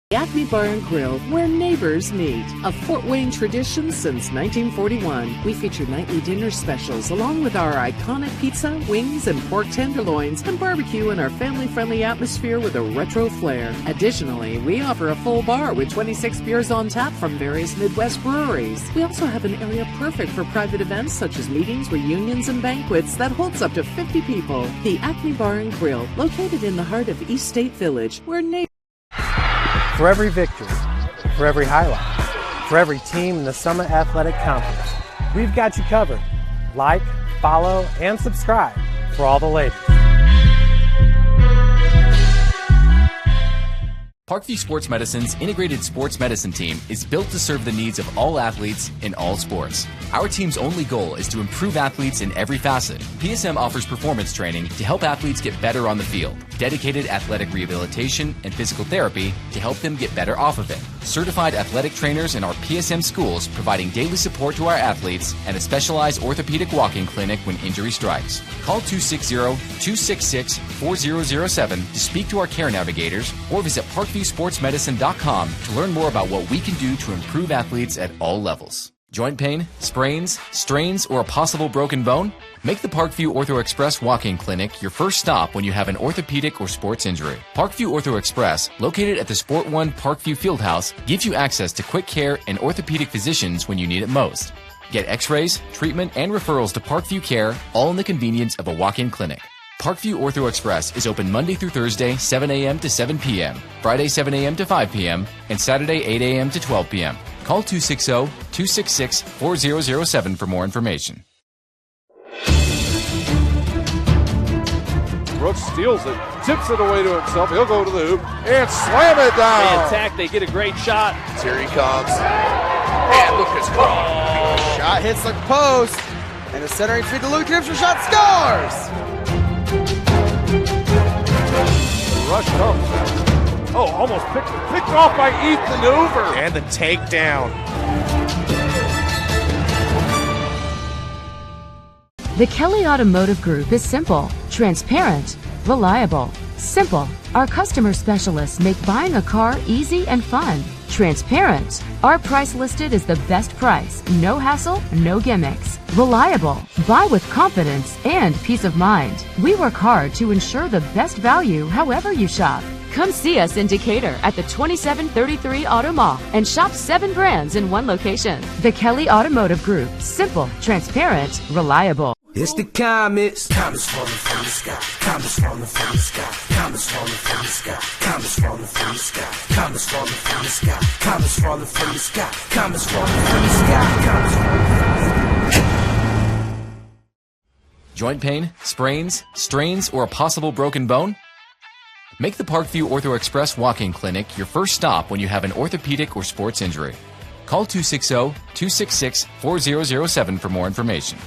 The Acme Bar and Grill, where neighbors meet. A Fort Wayne tradition since 1941. We feature nightly dinner specials along with our iconic pizza, wings, and pork tenderloins, and barbecue in our family-friendly atmosphere with a retro flair. Additionally, we offer a full bar with 26 beers on tap from various Midwest breweries. We also have an area perfect for private events such as meetings, reunions, and banquets that holds up to 50 people. The Acme Bar and Grill, located in the heart of East State Village, where neighbors... For every victory, for every highlight, for every team in the Summit Athletic Conference, we've got you covered. Like, follow, and subscribe for all the latest. Parkview Sports Medicine's integrated sports medicine team is built to serve the needs of all athletes in all sports. Our team's only goal is to improve athletes in every facet. PSM offers performance training to help athletes get better on the field, dedicated athletic rehabilitation and physical therapy to help them get better off of it, certified athletic trainers in our PSM schools providing daily support to our athletes, and a specialized orthopedic walk-in clinic when injury strikes. Call 260-266-4007 to speak to our care navigators or visit parkviewsportsmedicine.com to learn more about what we can do to improve athletes at all levels. Joint pain, sprains, strains, or a possible broken bone? Make the Parkview Ortho Express walk-in clinic your first stop when you have an orthopedic or sports injury. Parkview Ortho Express, located at the Sport One Parkview Fieldhouse, gives you access to quick care and orthopedic physicians when you need it most. Get x-rays, treatment, and referrals to Parkview Care, all in the convenience of a walk-in clinic. Parkview Ortho Express is open Monday through Thursday, 7 a.m. to 7 p.m., Friday, 7 a.m. to 5 p.m., and Saturday, 8 a.m. to 12 p.m. Call 260-266-4007 for more information. Brooks steals it, tips it away to himself. He'll go to the hoop and slam it down. They attack, they get a great shot. Here he comes. And Lucas Craw. Shot hits the post. And the centering feed to Luke Gibson. Shot scores. The rush comes. Oh, almost picked off by Ethan Hoover. And the takedown. The Kelly Automotive Group is simple, transparent, reliable. Simple. Our customer specialists make buying a car easy and fun. Transparent. Our price listed is the best price. No hassle, no gimmicks. Reliable. Buy with confidence and peace of mind. We work hard to ensure the best value however you shop. Come see us in Decatur at the 2733 Auto Mall and shop 7 brands in one location. The Kelly Automotive Group. Simple, transparent, reliable. It's the comets. Comets falling from the sky. Comets falling from the sky. Comets falling from the sky. Comets falling from the sky. Comets falling from the sky. Comets falling from the sky. Comets falling from the sky. Comets falling from the sky. Joint pain, sprains, strains, or a possible broken bone? Make the Parkview Ortho Express walk-in clinic your first stop when you have an orthopedic or sports injury. Call 260-266-4007 for more information.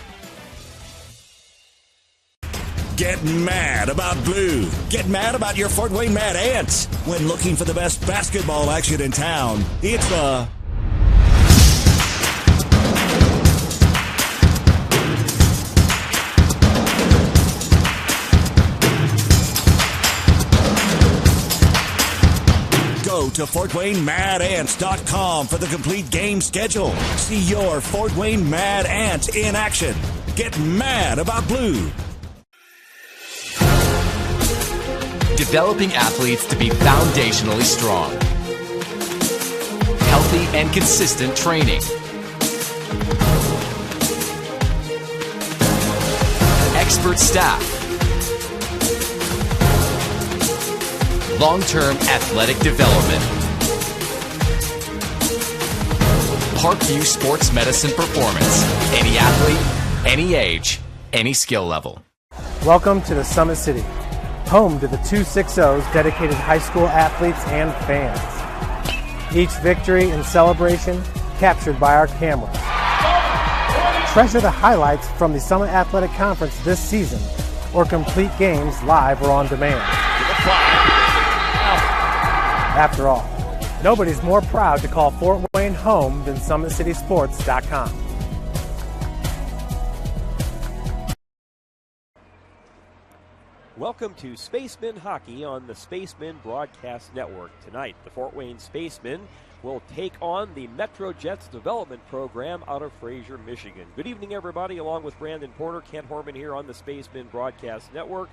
Get mad about blue. Get mad about your Fort Wayne Mad Ants. When looking for the best basketball action in town, it's the Go to FortWayneMadAnts.com for the complete game schedule. See your Fort Wayne Mad Ant in action. Get mad about blue. Developing athletes to be foundationally strong. Healthy and consistent training. Expert staff. Long-term athletic development. Parkview Sports Medicine Performance. Any athlete, any age, any skill level. Welcome to the Summit City, home to the 260's dedicated high school athletes and fans. Each victory and celebration captured by our cameras. Treasure the highlights from the Summit Athletic Conference this season, or complete games live or on demand. After all, nobody's more proud to call Fort Wayne home than SummitCitySports.com. Welcome to Spacemen Hockey on the Spacemen Broadcast Network. Tonight, the Fort Wayne Spacemen will take on the Metro Jets Development Program out of Fraser, Michigan. Good evening, everybody. Along with Brandon Porter, Kent Horman here on the Spacemen Broadcast Network.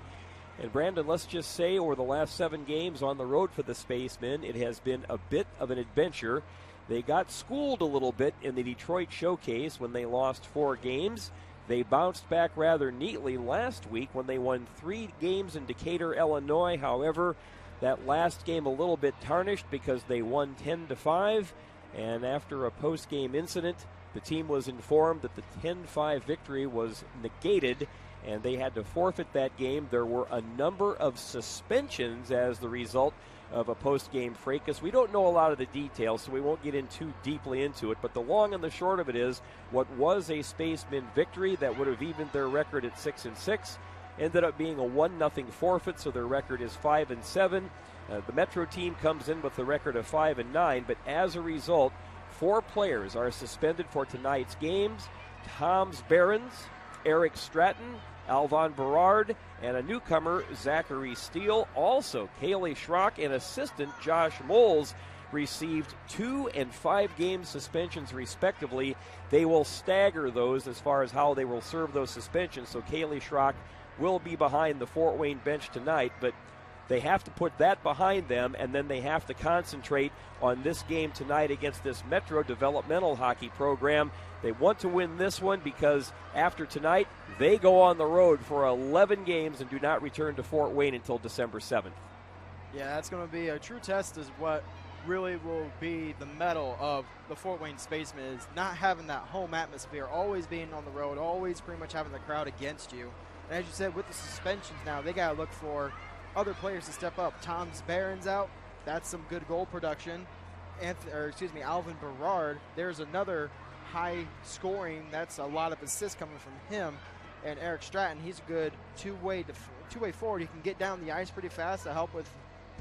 And Brandon, let's just say over the last 7 games on the road for the Spacemen, it has been a bit of an adventure. They got schooled a little bit in the Detroit Showcase when they lost 4 games. They bounced back rather neatly last week when they won 3 games in Decatur, Illinois. However, that last game a little bit tarnished because they won 10-5. And after a post-game incident, the team was informed that the 10-5 victory was negated, and they had to forfeit that game. There were a number of suspensions as the result of a post-game fracas. We don't know a lot of the details, so we won't get in too deeply into it, but the long and the short of it is what was a Spaceman victory that would have evened their record at 6-6 ended up being a 1-0 forfeit, so their record is 5-7. The Metro team comes in with a record of 5-9, but as a result, 4 players are suspended for tonight's games. Toms Behrens, Eric Stratton, Alvon Berard, and a newcomer, Zachary Steele. Also, Kaylee Schrock and assistant Josh Moles received 2 and 5 game suspensions, respectively. They will stagger those as far as how they will serve those suspensions. So Kaylee Schrock will be behind the Fort Wayne bench tonight, but they have to put that behind them, and then they have to concentrate on this game tonight against this Metro developmental hockey program. They want to win this one because after tonight, they go on the road for 11 games and do not return to Fort Wayne until December 7th. Yeah, that's going to be a true test is what really will be the mettle of the Fort Wayne Spacemen is not having that home atmosphere, always being on the road, always pretty much having the crowd against you. And as you said, with the suspensions now, they got to look for other players to step up. Tom's Barron's out. That's some good goal production. Alvin Berard, there's another high scoring. That's a lot of assists coming from him. And Eric Stratton, he's a good two-way forward. He can get down the ice pretty fast to help with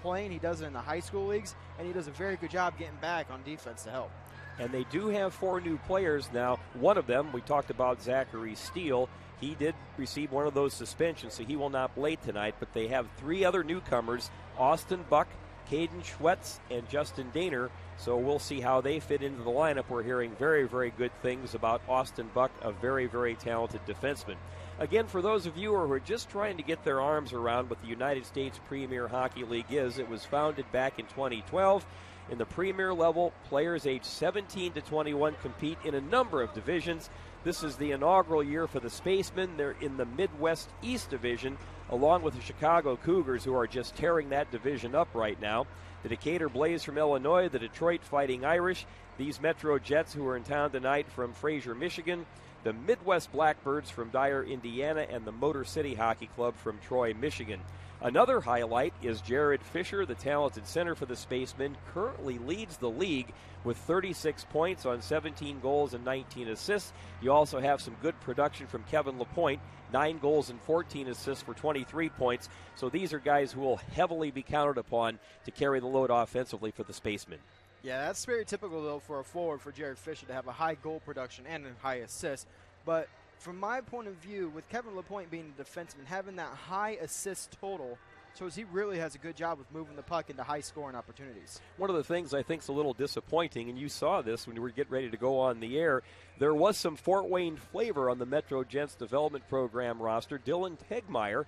playing. He does it in the high school leagues, and he does a very good job getting back on defense to help. And they do have 4 new players now. One of them, we talked about Zachary Steele. He did receive one of those suspensions, so he will not play tonight. But they have 3 other newcomers, Austin Buck, Caden Schwetz, and Justin Daner. So we'll see how they fit into the lineup. We're hearing very, very good things about Austin Buck, a very, very talented defenseman. Again, for those of you who are just trying to get their arms around what the United States Premier Hockey League is, it was founded back in 2012. In the Premier level, players aged 17 to 21 compete in a number of divisions. This is the inaugural year for the Spacemen. They're in the Midwest East Division, along with the Chicago Cougars, who are just tearing that division up right now. The Decatur Blaze from Illinois, the Detroit Fighting Irish, these Metro Jets who are in town tonight from Fraser, Michigan, the Midwest Blackbirds from Dyer, Indiana, and the Motor City Hockey Club from Troy, Michigan. Another highlight is Jared Fisher, the talented center for the Spacemen, currently leads the league with 36 points on 17 goals and 19 assists. You also have some good production from Kevin LaPointe, 9 goals and 14 assists for 23 points. So these are guys who will heavily be counted upon to carry the load offensively for the Spacemen. Yeah, that's very typical, though, for a forward for Jared Fisher to have a high goal production and a high assist. But from my point of view, with Kevin LaPointe being a defenseman, having that high assist total, so he really has a good job with moving the puck into high-scoring opportunities. One of the things I think is a little disappointing, and you saw this when we were getting ready to go on the air, there was some Fort Wayne flavor on the Metro Jets Development Program roster. Dylan Tegmeyer,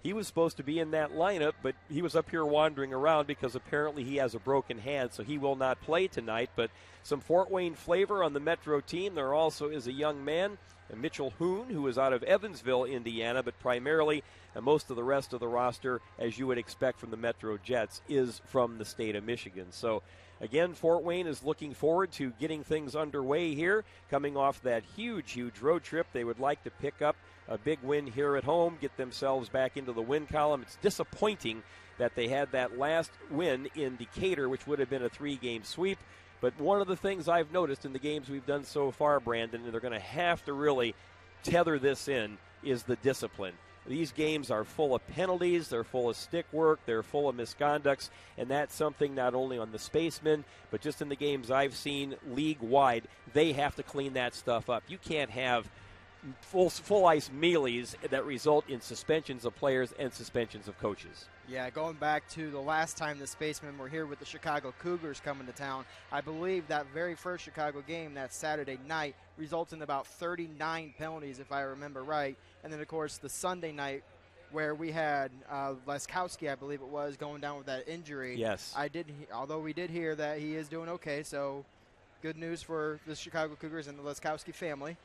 he was supposed to be in that lineup, but he was up here wandering around because apparently he has a broken hand, so he will not play tonight. But some Fort Wayne flavor on the Metro team. There also is a young man, Mitchell Hoon, who is out of Evansville, Indiana, but primarily most of the rest of the roster, as you would expect from the Metro Jets, is from the state of Michigan. So, again, Fort Wayne is looking forward to getting things underway here, coming off that huge, huge road trip. They would like to pick up a big win here at home, get themselves back into the win column. It's disappointing that they had that last win in Decatur, which would have been a 3-game sweep. But one of the things I've noticed in the games we've done so far, Brandon, and they're going to have to really tether this in, is the discipline. These games are full of penalties, they're full of stick work, they're full of misconducts, and that's something not only on the Spacemen, but just in the games I've seen league-wide, they have to clean that stuff up. You can't have full ice melees that result in suspensions of players and suspensions of coaches. Yeah, going back to the last time the Spacemen were here with the Chicago Cougars coming to town, I believe that very first Chicago game that Saturday night resulted in about 39 penalties, if I remember right. And then, of course, the Sunday night where we had Leskowski, I believe it was, going down with that injury. Yes. Although we did hear that he is doing okay, so good news for the Chicago Cougars and the Leskowski family.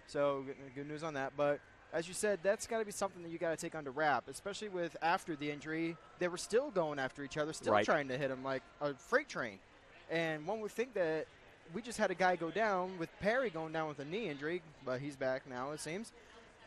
So good news on that. But as you said, that's got to be something that you got to take under wrap, especially with after the injury, they were still going after each other, still trying to hit him like a freight train. And one would think that we just had a guy go down with Perry going down with a knee injury, but he's back now, it seems.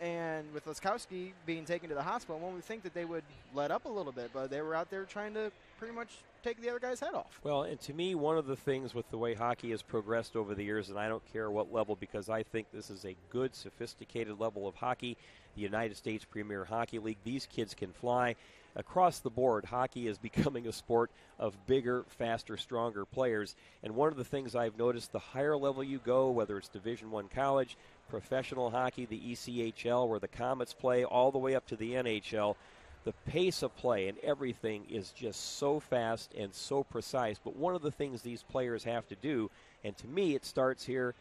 And with Leskowski being taken to the hospital, one would think that they would let up a little bit, but they were out there trying to pretty much take the other guy's head off. Well, and to me, one of the things with the way hockey has progressed over the years, and I don't care what level, because I think this is a good, sophisticated level of hockey, the United States Premier Hockey League, these kids can fly. Across the board, hockey is becoming a sport of bigger, faster, stronger players. And one of the things I've noticed, the higher level you go, whether it's Division I college, professional hockey, the ECHL, where the Comets play, all the way up to the NHL, the pace of play and everything is just so fast and so precise. But one of the things these players have to do, and to me it starts here,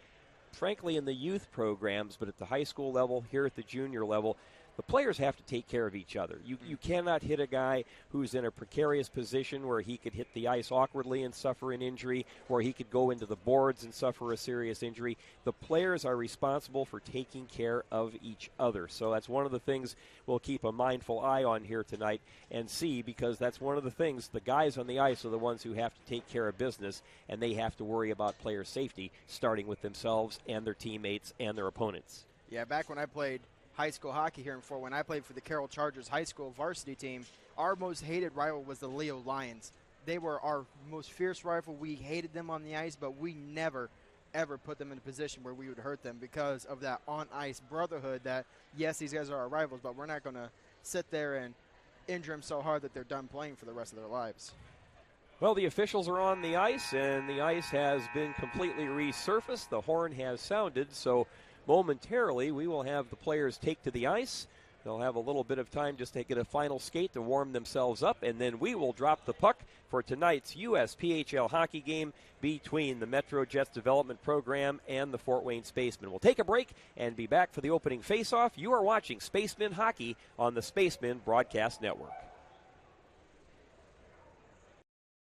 frankly, in the youth programs, but at the high school level, here at the junior level, the players have to take care of each other. You cannot hit a guy who's in a precarious position where he could hit the ice awkwardly and suffer an injury, or he could go into the boards and suffer a serious injury. The players are responsible for taking care of each other. So that's one of the things we'll keep a mindful eye on here tonight and see, because that's one of the things, the guys on the ice are the ones who have to take care of business, and they have to worry about player safety, starting with themselves and their teammates and their opponents. Yeah, back when I played high school hockey here in Fort Wayne, I played for the Carroll Chargers high school varsity team. Our most hated rival was the Leo Lions. They were our most fierce rival. We hated them on the ice, but we never, ever put them in a position where we would hurt them because of that on-ice brotherhood that, yes, these guys are our rivals, but we're not going to sit there and injure them so hard that they're done playing for the rest of their lives. Well, the officials are on the ice, and the ice has been completely resurfaced. The horn has sounded, so momentarily, we will have the players take to the ice. They'll have a little bit of time just to get a final skate to warm themselves up, and then we will drop the puck for tonight's USPHL hockey game between the Metro Jets Development Program and the Fort Wayne Spacemen. We'll take a break and be back for the opening face-off. You are watching Spacemen Hockey on the Spacemen Broadcast Network.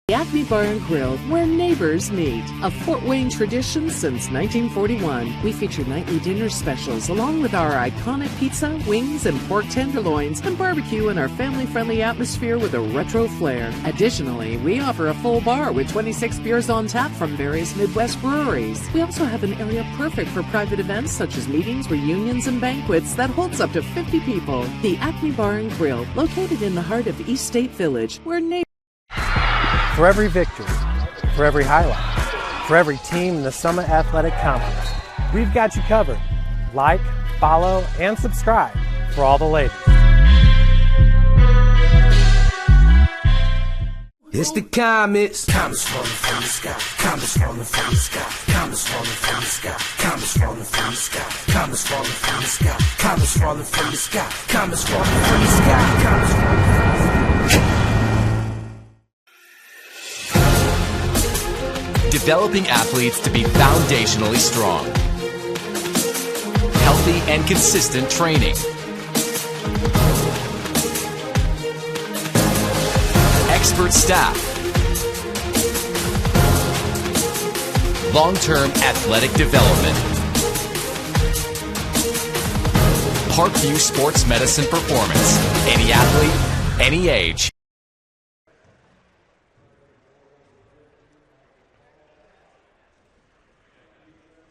The Acme Bar and Grill, where neighbors meet. A Fort Wayne tradition since 1941. We feature nightly dinner specials along with our iconic pizza, wings, and pork tenderloins, and barbecue in our family-friendly atmosphere with a retro flair. Additionally, we offer a full bar with 26 beers on tap from various Midwest breweries. We also have an area perfect for private events such as meetings, reunions, and banquets that holds up to 50 people. The Acme Bar and Grill, located in the heart of East State Village, where neighbors... For every victory, for every highlight, for every team in the Summit Athletic Conference, we've got you covered. Like, follow, and subscribe for all the latest. It's the Comets. Comets falling from the sky. Comets falling from the sky. Comets falling from the sky. Comets falling from the sky. Comets falling from the sky. Comets falling from the sky. Comets falling from the sky. Comets falling from the sky. Developing athletes to be foundationally strong. Healthy and consistent training. Expert staff. Long-term athletic development. Parkview Sports Medicine Performance. Any athlete, any age.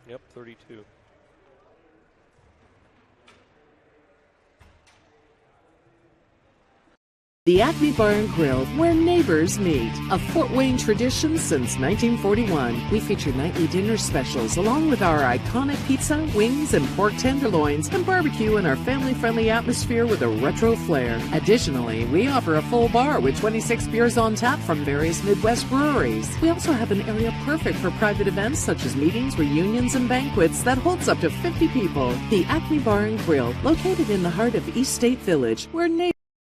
Yep, 32. The Acme Bar and Grill, where neighbors meet. A Fort Wayne tradition since 1941. We feature nightly dinner specials along with our iconic pizza, wings, and pork tenderloins, and barbecue in our family-friendly atmosphere with a retro flair. Additionally, we offer a full bar with 26 beers on tap from various Midwest breweries. We also have an area perfect for private events such as meetings, reunions, and banquets that holds up to 50 people. The Acme Bar and Grill, located in the heart of East State Village, where neighbors...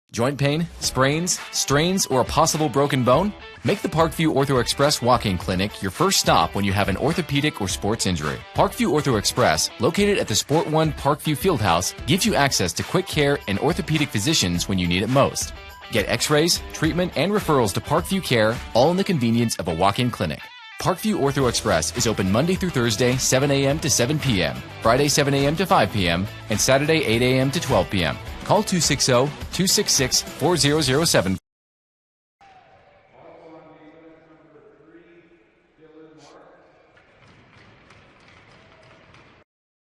Joint pain, sprains, strains, or a possible broken bone? Make the Parkview Ortho Express walk-in clinic your first stop when you have an orthopedic or sports injury. Parkview Ortho Express, located at the Sport One Parkview Fieldhouse, gives you access to quick care and orthopedic physicians when you need it most. Get x-rays, treatment, and referrals to Parkview Care, all in the convenience of a walk-in clinic. Parkview Ortho Express is open Monday through Thursday, 7 a.m. to 7 p.m., Friday, 7 a.m. to 5 p.m., and Saturday, 8 a.m. to 12 p.m. Call 260-266-4007.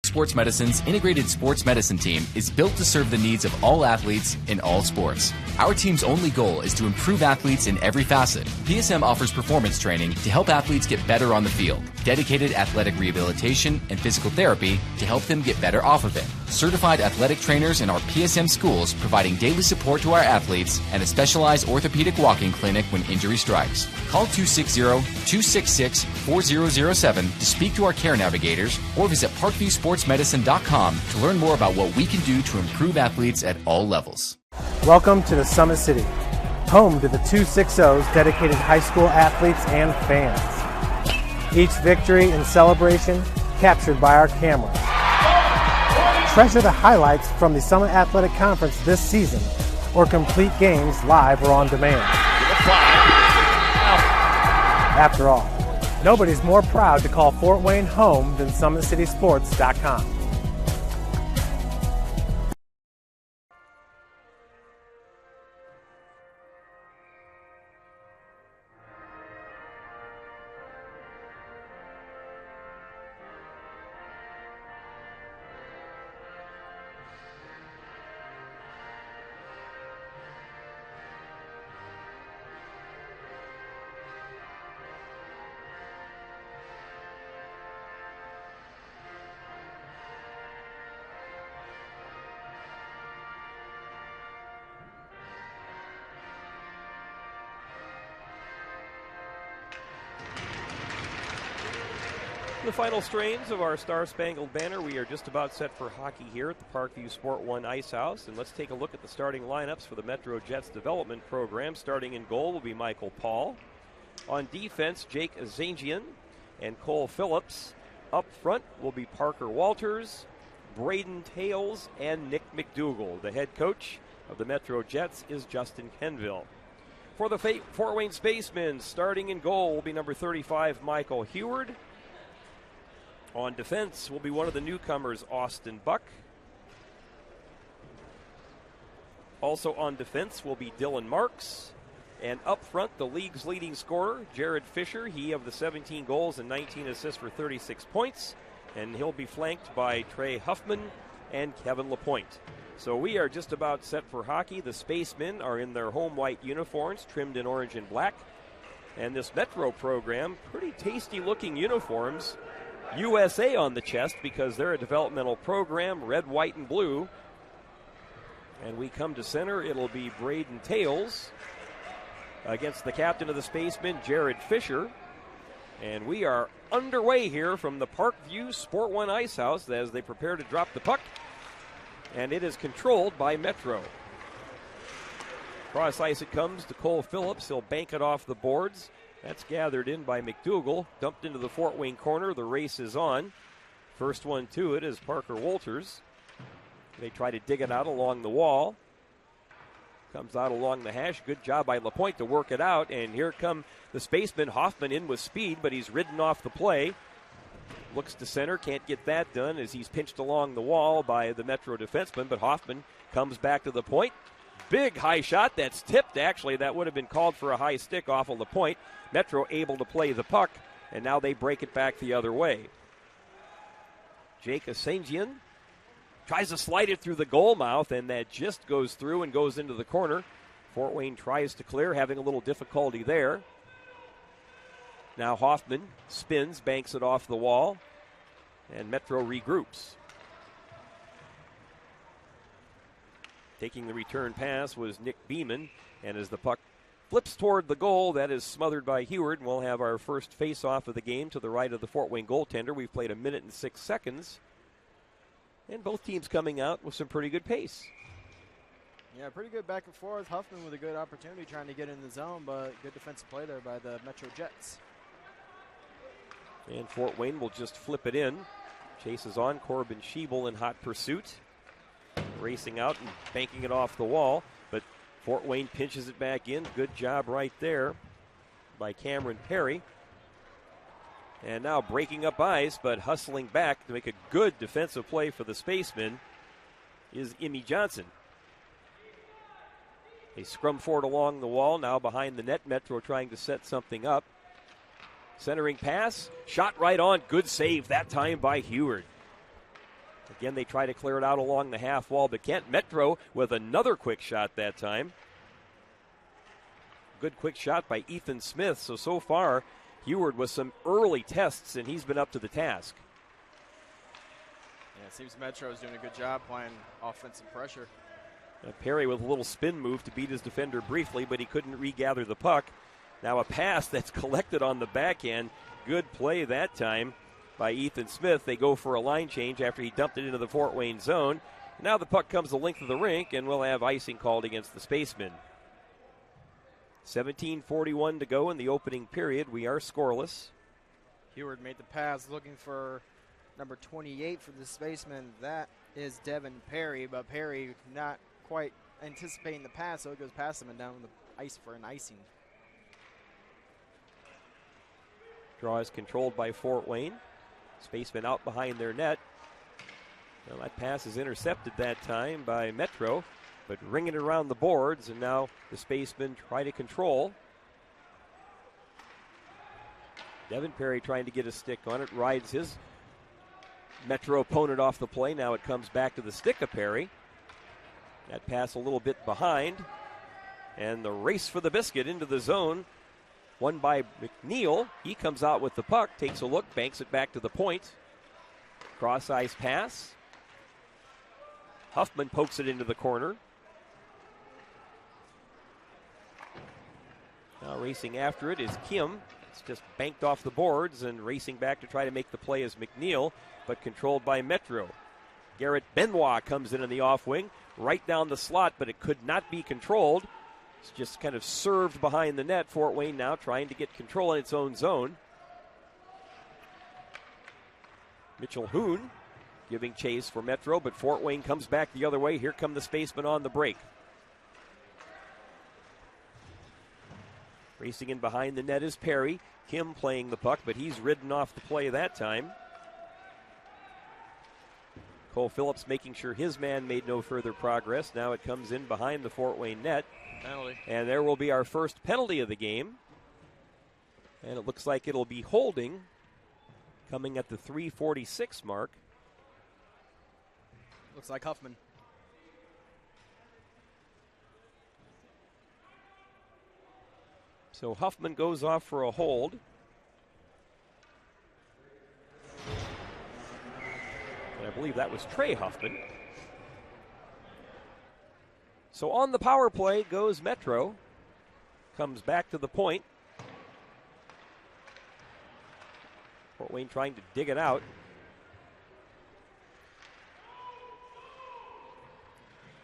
Sports Medicine's integrated sports medicine team is built to serve the needs of all athletes in all sports. Our team's only goal is to improve athletes in every facet. PSM offers performance training to help athletes get better on the field, dedicated athletic rehabilitation and physical therapy to help them get better off of it, certified athletic trainers in our PSM schools providing daily support to our athletes, and a specialized orthopedic walk-in clinic when injury strikes. Call 260-266-4007 to speak to our care navigators or visit ParkviewSportsMedicine.com to learn more about what we can do to improve athletes at all levels. Welcome to the Summit City, home to the 260's dedicated high school athletes and fans. Each victory and celebration captured by our cameras. Treasure the highlights from the Summit Athletic Conference this season, or complete games live or on demand. After all, nobody's more proud to call Fort Wayne home than SummitCitySports.com. The final strains of our Star-Spangled Banner. We are just about set for hockey here at the Parkview Sport One Ice House. And let's take a look at the starting lineups for the Metro Jets development program. Starting in goal will be Michael Paul. On defense, Jake Zangian and Cole Phillips. Up front will be Parker Walters, Braden Tales, and Nick McDougall. The head coach of the Metro Jets is Justin Kenville. For the Fort Wayne Spacemen, starting in goal will be number 35, Michael Heward. On defense will be one of the newcomers, Austin Buck. Also on defense will be Dylan Marks. And up front, the league's leading scorer, Jared Fisher. He of the 17 goals and 19 assists for 36 points. And he'll be flanked by Trey Huffman and Kevin LaPointe. So we are just about set for hockey. The Spacemen are in their home white uniforms, trimmed in orange and black. And this Metro program, pretty tasty looking uniforms. USA on the chest because they're a developmental program, red, white, and blue. And we come to center. It'll be Braden Tales against the captain of the Spacemen, Jared Fisher. And we are underway here from the Parkview Sport One Ice House as they prepare to drop the puck. And it is controlled by Metro. Cross ice it comes to Cole Phillips. He'll bank it off the boards. That's gathered in by McDougall. Dumped into the Fort Wayne corner. The race is on. First one to it is Parker Walters. They try to dig it out along the wall. Comes out along the hash. Good job by LaPointe to work it out. And here come the Spaceman. Hoffman in with speed, but he's ridden off the play. Looks to center. Can't get that done as he's pinched along the wall by the Metro defenseman. But Hoffman comes back to the point. Big high shot that's tipped. Actually, that would have been called for a high stick off of the point. Metro able to play the puck, and now they break it back the other way. Jake Asengian tries to slide it through the goal mouth, and that just goes through and goes into the corner. Fort Wayne tries to clear, having a little difficulty there. Now Hoffman spins, banks it off the wall, and Metro regroups. Taking the return pass was Nick Beeman, and as the puck flips toward the goal, that is smothered by Heward, and we'll have our first face-off of the game to the right of the Fort Wayne goaltender. We've played 1 minute and 6 seconds, and both teams coming out with some pretty good pace. Yeah, pretty good back and forth. Huffman with a good opportunity trying to get in the zone, but good defensive play there by the Metro Jets. And Fort Wayne will just flip it in. Chases on Corbin Schiebel in hot pursuit. Racing out and banking it off the wall, but Fort Wayne pinches it back in. Good job right there by Cameron Perry. And now breaking up ice, but hustling back to make a good defensive play for the Spacemen is Emmy Johnson. They scrum for it along the wall, now behind the net. Metro trying to set something up. Centering pass, shot right on, good save that time by Heward. Again, they try to clear it out along the half wall, but can't. Metro with another quick shot that time. Good quick shot by Ethan Smith. So far, Heward with some early tests, and he's been up to the task. Yeah, it seems Metro is doing a good job playing offensive pressure. Perry with a little spin move to beat his defender briefly, but he couldn't regather the puck. Now a pass that's collected on the backhand. Good play that time by Ethan Smith. They go for a line change after he dumped it into the Fort Wayne zone. Now the puck comes the length of the rink, and we'll have icing called against the Spacemen. 17:41 to go in the opening period. We are scoreless. Heward made the pass looking for number 28 for the Spacemen. That is Devin Perry, but Perry not quite anticipating the pass, so it goes past him and down the ice for an icing. Draw is controlled by Fort Wayne. Spacemen out behind their net. Well, that pass is intercepted that time by Metro, but ringing it around the boards, and now the Spacemen try to control. Devin Perry trying to get a stick on it, rides his Metro opponent off the play. Now it comes back to the stick of Perry. That pass a little bit behind, and the race for the biscuit into the zone. Won by McNeil. He comes out with the puck, takes a look, banks it back to the point. Cross ice pass. Huffman pokes it into the corner. Now racing after it is Kim. It's just banked off the boards, and racing back to try to make the play is McNeil, but controlled by Metro. Garrett Benoit comes in the off wing, right down the slot, but it could not be controlled. It's just kind of served behind the net. Fort Wayne now trying to get control in its own zone. Mitchell Hoon giving chase for Metro, but Fort Wayne comes back the other way. Here come the Spacemen on the break. Racing in behind the net is Perry. Kim playing the puck, but he's ridden off the play that time. Cole Phillips making sure his man made no further progress. Now it comes in behind the Fort Wayne net. Penalty. And there will be our first penalty of the game. And it looks like it'll be holding coming at the 3:46 mark. Looks like Huffman. So Huffman goes off for a hold. And I believe that was Trey Huffman. So on the power play goes Metro. Comes back to the point. Fort Wayne trying to dig it out.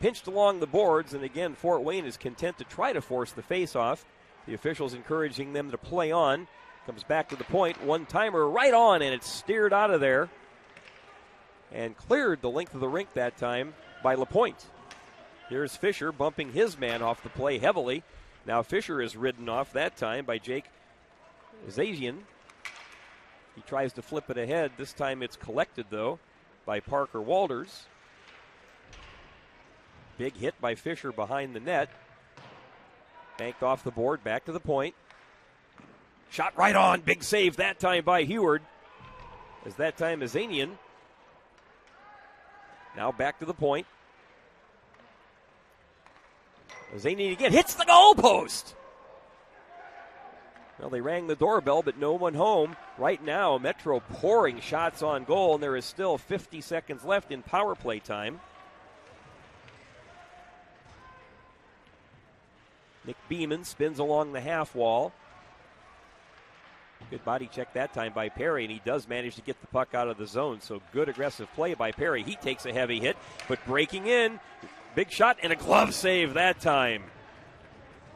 Pinched along the boards, and again, Fort Wayne is content to try to force the face-off. The officials encouraging them to play on. Comes back to the point. One-timer right on, and it's steered out of there. And cleared the length of the rink that time by LaPointe. Here's Fisher bumping his man off the play heavily. Now Fisher is ridden off that time by Jake Zazian. He tries to flip it ahead. This time it's collected, though, by Parker Walters. Big hit by Fisher behind the net. Banked off the board, back to the point. Shot right on. Big save that time by Heward. As that time Azanian. Now back to the point. Zanian again hits the goalpost. Well, they rang the doorbell, but no one home. Right now, Metro pouring shots on goal, and there is still 50 seconds left in power play time. Nick Beeman spins along the half wall. Good body check that time by Perry, and he does manage to get the puck out of the zone. So good aggressive play by Perry. He takes a heavy hit, but breaking in. Big shot and a glove save that time.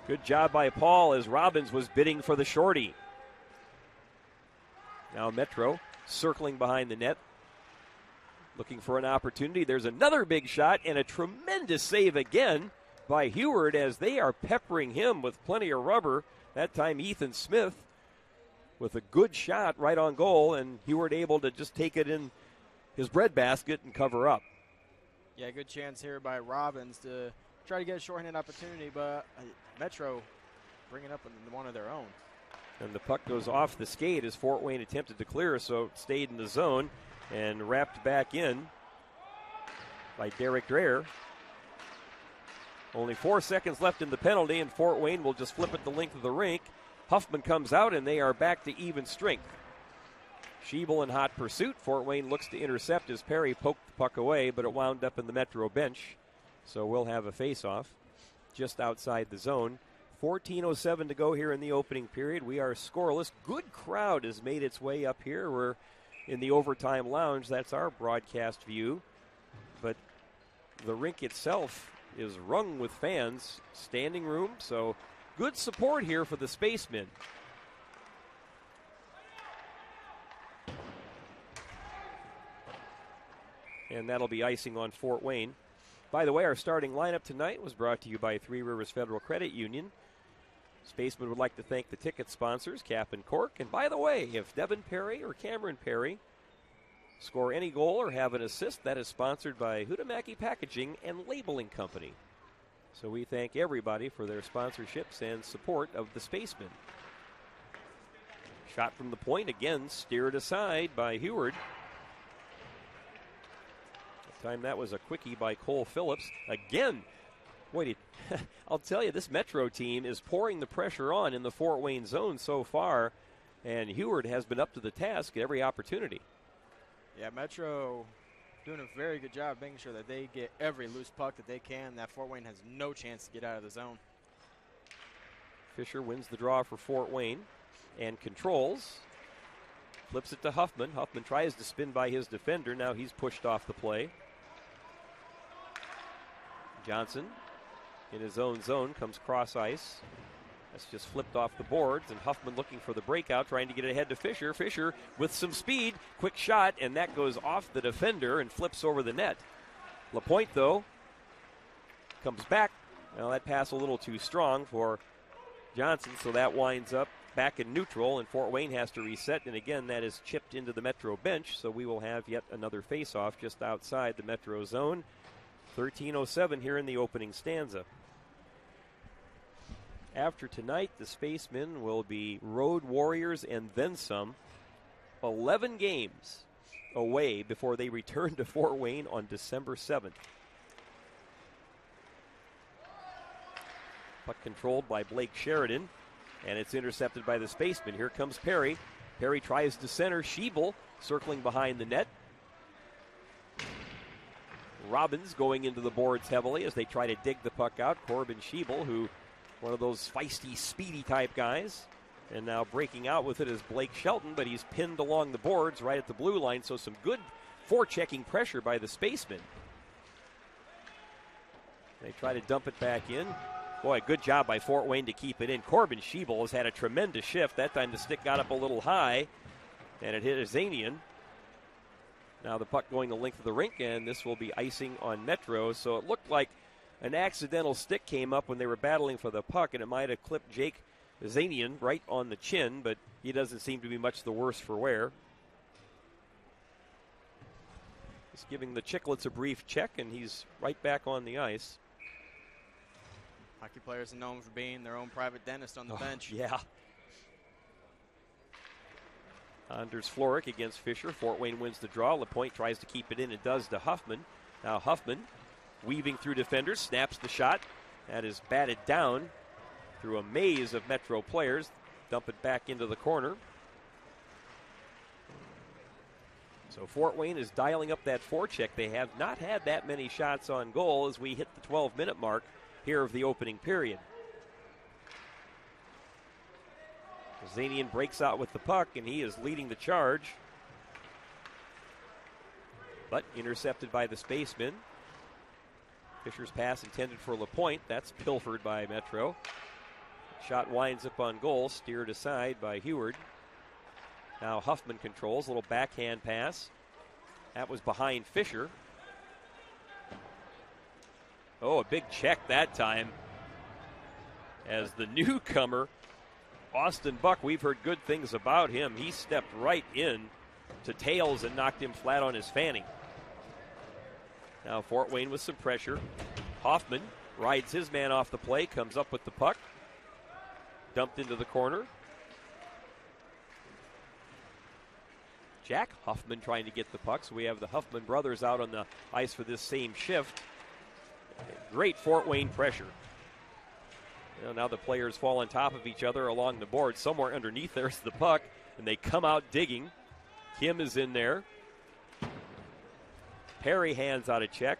Good job by Paul as Robbins was bidding for the shorty. Now Metro circling behind the net, looking for an opportunity. There's another big shot and a tremendous save again by Heward as they are peppering him with plenty of rubber. That time Ethan Smith with a good shot right on goal, and Heward able to just take it in his breadbasket and cover up. Yeah, good chance here by Robbins to try to get a shorthanded opportunity, but Metro bringing up one of their own. And the puck goes off the skate as Fort Wayne attempted to clear, so it stayed in the zone and wrapped back in by Derek Dreher. Only 4 seconds left in the penalty, and Fort Wayne will just flip it the length of the rink. Huffman comes out, and they are back to even strength. Schiebel in hot pursuit. Fort Wayne looks to intercept as Perry poked the puck away, but it wound up in the Metro bench. So we'll have a face-off just outside the zone. 14:07 to go here in the opening period. We are scoreless. Good crowd has made its way up here. We're in the overtime lounge. That's our broadcast view. But the rink itself is rung with fans. Standing room, so good support here for the Spacemen. And that'll be icing on Fort Wayne. By the way, our starting lineup tonight was brought to you by Three Rivers Federal Credit Union. Spacemen would like to thank the ticket sponsors, Cap and Cork. And by the way, if Devin Perry or Cameron Perry score any goal or have an assist, that is sponsored by Hudamaki Packaging and Labeling Company. So we thank everybody for their sponsorships and support of the Spacemen. Shot from the point, again, steered aside by Heward. Time that was a quickie by Cole Phillips. Again, boy, I'll tell you, this Metro team is pouring the pressure on in the Fort Wayne zone so far, and Heward has been up to the task at every opportunity. Yeah, Metro doing a very good job making sure that they get every loose puck that they can. That Fort Wayne has no chance to get out of the zone. Fisher wins the draw for Fort Wayne and controls. Flips it to Huffman. Huffman tries to spin by his defender. Now he's pushed off the play. Johnson in his own zone comes cross ice. That's just flipped off the boards, and Huffman looking for the breakout, trying to get it ahead to Fisher. Fisher with some speed, quick shot, and that goes off the defender and flips over the net. LaPointe, though, comes back. Well, that pass a little too strong for Johnson, so that winds up back in neutral, and Fort Wayne has to reset. And again, that is chipped into the Metro bench, so we will have yet another face-off just outside the Metro zone. 13:07 here in the opening stanza. After tonight, the Spacemen will be road warriors and then some. 11 games away before they return to Fort Wayne on December 7th. Puck controlled by Blake Sheridan, and it's intercepted by the Spacemen. Here comes Perry. Perry tries to center. Schiebel circling behind the net. Robbins going into the boards heavily as they try to dig the puck out. Corbin Schiebel, who one of those feisty, speedy type guys. And now breaking out with it is Blake Shelton, but he's pinned along the boards right at the blue line, so some good forechecking pressure by the Spacemen. They try to dump it back in. Boy, good job by Fort Wayne to keep it in. Corbin Schiebel has had a tremendous shift. That time the stick got up a little high, and it hit Azanian. Now the puck going the length of the rink, and this will be icing on Metro. So it looked like an accidental stick came up when they were battling for the puck, and it might have clipped Jake Azanian right on the chin, but he doesn't seem to be much the worse for wear. Just giving the Chicklets a brief check, and he's right back on the ice. Hockey players are known for being their own private dentist on the bench. Yeah. Anders Floric against Fisher. Fort Wayne wins the draw. LaPointe tries to keep it in and does to Huffman. Now Huffman weaving through defenders, snaps the shot. That is batted down through a maze of Metro players. Dump it back into the corner. So Fort Wayne is dialing up that forecheck. They have not had that many shots on goal as we hit the 12-minute mark here of the opening period. Zanian breaks out with the puck, and he is leading the charge. But intercepted by the Spacemen. Fisher's pass intended for LaPointe. That's pilfered by Metro. Shot winds up on goal, steered aside by Heward. Now Huffman controls, a little backhand pass. That was behind Fisher. Oh, a big check that time. As the newcomer, Austin Buck, we've heard good things about him. He stepped right in to Tails and knocked him flat on his fanning. Now Fort Wayne with some pressure. Hoffman rides his man off the play, comes up with the puck. Dumped into the corner. Jack Huffman trying to get the puck. So we have the Huffman brothers out on the ice for this same shift. Great Fort Wayne pressure. Now the players fall on top of each other along the board. Somewhere underneath there's the puck, and they come out digging. Kim is in there. Perry hands out a check,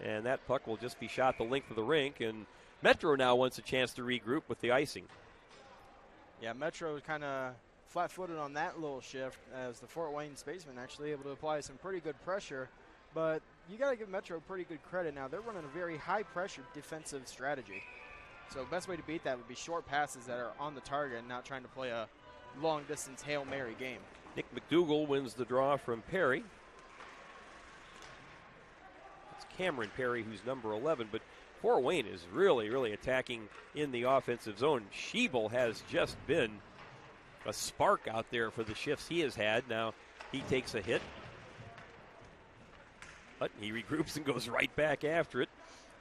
and that puck will just be shot the length of the rink, and Metro now wants a chance to regroup with the icing. Yeah, Metro kind of flat-footed on that little shift as the Fort Wayne Spacemen actually able to apply some pretty good pressure, but you got to give Metro pretty good credit now. They're running a very high-pressure defensive strategy. So best way to beat that would be short passes that are on the target and not trying to play a long-distance Hail Mary game. Nick McDougall wins the draw from Perry. It's Cameron Perry who's number 11, but Fort Wayne is really, really attacking in the offensive zone. Schiebel has just been a spark out there for the shifts he has had. Now he takes a hit, but he regroups and goes right back after it.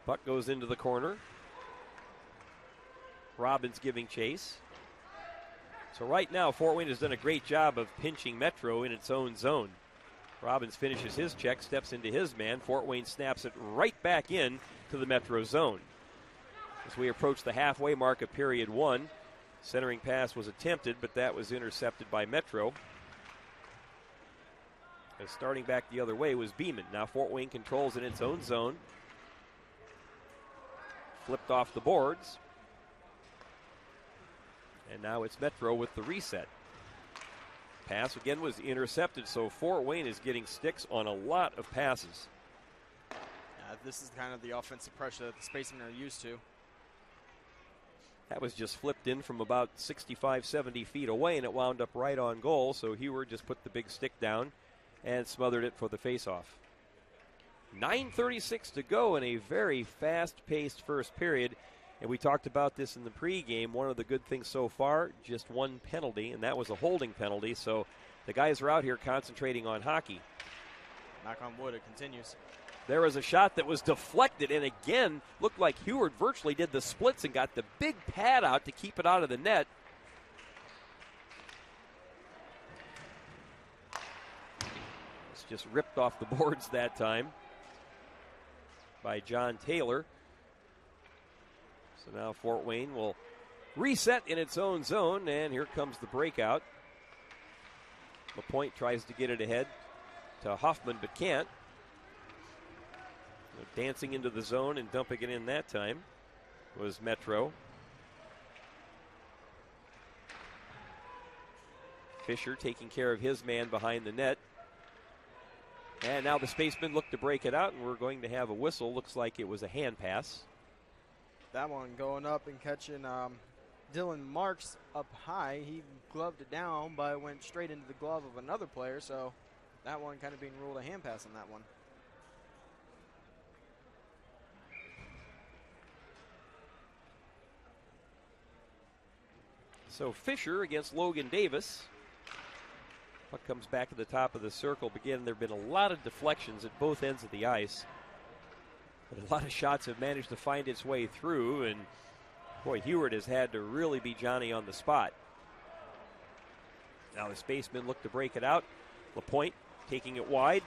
Puck goes into the corner. Robbins giving chase. So right now, Fort Wayne has done a great job of pinching Metro in its own zone. Robbins finishes his check, steps into his man. Fort Wayne snaps it right back in to the Metro zone. As we approach the halfway mark of period one, centering pass was attempted, but that was intercepted by Metro. And starting back the other way was Beeman. Now Fort Wayne controls in its own zone. Flipped off the boards. And now it's Metro with the reset. Pass again was intercepted, so Fort Wayne is getting sticks on a lot of passes. This is kind of the offensive pressure that the Spacemen are used to. That was just flipped in from about 65, 70 feet away, and it wound up right on goal, so Heward just put the big stick down and smothered it for the faceoff. 9:36 to go in a very fast-paced first period. And we talked about this in the pregame. One of the good things so far, just one penalty, and that was a holding penalty. So the guys are out here concentrating on hockey. Knock on wood, it continues. There was a shot that was deflected, and again, looked like Heward virtually did the splits and got the big pad out to keep it out of the net. It's just ripped off the boards that time by John Taylor. So now Fort Wayne will reset in its own zone, and here comes the breakout. LaPointe tries to get it ahead to Hoffman, but can't. Dancing into the zone and dumping it in that time was Metro. Fisher taking care of his man behind the net. And now the Spacemen look to break it out, and we're going to have a whistle. Looks like it was a hand pass. That one going up and catching Dylan Marks up high. He gloved it down, but it went straight into the glove of another player. So that one kind of being ruled a hand pass on that one. So Fisher against Logan Davis. Puck comes back to the top of the circle. Again, there have been a lot of deflections at both ends of the ice. But a lot of shots have managed to find its way through, and boy, Heward has had to really be Johnny on the spot. Now the Spacemen look to break it out. LaPointe taking it wide.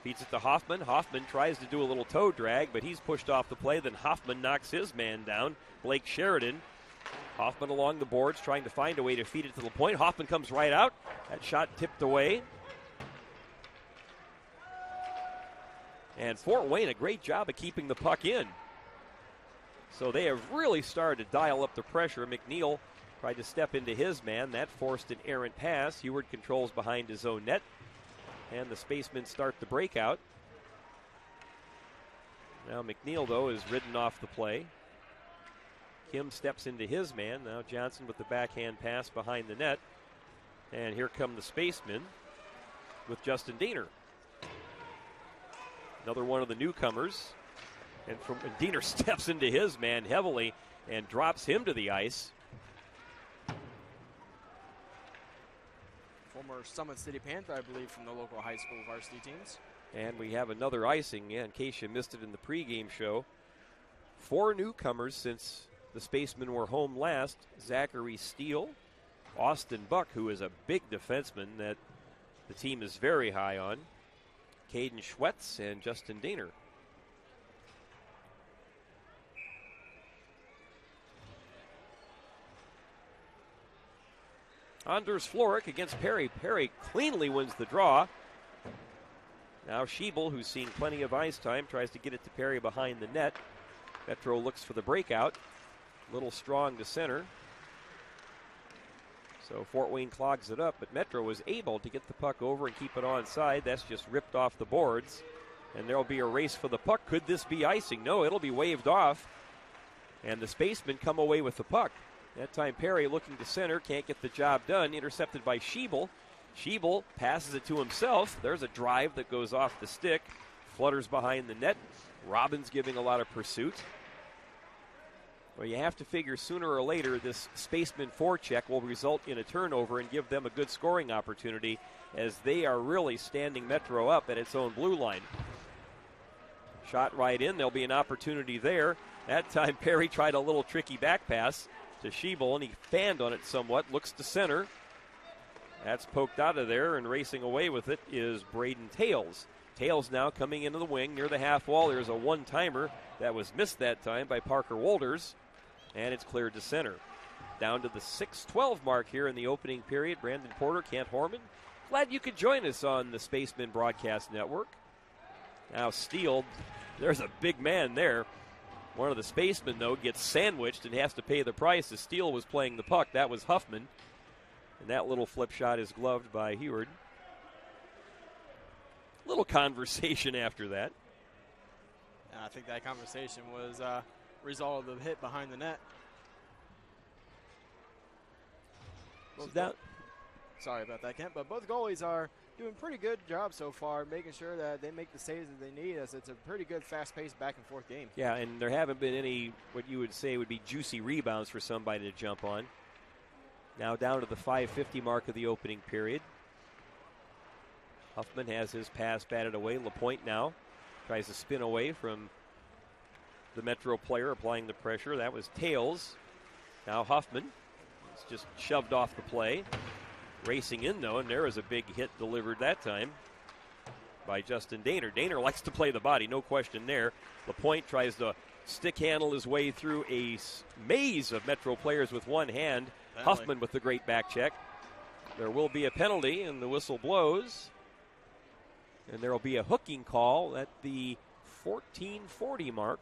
Feeds it to Hoffman. Hoffman tries to do a little toe drag, but he's pushed off the play. Then Hoffman knocks his man down, Blake Sheridan. Hoffman along the boards trying to find a way to feed it to the point. Hoffman comes right out. That shot tipped away. And Fort Wayne, a great job of keeping the puck in. So they have really started to dial up the pressure. McNeil tried to step into his man. That forced an errant pass. Heward controls behind his own net. And the Spacemen start the breakout. Now McNeil, though, is ridden off the play. Kim steps into his man. Now Johnson with the backhand pass behind the net. And here come the Spacemen with Justin Diener. Another one of the newcomers. And Diener steps into his man heavily and drops him to the ice. Former Summit City Panther, I believe, from the local high school varsity teams. And we have another icing, in case you missed it in the pregame show. 4 newcomers since the Spacemen were home last. Zachary Steele, Austin Buck, who is a big defenseman that the team is very high on, Caden Schwetz, and Justin Diener. Anders Floric against Perry. Perry cleanly wins the draw. Now Schiebel, who's seen plenty of ice time, tries to get it to Perry behind the net. Metro looks for the breakout. Little strong to center. So Fort Wayne clogs it up, but Metro was able to get the puck over and keep it onside. That's just ripped off the boards. And there will be a race for the puck. Could this be icing? No, it'll be waved off. And the Spacemen come away with the puck. That time Perry looking to center, can't get the job done. Intercepted by Schiebel. Schiebel passes it to himself. There's a drive that goes off the stick. Flutters behind the net. Robbins giving a lot of pursuit. Well, you have to figure sooner or later this Spaceman forecheck will result in a turnover and give them a good scoring opportunity, as they are really standing Metro up at its own blue line. Shot right in. There'll be an opportunity there. That time Perry tried a little tricky back pass to Schiebel, and he fanned on it somewhat. Looks to center. That's poked out of there, and racing away with it is Braden Tales. Tales now coming into the wing near the half wall. There's a one-timer that was missed that time by Parker Wolders, and it's cleared to center. Down to the 6:12 mark here in the opening period. Brandon Porter, Kent Horman. Glad you could join us on the Spacemen Broadcast Network. Now Steele, there's a big man there. One of the Spacemen, though, gets sandwiched and has to pay the price as Steele was playing the puck. That was Huffman. And that little flip shot is gloved by Heward. Little conversation after that. I think that conversation was a result of the hit behind the net. Sorry about that, Kent. But both goalies are doing a pretty good job so far, making sure that they make the saves that they need, as it's a pretty good fast-paced back-and-forth game. Yeah, and there haven't been any what you would say would be juicy rebounds for somebody to jump on. Now down to the 5:50 mark of the opening period. Huffman has his pass batted away. LaPointe now tries to spin away from the Metro player applying the pressure. That was Tales. Now Huffman. It's just shoved off the play. Racing in, though, and there is a big hit delivered that time by Justin Diener. Diener likes to play the body, no question there. LaPointe tries to stick handle his way through a maze of Metro players with one hand. Penalty. Huffman with the great back check. There will be a penalty, and the whistle blows. And there will be a hooking call at the 14:40 mark.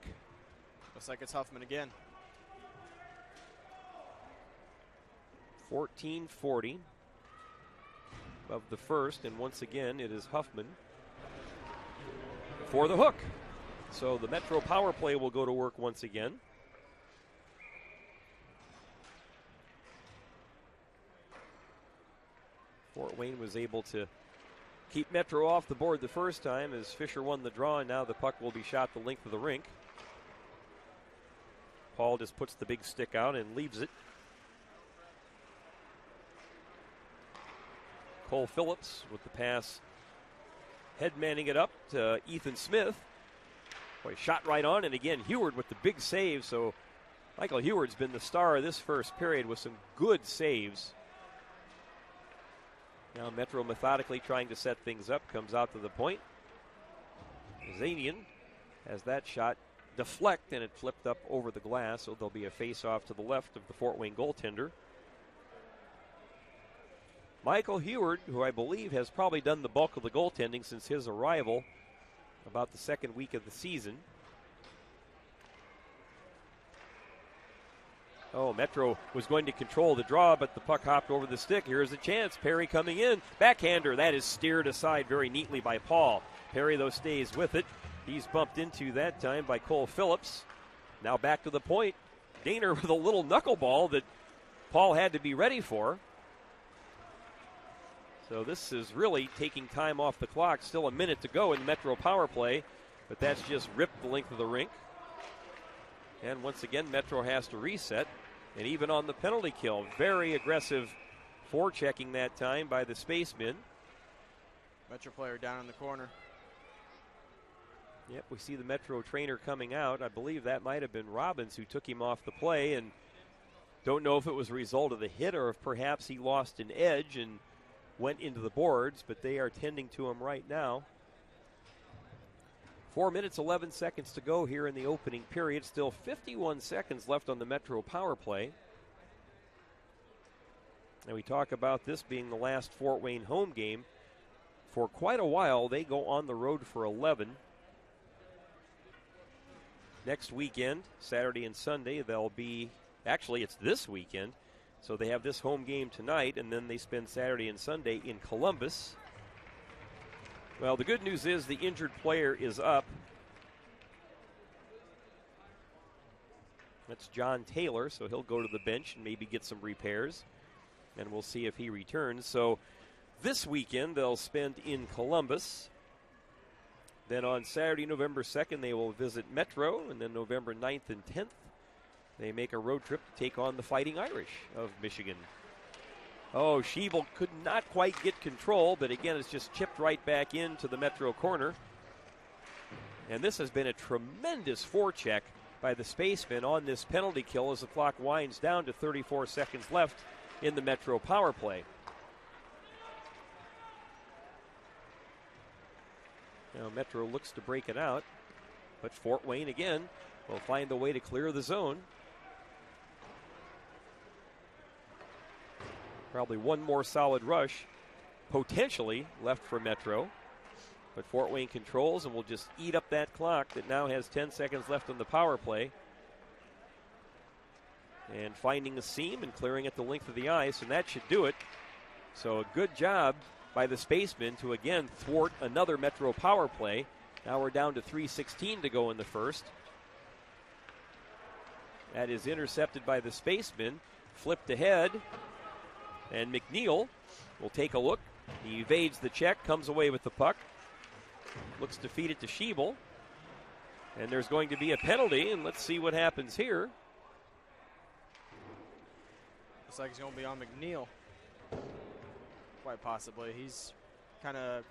Looks like it's Huffman again. 14:40 of the first, and once again it is Huffman for the hook. So the Metro power play will go to work once again. Fort Wayne was able to keep Metro off the board the first time as Fisher won the draw, and now the puck will be shot the length of the rink. Paul just puts the big stick out and leaves it. Cole Phillips with the pass, head-manning it up to Ethan Smith. Boy, shot right on, and again, Heward with the big save. So Michael Heward's been the star of this first period with some good saves. Now Metro methodically trying to set things up, comes out to the point. Zanian has that shot deflect, and it flipped up over the glass, so there'll be a face-off to the left of the Fort Wayne goaltender. Michael Heward, who I believe has probably done the bulk of the goaltending since his arrival about the second week of the season. Oh, Metro was going to control the draw, but the puck hopped over the stick. Here's a chance. Perry coming in. Backhander. That is steered aside very neatly by Paul. Perry, though, stays with it. He's bumped into that time by Cole Phillips. Now back to the point. Daner with a little knuckleball that Paul had to be ready for. So this is really taking time off the clock. Still a minute to go in the Metro power play, but that's just ripped the length of the rink. And once again, Metro has to reset. And even on the penalty kill, very aggressive forechecking that time by the Spacemen. Metro player down in the corner. Yep, we see the Metro trainer coming out. I believe that might have been Robbins who took him off the play, and don't know if it was a result of the hit or if perhaps he lost an edge and went into the boards, but they are tending to him right now. 4 minutes, 11 seconds to go here in the opening period. Still 51 seconds left on the Metro power play. And we talk about this being the last Fort Wayne home game. For quite a while, they go on the road for 11. Next weekend, Saturday and Sunday, they'll be, actually it's this weekend, so they have this home game tonight, and then they spend Saturday and Sunday in Columbus. Well, the good news is the injured player is up. That's John Taylor, so he'll go to the bench and maybe get some repairs, and we'll see if he returns. So this weekend, they'll spend in Columbus. Then on Saturday, November 2nd, they will visit Metro, and then November 9th and 10th, they make a road trip to take on the Fighting Irish of Michigan. Oh, Schiebel could not quite get control, but again, it's just chipped right back into the Metro corner. And this has been a tremendous forecheck by the Spacemen on this penalty kill as the clock winds down to 34 seconds left in the Metro power play. Now Metro looks to break it out, but Fort Wayne again will find a way to clear the zone. Probably one more solid rush, potentially left for Metro. But Fort Wayne controls and will just eat up that clock that now has 10 seconds left on the power play. And finding a seam and clearing at the length of the ice, and that should do it. So a good job by the Spacemen to again thwart another Metro power play. Now we're down to 3:16 to go in the first. That is intercepted by the Spacemen, flipped ahead, and McNeil will take a look. He evades the check, comes away with the puck, looks to feed it to Schiebel, and there's going to be a penalty, and let's see what happens here. Looks like it's going to be on McNeil. Quite possibly. He's kind of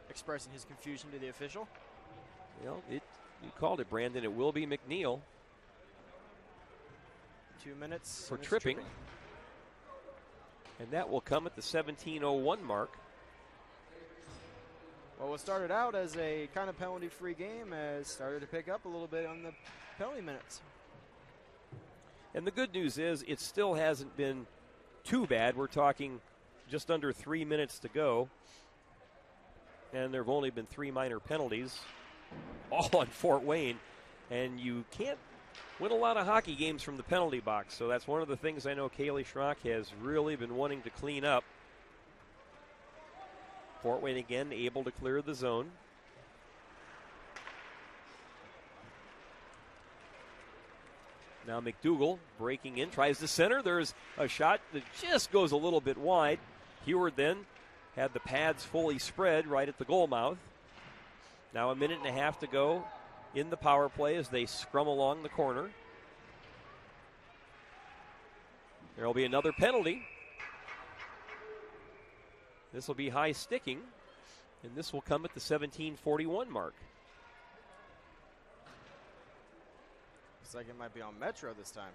expressing his confusion to the official. Well, you called it, Brandon. It will be McNeil. 2 minutes. For tripping. And that will come at the 17:01 mark. Well, what started out as a kind of penalty-free game has started to pick up a little bit on the penalty minutes. And the good news is it still hasn't been too bad. We're talking just under 3 minutes to go. And there have only been 3 minor penalties, all on Fort Wayne. And you can't win a lot of hockey games from the penalty box. So that's one of the things I know Kaylee Schrock has really been wanting to clean up. Fort Wayne again able to clear the zone. Now McDougall breaking in, tries to center. There's a shot that just goes a little bit wide. Heward then had the pads fully spread right at the goal mouth. Now a minute and a half to go in the power play as they scrum along the corner. There will be another penalty. This will be high sticking, and this will come at the 17:41 mark. Looks like it might be on Metro this time,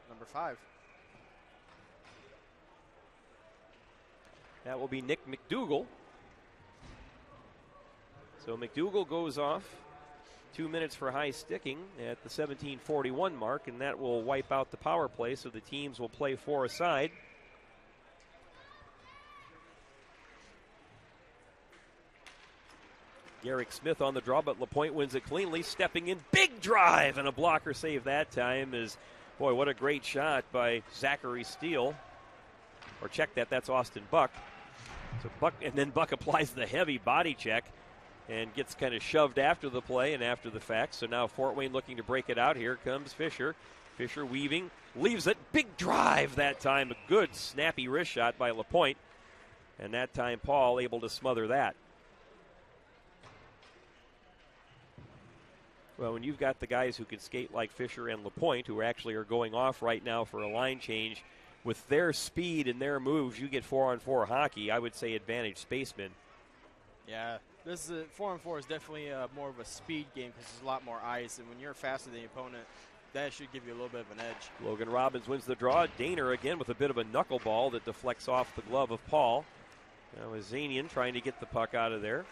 number 5. That will be Nick McDougall. So McDougall goes off 2 minutes for high sticking at the 17:41 mark, and that will wipe out the power play, so the teams will play 4 aside. Garrick Smith on the draw, but LaPointe wins it cleanly, stepping in, big drive, and a blocker save that time is, boy, what a great shot by Zachary Steele. Or check that, that's Austin Buck. So Buck, and then Buck applies the heavy body check and gets kind of shoved after the play and after the fact. So now Fort Wayne looking to break it out. Here comes Fisher. Fisher weaving, leaves it, big drive that time. A good snappy wrist shot by LaPointe. And that time Paul able to smother that. Well, when you've got the guys who can skate like Fisher and LaPointe, who actually are going off right now for a line change, with their speed and their moves, you get 4-on-4 hockey. I would say advantage Spacemen. Yeah, this is 4-on-4 is definitely more of a speed game because there's a lot more ice, and when you're faster than the opponent, that should give you a little bit of an edge. Logan Robbins wins the draw. Daner again with a bit of a knuckleball that deflects off the glove of Paul. Now Azanian trying to get the puck out of there.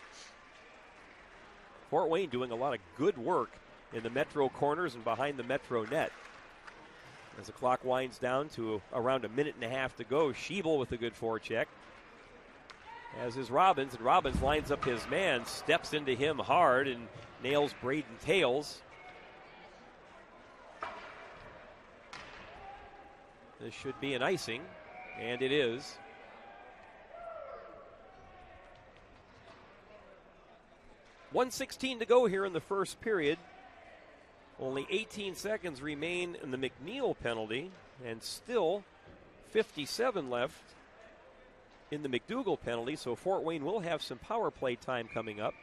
Fort Wayne doing a lot of good work in the Metro corners and behind the Metro net. As the clock winds down to around a minute and a half to go, Schiebel with a good forecheck. As is Robbins, and Robbins lines up his man, steps into him hard, and nails Braden Tails. This should be an icing, and it is. .116 to go here in the first period. Only 18 seconds remain in the McNeil penalty, and still 57 left in the McDougall penalty, so Fort Wayne will have some power play time coming up.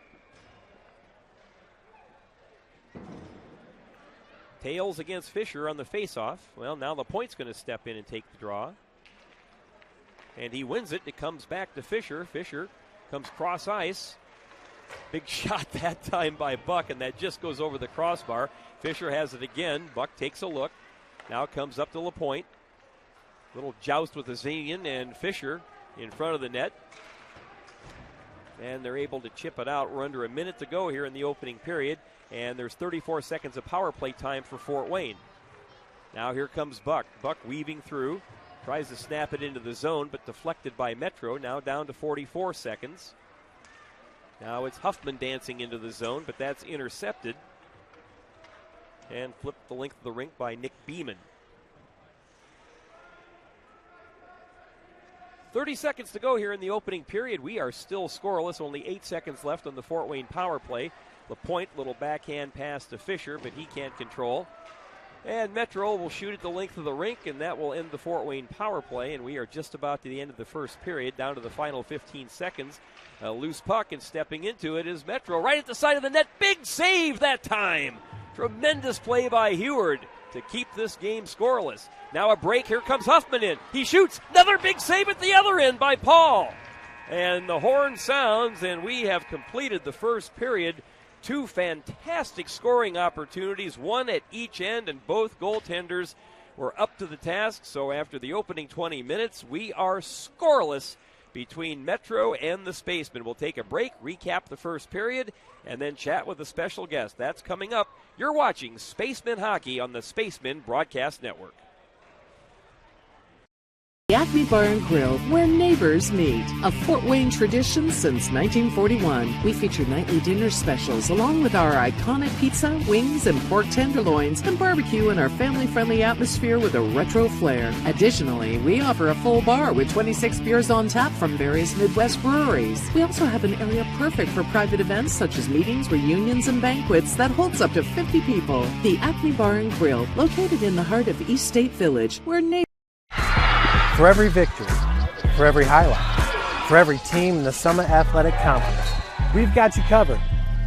Tails against Fisher on the faceoff. Well, now LaPointe's going to step in and take the draw. And he wins it. It comes back to Fisher. Fisher comes cross ice. Big shot that time by Buck, and that just goes over the crossbar. Fisher has it again. Buck takes a look. Now comes up to LaPointe. Little joust with Azanian and Fisher in front of the net. And they're able to chip it out. We're under a minute to go here in the opening period, and there's 34 seconds of power play time for Fort Wayne. Now here comes Buck. Buck weaving through. Tries to snap it into the zone, but deflected by Metro. Now down to 44 seconds. Now it's Huffman dancing into the zone, but that's intercepted. And flipped the length of the rink by Nick Beeman. 30 seconds to go here in the opening period. We are still scoreless. Only 8 seconds left on the Fort Wayne power play. LaPointe, little backhand pass to Fisher, but he can't control. And Metro will shoot at the length of the rink, and that will end the Fort Wayne power play. And we are just about to the end of the first period, down to the final 15 seconds. A loose puck, and stepping into it is Metro. Right at the side of the net. Big save that time. Tremendous play by Heward to keep this game scoreless. Now a break. Here comes Huffman in. He shoots. Another big save at the other end by Paul. And the horn sounds, and we have completed the first period. 2 fantastic scoring opportunities, one at each end, and both goaltenders were up to the task. So after the opening 20 minutes, we are scoreless between Metro and the Spacemen. We'll take a break, recap the first period, and then chat with a special guest. That's coming up. You're watching Spacemen Hockey on the Spacemen Broadcast Network. The Acme Bar and Grill, where neighbors meet. A Fort Wayne tradition since 1941. We feature nightly dinner specials along with our iconic pizza, wings, and pork tenderloins, and barbecue in our family-friendly atmosphere with a retro flair. Additionally, we offer a full bar with 26 beers on tap from various Midwest breweries. We also have an area perfect for private events such as meetings, reunions, and banquets that holds up to 50 people. The Acme Bar and Grill, located in the heart of East State Village, where neighbors... For every victory, for every highlight, for every team in the Summit Athletic Conference, we've got you covered.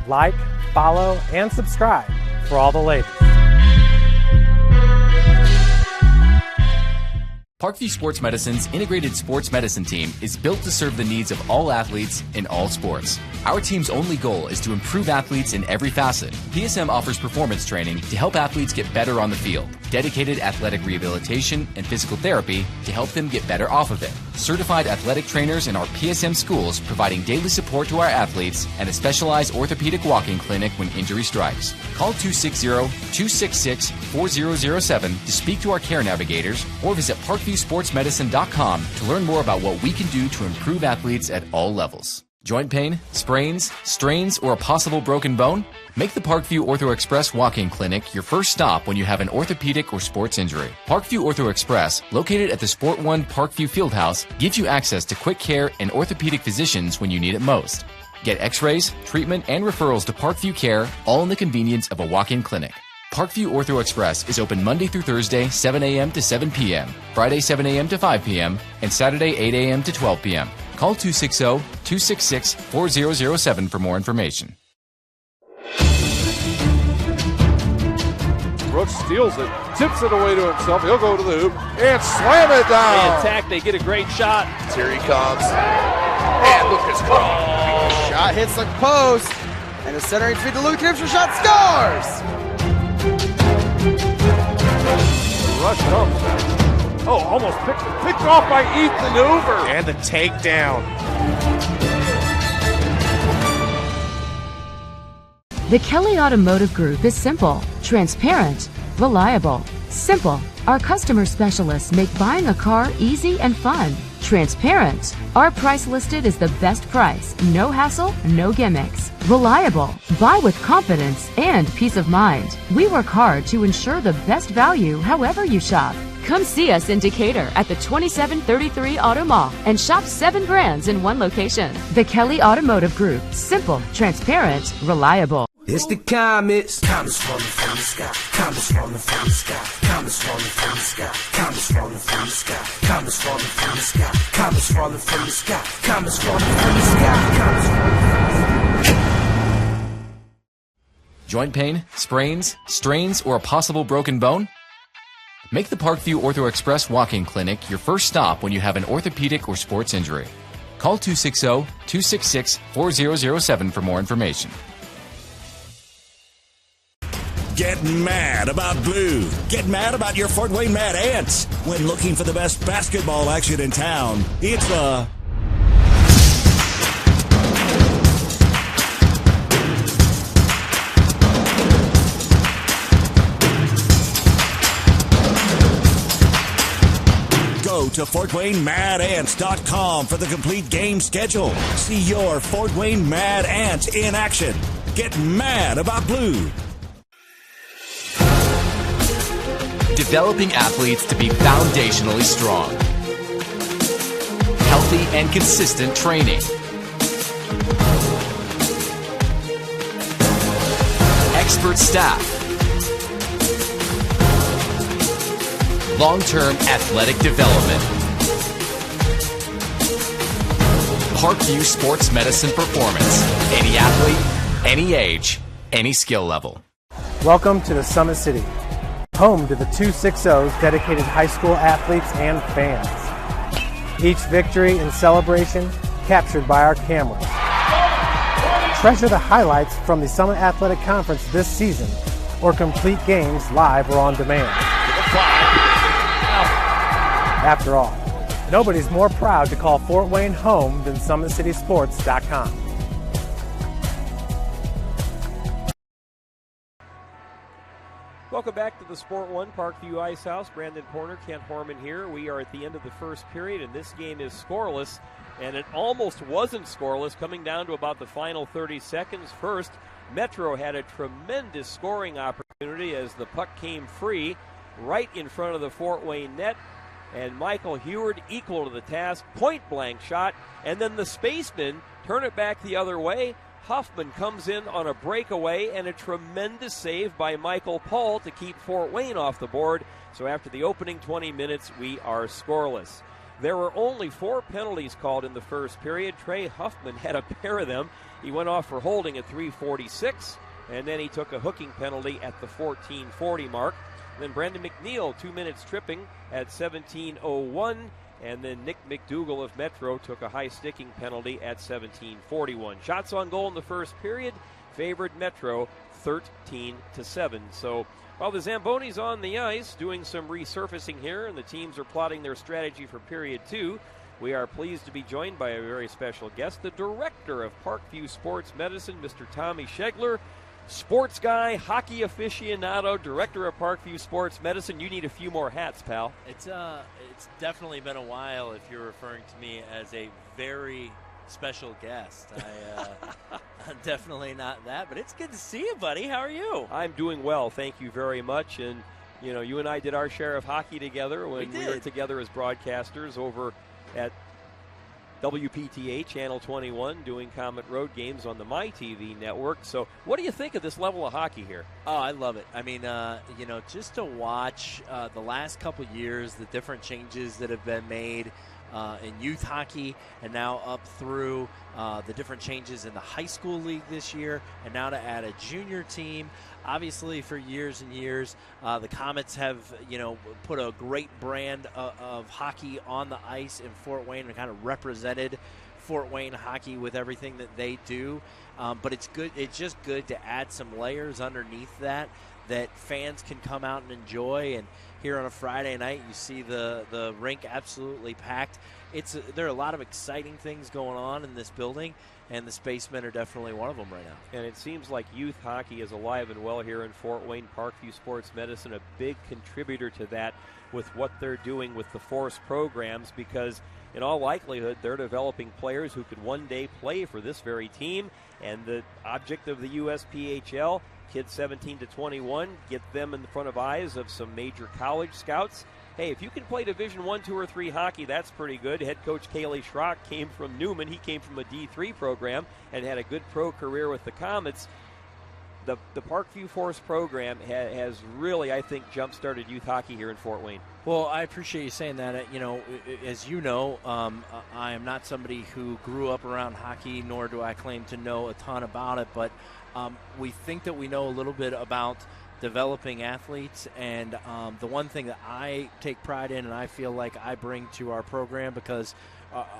Like, follow, and subscribe for all the latest. Parkview Sports Medicine's integrated sports medicine team is built to serve the needs of all athletes in all sports. Our team's only goal is to improve athletes in every facet. PSM offers performance training to help athletes get better on the field, dedicated athletic rehabilitation and physical therapy to help them get better off of it, certified athletic trainers in our PSM schools providing daily support to our athletes, and a specialized orthopedic walking clinic when injury strikes. Call 260-266-4007 to speak to our care navigators or visit parkviewsportsmedicine.com to learn more about what we can do to improve athletes at all levels. Joint pain, sprains, strains, or a possible broken bone? Make the Parkview Ortho Express walk-in clinic your first stop when you have an orthopedic or sports injury. Parkview Ortho Express, located at the Sport One Parkview Fieldhouse, gives you access to quick care and orthopedic physicians when you need it most. Get x-rays, treatment, and referrals to Parkview Care, all in the convenience of a walk-in clinic. Parkview Ortho Express is open Monday through Thursday, 7 a.m. to 7 p.m., Friday, 7 a.m. to 5 p.m., and Saturday, 8 a.m. to 12 p.m. Call 260-266-4007 for more information. Brooks steals it, tips it away to himself. He'll go to the hoop and slam it down. They attack, they get a great shot. Here he comes. And Lucas Crawl. Shot hits the post. And the centering feed to Luke Gibson. Shot scores. The rush comes. Oh, almost picked off by Ethan Hoover. And the takedown. The Kelly Automotive Group is simple, transparent, reliable. Simple. Our customer specialists make buying a car easy and fun. Transparent. Our price listed is the best price. No hassle, no gimmicks. Reliable. Buy with confidence and peace of mind. We work hard to ensure the best value however you shop. Come see us in Decatur at the 2733 Auto Mall and shop 7 brands in one location. The Kelly Automotive Group. Simple, transparent, reliable. It's the comets. Comets falling from the sky. Comets falling from the sky. Comets falling from the sky. Comets falling from the sky. Comets falling from the sky. Comets falling from the sky. Comets falling from the sky. Comets falling from the sky. Joint pain, sprains, strains, or a possible broken bone? Make the Parkview Ortho Express walk-in clinic your first stop when you have an orthopedic or sports injury. Call 260-266-4007 for more information. Get mad about blue. Get mad about your Fort Wayne Mad Ants. When looking for the best basketball action in town, it's the Go to FortWayneMadAnts.com for the complete game schedule. See your Fort Wayne Mad Ant in action. Get mad about blue. Developing athletes to be foundationally strong. Healthy and consistent training. Expert staff. Long-term athletic development. Parkview Sports Medicine Performance. Any athlete, any age, any skill level. Welcome to the Summit City, home to the 260's dedicated high school athletes and fans. Each victory and celebration captured by our cameras. Treasure the highlights from the Summit Athletic Conference this season, or complete games live or on demand. After all, nobody's more proud to call Fort Wayne home than SummitCitySports.com. Welcome back to the Sport One Parkview Ice House. Brandon Porter, Kent Horman here. We are at the end of the first period, and this game is scoreless. And it almost wasn't scoreless, coming down to about the final 30 seconds. First, Metro had a tremendous scoring opportunity as the puck came free right in front of the Fort Wayne net. And Michael Heward equal to the task, point-blank shot. And then the Spacemen turn it back the other way. Huffman comes in on a breakaway and a tremendous save by Michael Paul to keep Fort Wayne off the board. So after the opening 20 minutes, we are scoreless. There were only 4 penalties called in the first period. Trey Huffman had a pair of them. He went off for holding at 3:46. and then he took a hooking penalty at the 14:40 mark. Then Brandon McNeil, 2 minutes tripping at 17:01. And then Nick McDougall of Metro took a high sticking penalty at 17:41. Shots on goal in the first period favored Metro 13-7. So while the Zambonis on the ice doing some resurfacing here and the teams are plotting their strategy for period 2, we are pleased to be joined by a very special guest, the director of Parkview Sports Medicine, Mr. Tommy Schegler. Sports guy, hockey aficionado, director of Parkview Sports Medicine. You need a few more hats, pal. It's definitely been a while if you're referring to me as a very special guest. I'm definitely not that, but it's good to see you, buddy. How are you? I'm doing well, thank you very much. And, you and I did our share of hockey together when we were together as broadcasters over at WPTA Channel 21 doing Comet Road games on the MyTV network. So what do you think of this level of hockey here? Oh, I love it. I mean, just to watch the last couple years, the different changes that have been made in youth hockey and now up through the different changes in the high school league this year, and now to add a junior team. Obviously, for years and years, the Comets have, put a great brand of hockey on the ice in Fort Wayne and kind of represented Fort Wayne hockey with everything that they do. But it's good. It's just good to add some layers underneath that fans can come out and enjoy. And here on a Friday night, you see the rink absolutely packed. There are a lot of exciting things going on in this building, and the Spacemen are definitely one of them right now. And it seems like youth hockey is alive and well here in Fort Wayne. Parkview Sports Medicine, a big contributor to that with what they're doing with the Force programs, because in all likelihood, they're developing players who could one day play for this very team. And the object of the USPHL, kids 17 to 21, get them in the front of eyes of some major college scouts. Hey, if you can play Division 1, 2, or 3 hockey, that's pretty good. Head coach Kaylee Schrock came from Newman. He came from a D3 program and had a good pro career with the Comets. The Parkview Force program has really, I think, jump-started youth hockey here in Fort Wayne. Well, I appreciate you saying that. As you know, I am not somebody who grew up around hockey, nor do I claim to know a ton about it, but we think that we know a little bit about developing athletes, and the one thing that I take pride in and I feel like I bring to our program, because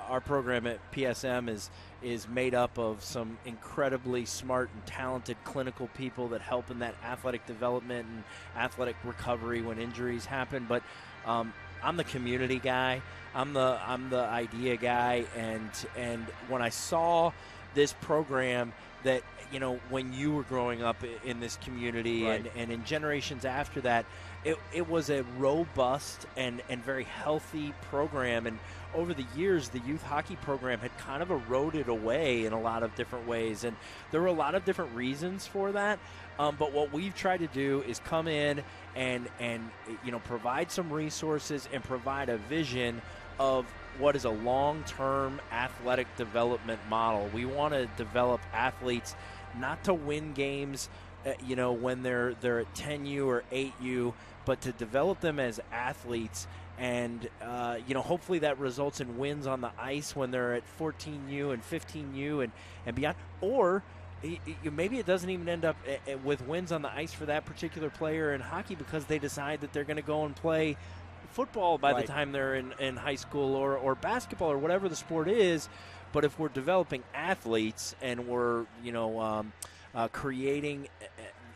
our program at PSM is made up of some incredibly smart and talented clinical people that help in that athletic development and athletic recovery when injuries happen. But I'm the community guy. I'm the idea guy, and when I saw this program that, when you were growing up in this community, right, and in generations after that, it was a robust and very healthy program. And over the years, the youth hockey program had kind of eroded away in a lot of different ways. And there were a lot of different reasons for that. But what we've tried to do is come in and provide some resources and provide a vision of what is a long-term athletic development model. We want to develop athletes not to win games, when they're at 10U or 8U, but to develop them as athletes. And, hopefully that results in wins on the ice when they're at 14U and 15U and beyond. Or maybe it doesn't even end up with wins on the ice for that particular player in hockey, because they decide that they're going to go and play football by the time they're in high school, or basketball, or whatever the sport is. But if we're developing athletes and we're creating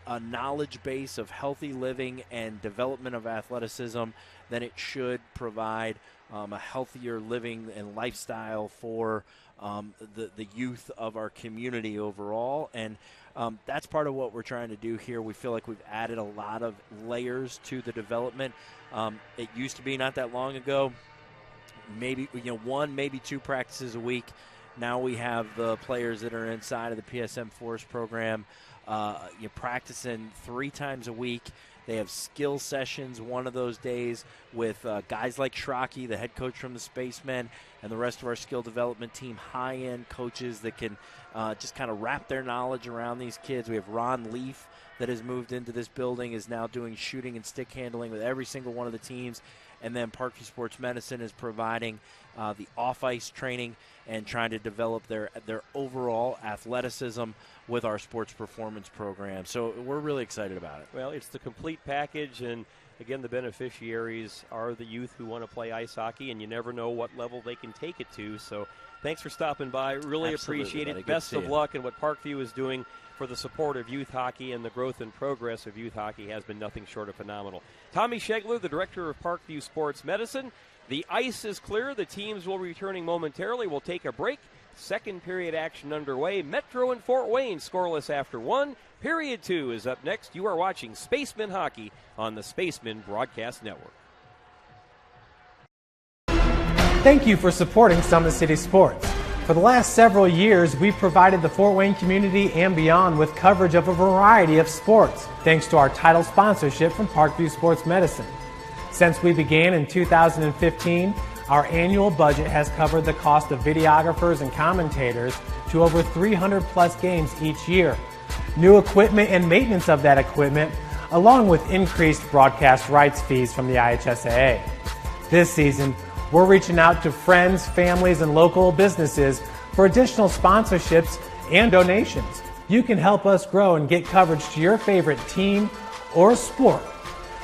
a knowledge base of healthy living and development of athleticism, then it should provide a healthier living and lifestyle for the youth of our community overall. And that's part of what we're trying to do here. We feel like we've added a lot of layers to the development. It used to be not that long ago, maybe 1, maybe 2 practices a week. Now we have the players that are inside of the PSM Force program practicing 3 times a week. They have skill sessions one of those days with guys like Schrocky, the head coach from the Spacemen, and the rest of our skill development team, high-end coaches that can just kind of wrap their knowledge around these kids. We have Ron Leaf that has moved into this building, is now doing shooting and stick handling with every single one of the teams. And then Parkview Sports Medicine is providing the off-ice training. and trying to develop their overall athleticism with our sports performance program. So we're really excited about it. Well, it's the complete package, and again, the beneficiaries are the youth who want to play ice hockey, and you never know what level they can take it to. So thanks for stopping by. Really appreciate it. Best of luck in what Parkview is doing for the support of youth hockey, and the growth and progress of youth hockey has been nothing short of phenomenal. Tommy Schegler, the director of Parkview Sports Medicine. The ice is clear. The teams will be returning momentarily. We'll take a break. Second period action underway. Metro and Fort Wayne scoreless after one. Period 2 is up next. You are watching Spacemen Hockey on the Spacemen Broadcast Network. Thank you for supporting Summit City Sports. For the last several years, we've provided the Fort Wayne community and beyond with coverage of a variety of sports, thanks to our title sponsorship from Parkview Sports Medicine. Since we began in 2015, our annual budget has covered the cost of videographers and commentators to over 300 plus games each year. New equipment and maintenance of that equipment, along with increased broadcast rights fees from the IHSAA. This season, we're reaching out to friends, families, and local businesses for additional sponsorships and donations. You can help us grow and get coverage to your favorite team or sport.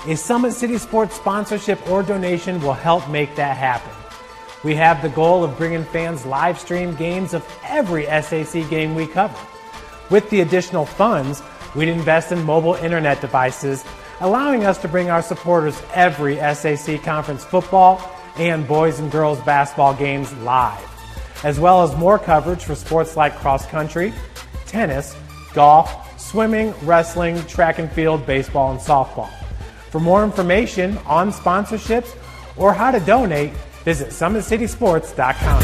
A Summit City Sports sponsorship or donation will help make that happen. We have the goal of bringing fans live stream games of every SAC game we cover. With the additional funds, we'd invest in mobile internet devices, allowing us to bring our supporters every SAC conference football and boys and girls basketball games live, as well as more coverage for sports like cross country, tennis, golf, swimming, wrestling, track and field, baseball, and softball. For more information on sponsorships or how to donate, visit SummitCitySports.com.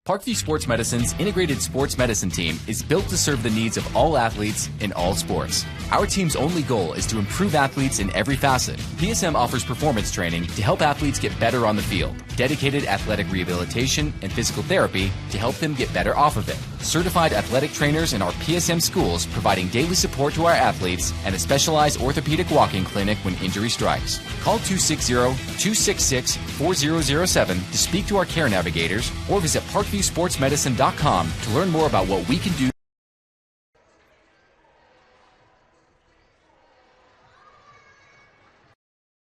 Parkview Sports Medicine's integrated sports medicine team is built to serve the needs of all athletes in all sports. Our team's only goal is to improve athletes in every facet. PSM offers performance training to help athletes get better on the field, dedicated athletic rehabilitation and physical therapy to help them get better off of it, certified athletic trainers in our PSM schools providing daily support to our athletes, and a specialized orthopedic walking clinic when injury strikes. Call 260-266-4007 to speak to our care navigators or visit ParkviewSportsMedicine.com to learn more about what we can do.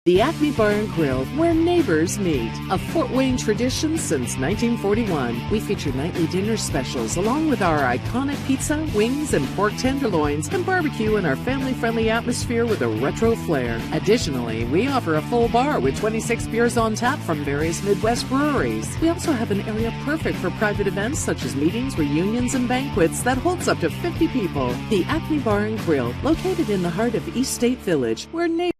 The Acme Bar and Grill, where neighbors meet. A Fort Wayne tradition since 1941. We feature nightly dinner specials along with our iconic pizza, wings, and pork tenderloins, and barbecue in our family-friendly atmosphere with a retro flair. Additionally, we offer a full bar with 26 beers on tap from various Midwest breweries. We also have an area perfect for private events such as meetings, reunions, and banquets that holds up to 50 people. The Acme Bar and Grill, located in the heart of East State Village, where neighbors...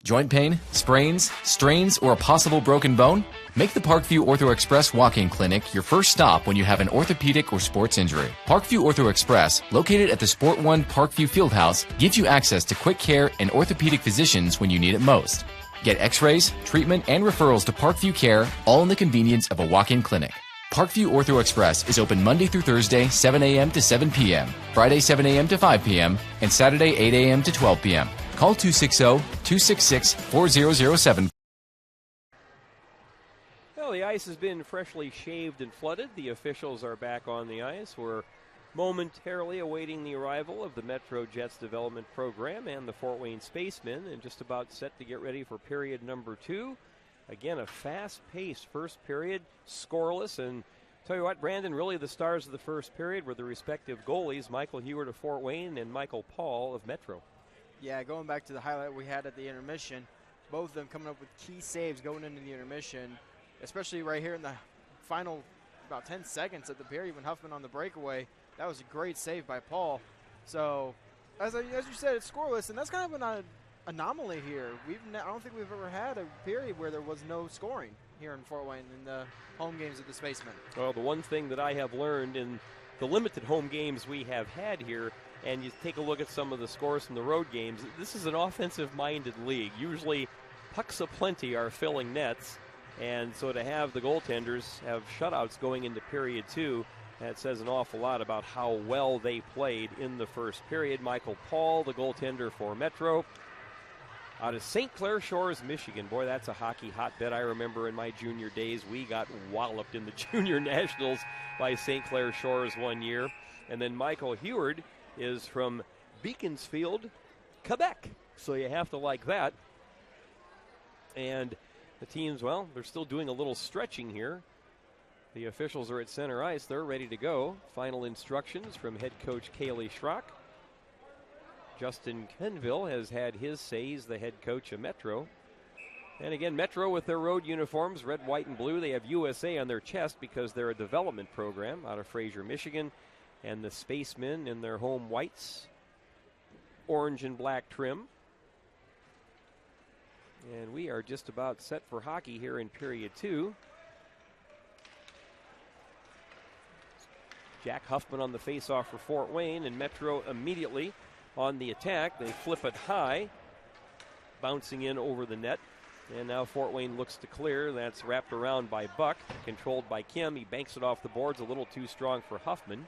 Joint pain, sprains, strains, or a possible broken bone? Make the Parkview Ortho Express Walk-In Clinic your first stop when you have an orthopedic or sports injury. Parkview Ortho Express, located at the Sport One Parkview Fieldhouse, gives you access to quick care and orthopedic physicians when you need it most. Get x-rays, treatment, and referrals to Parkview Care, all in the convenience of a walk-in clinic. Parkview Ortho Express is open Monday through Thursday, 7 a.m. to 7 p.m., Friday, 7 a.m. to 5 p.m., and Saturday, 8 a.m. to 12 p.m. Call 260-266-4007. Well, the ice has been freshly shaved and flooded. The officials are back on the ice. We're momentarily awaiting the arrival of the Metro Jets development program and the Fort Wayne Spacemen, and just about set to get ready for period number 2. Again, a fast-paced first period, scoreless, and tell you what, Brandon, really the stars of the first period were the respective goalies, Michael Heward of Fort Wayne and Michael Paul of Metro. Yeah, going back to the highlight we had at the intermission, both of them coming up with key saves going into the intermission, especially right here in the final about 10 seconds of the period when Huffman on the breakaway. That was a great save by Paul. So, as you said, it's scoreless, and that's kind of an anomaly here. I don't think we've ever had a period where there was no scoring here in Fort Wayne in the home games of the Spacemen. Well, the one thing that I have learned in the limited home games we have had here, and you take a look at some of the scores from the road games, this is an offensive-minded league. Usually pucks aplenty are filling nets, and so to have the goaltenders have shutouts going into period 2, that says an awful lot about how well they played in the first period. Michael Paul, the goaltender for Metro, Out of St. Clair Shores, Michigan. Boy, that's a hockey hotbed. I remember in my junior days, we got walloped in the junior nationals by St. Clair Shores one year. And then Michael Heward is from Beaconsfield, Quebec. So you have to like that. And the teams, well, they're still doing a little stretching here. The officials are at center ice. They're ready to go. Final instructions from head coach Kaylee Schrock. Justin Kenville has had his say. He's the head coach of Metro. And again, Metro with their road uniforms, red, white, and blue. They have USA on their chest because they're a development program out of Fraser, Michigan. And the Spacemen in their home whites, orange and black trim. And we are just about set for hockey here in period 2. Jack Huffman on the faceoff for Fort Wayne, and Metro immediately on the attack. They flip it high, bouncing in over the net. And now Fort Wayne looks to clear. That's wrapped around by Buck, controlled by Kim. He banks it off the boards, a little too strong for Huffman.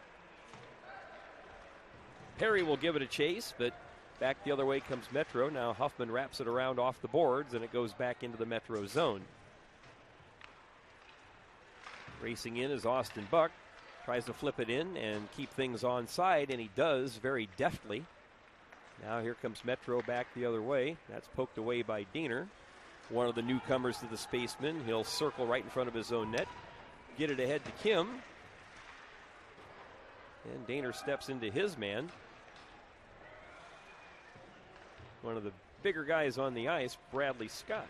Perry will give it a chase, but back the other way comes Metro. Now Huffman wraps it around off the boards, and it goes back into the Metro zone. Racing in is Austin Buck. Tries to flip it in and keep things onside, and he does very deftly. Now here comes Metro back the other way. That's poked away by Diener, one of the newcomers to the Spacemen. He'll circle right in front of his own net, get it ahead to Kim. And Diener steps into his man. One of the bigger guys on the ice, Bradley Scott.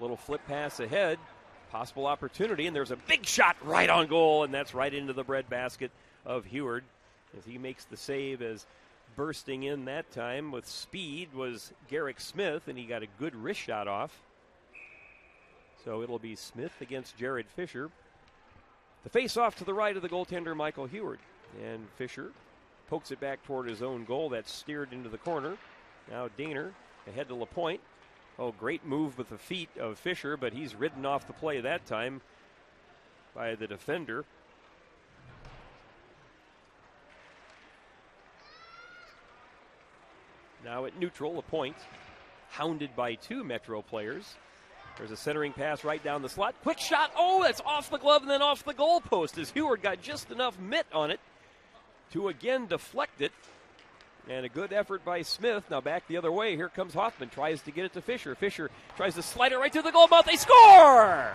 Little flip pass ahead. Possible opportunity, and there's a big shot right on goal, and that's right into the breadbasket of Heward as he makes the save. As bursting in that time with speed was Garrick Smith, and he got a good wrist shot off. So it'll be Smith against Jared Fisher. The face-off to the right of the goaltender, Michael Heward. And Fisher pokes it back toward his own goal. That's steered into the corner. Now Diener ahead to LaPointe. Oh, great move with the feet of Fisher, but he's ridden off the play that time by the defender. Now at neutral, LaPointe, hounded by 2 Metro players. There's a centering pass right down the slot. Quick shot. Oh, that's off the glove and then off the goal post as Heward got just enough mitt on it to again deflect it. And a good effort by Smith. Now back the other way. Here comes Hoffman. Tries to get it to Fisher. Fisher tries to slide it right to the goal mouth. They score!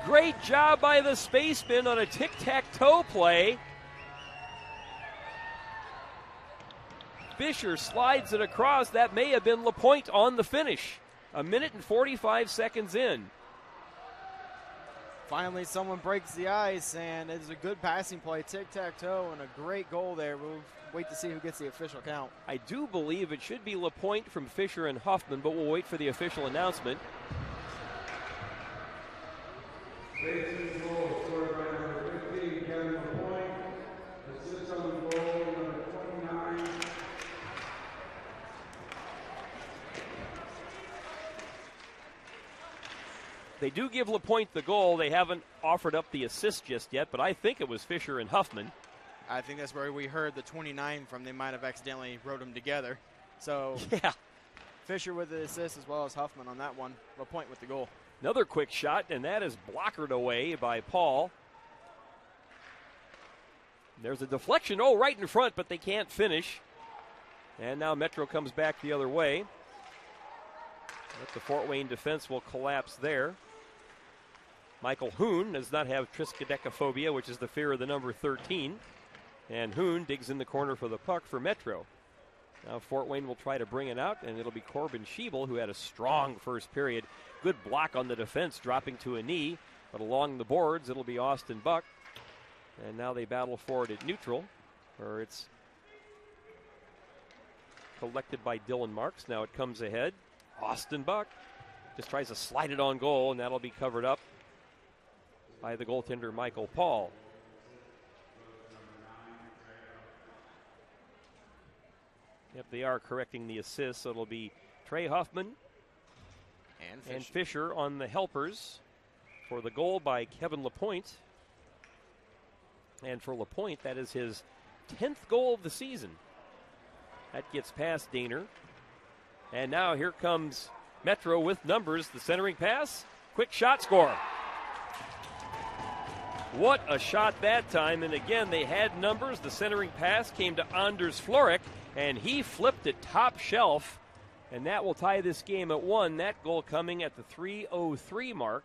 Great job by the Spacemen on a tic-tac-toe play. Fisher slides it across. That may have been LaPointe on the finish. 1 minute and 45 seconds in. Finally, someone breaks the ice, and it's a good passing play, tic-tac-toe, and a great goal there. We'll wait to see who gets the official count. I do believe it should be LaPointe from Fisher and Huffman, but we'll wait for the official announcement. They do give LaPointe the goal. They haven't offered up the assist just yet, but I think it was Fisher and Huffman. I think that's where we heard the 29 from. They might have accidentally wrote them together. So yeah, Fisher with the assist as well as Huffman on that one. LaPointe with the goal. Another quick shot, and that is blockered away by Paul. There's a deflection, right in front, but they can't finish. And now Metro comes back the other way. But the Fort Wayne defense will collapse there. Michael Hoon does not have triskaidekaphobia, which is the fear of the number 13. And Hoon digs in the corner for the puck for Metro. Now Fort Wayne will try to bring it out, and it'll be Corbin Schiebel, who had a strong first period. Good block on the defense, dropping to a knee. But along the boards, it'll be Austin Buck. And now they battle for it at neutral, where it's collected by Dylan Marks. Now it comes ahead. Austin Buck just tries to slide it on goal, and that'll be covered up by the goaltender Michael Paul. Yep, they are correcting the assist, so it'll be Trey Huffman and Fisher on the helpers for the goal by Kevin LaPointe. And for LaPointe, that is his 10th goal of the season. That gets past Daner. And now here comes Metro with numbers. The centering pass. Quick shot, score. What a shot that time. And again, they had numbers. The centering pass came to Anders Florek, and he flipped it top shelf. And that will tie this game at 1. That goal coming at the 3:03 mark.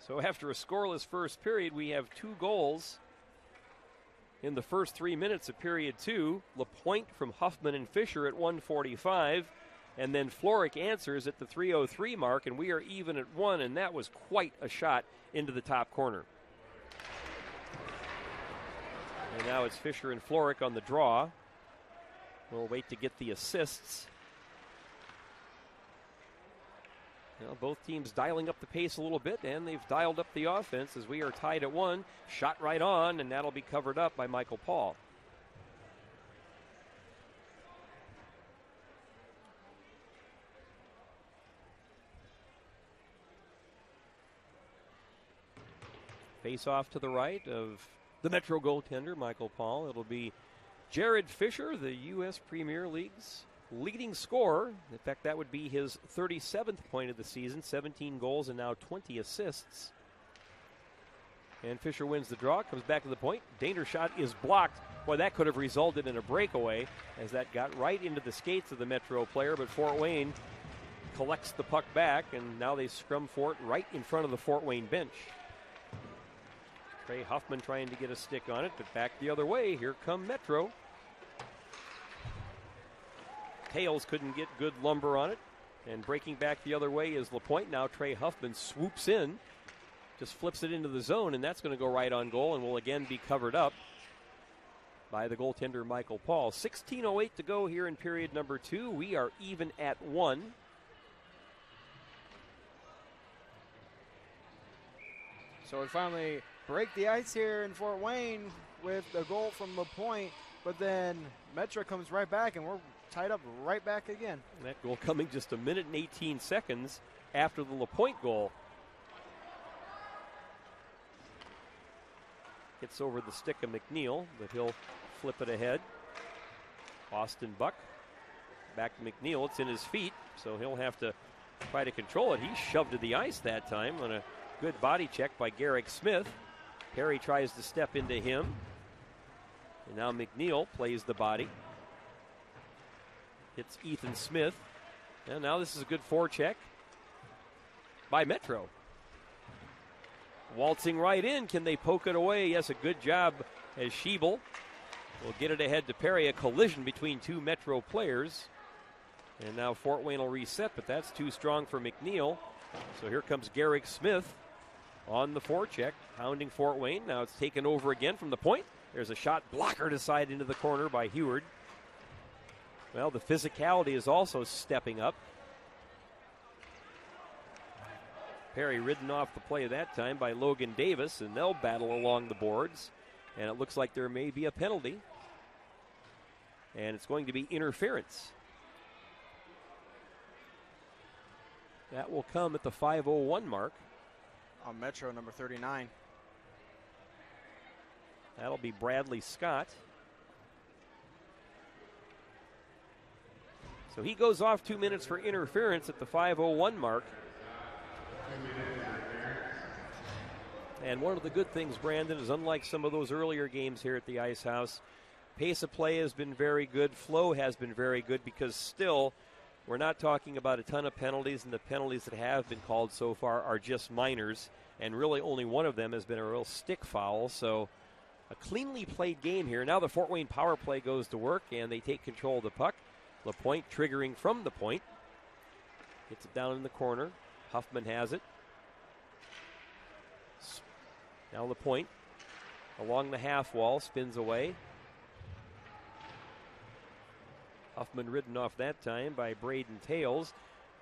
So after a scoreless first period, we have 2 goals in the first 3 minutes of period 2. LaPointe from Huffman and Fisher at 1:45. And then Florek answers at the 3:03 mark, and we are even at 1, and that was quite a shot into the top corner. And now it's Fisher and Florek on the draw. We'll wait to get the assists. Well, both teams dialing up the pace a little bit, and they've dialed up the offense as we are tied at 1. Shot right on, and that'll be covered up by Michael Paul. Face off to the right of the Metro goaltender, Michael Paul. It'll be Jared Fisher, the U.S. Premier League's leading scorer. In fact, that would be his 37th point of the season, 17 goals and now 20 assists. And Fisher wins the draw, comes back to the point. Daner shot is blocked. Boy, that could have resulted in a breakaway as that got right into the skates of the Metro player, but Fort Wayne collects the puck back, and now they scrum for it right in front of the Fort Wayne bench. Trey Huffman trying to get a stick on it, but back the other way. Here come Metro. Tails couldn't get good lumber on it. And breaking back the other way is LaPointe. Now Trey Huffman swoops in, just flips it into the zone, and that's going to go right on goal and will again be covered up by the goaltender Michael Paul. 16:08 to go here in period number 2. We are even at 1. So we finally break the ice here in Fort Wayne with a goal from LaPointe, but then Metro comes right back, and we're tied up right back again. And that goal coming just 1 minute and 18 seconds after the LaPointe goal. Gets over the stick of McNeil, but he'll flip it ahead. Austin Buck back to McNeil. It's in his feet, so he'll have to try to control it. He shoved to the ice that time on a good body check by Garrick Smith. Perry tries to step into him. And now McNeil plays the body. Hits Ethan Smith. And now this is a good forecheck by Metro. Waltzing right in. Can they poke it away? Yes, a good job as Schiebel will get it ahead to Perry. A collision between 2 Metro players. And now Fort Wayne will reset, but that's too strong for McNeil. So here comes Garrick Smith on the forecheck, hounding Fort Wayne. Now it's taken over again from the point. There's a shot blocker to side into the corner by Heward. Well, the physicality is also stepping up. Perry ridden off the play that time by Logan Davis, and they'll battle along the boards. And it looks like there may be a penalty. And it's going to be interference. That will come at the 5:01 mark. On Metro, number 39. That'll be Bradley Scott. So he goes off 2 minutes for interference at the 5:01 mark. And one of the good things, Brandon, is unlike some of those earlier games here at the Ice House, pace of play has been very good. Flow has been very good because still we're not talking about a ton of penalties, and the penalties that have been called so far are just minors, and really only one of them has been a real stick foul. So a cleanly played game here. Now the Fort Wayne power play goes to work, and they take control of the puck. LaPointe triggering from the point. Gets it down in the corner. Huffman has it. Now LaPointe along the half wall, spins away. Huffman ridden off that time by Braden Tails.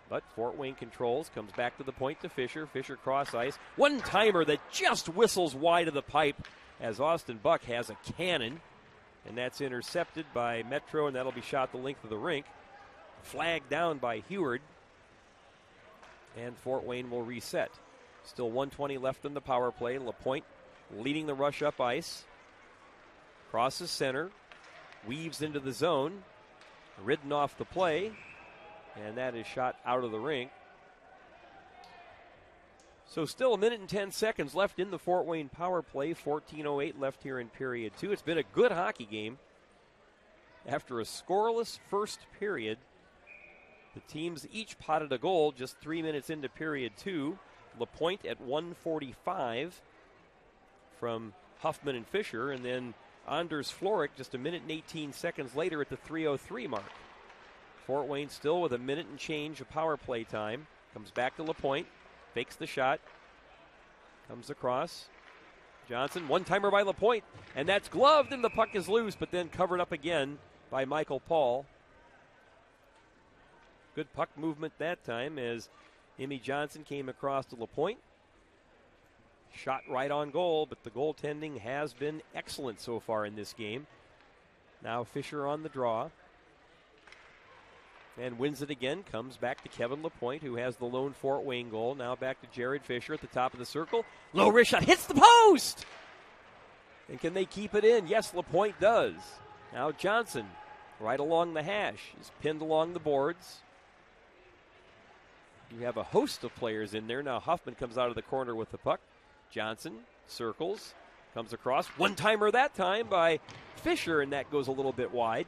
But Fort Wayne controls, comes back to the point to Fisher. Fisher cross ice. One-timer that just whistles wide of the pipe as Austin Buck has a cannon. And that's intercepted by Metro, and that'll be shot the length of the rink. Flagged down by Heward. And Fort Wayne will reset. Still 1:20 left in the power play. LaPointe leading the rush up ice. Crosses center, weaves into the zone, ridden off the play, and that is shot out of the rink. So still 1 minute and 10 seconds left in the Fort Wayne power play. 14:08 left here in period 2. It's been a good hockey game. After a scoreless first period, the teams each potted a goal just 3 minutes into period 2. LaPointe at 1:45 from Huffman and Fisher, and then Anders Floric just 1 minute and 18 seconds later at the 3:03 mark. Fort Wayne still with 1 minute and change of power play time. Comes back to LaPointe, fakes the shot, comes across. Johnson, one-timer by LaPointe, and that's gloved, and the puck is loose, but then covered up again by Michael Paul. Good puck movement that time as Emmy Johnson came across to LaPointe. Shot right on goal, but the goaltending has been excellent so far in this game. Now Fisher on the draw. And wins it again. Comes back to Kevin LaPointe, who has the lone Fort Wayne goal. Now back to Jared Fisher at the top of the circle. Low wrist shot. Hits the post! And can they keep it in? Yes, LaPointe does. Now Johnson, right along the hash, is pinned along the boards. You have a host of players in there. Now Huffman comes out of the corner with the puck. Johnson circles, comes across. One-timer that time by Fisher, and that goes a little bit wide.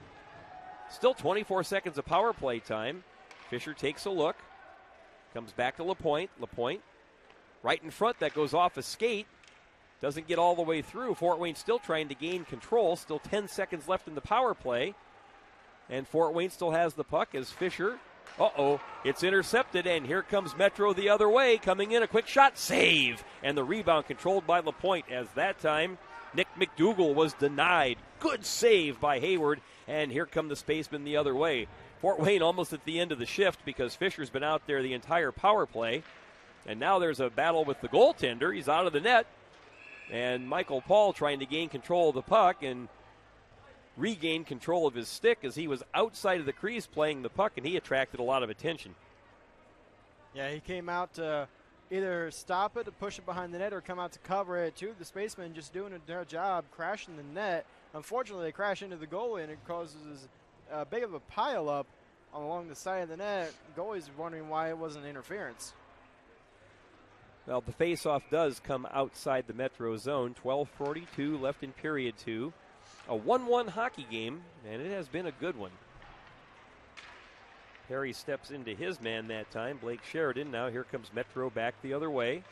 Still 24 seconds of power play time. Fisher takes a look, comes back to LaPointe. LaPointe right in front, that goes off a skate. Doesn't get all the way through. Fort Wayne still trying to gain control. Still 10 seconds left in the power play. And Fort Wayne still has the puck as Fisher. It's intercepted, and here comes Metro the other way. Coming in, a quick shot, save. And the rebound controlled by LaPointe, as that time Nick McDougall was denied. Good save by Hayward, and here come the Spacemen the other way. Fort Wayne almost at the end of the shift because Fisher's been out there the entire power play. And now there's a battle with the goaltender. He's out of the net. And Michael Paul trying to gain control of the puck and regain control of his stick as he was outside of the crease playing the puck, and he attracted a lot of attention. Yeah, he came out to either stop it, to push it behind the net, or come out to cover it, too. The Spacemen just doing their job, crashing the net. Unfortunately, they crash into the goalie, and it causes a big of a pile-up along the side of the net. The goalie's wondering why it wasn't interference. Well, the face-off does come outside the Metro zone. 12:42 left in period 2. A 1-1 hockey game, and it has been a good one. Perry steps into his man that time, Blake Sheridan. Now here comes Metro back the other way.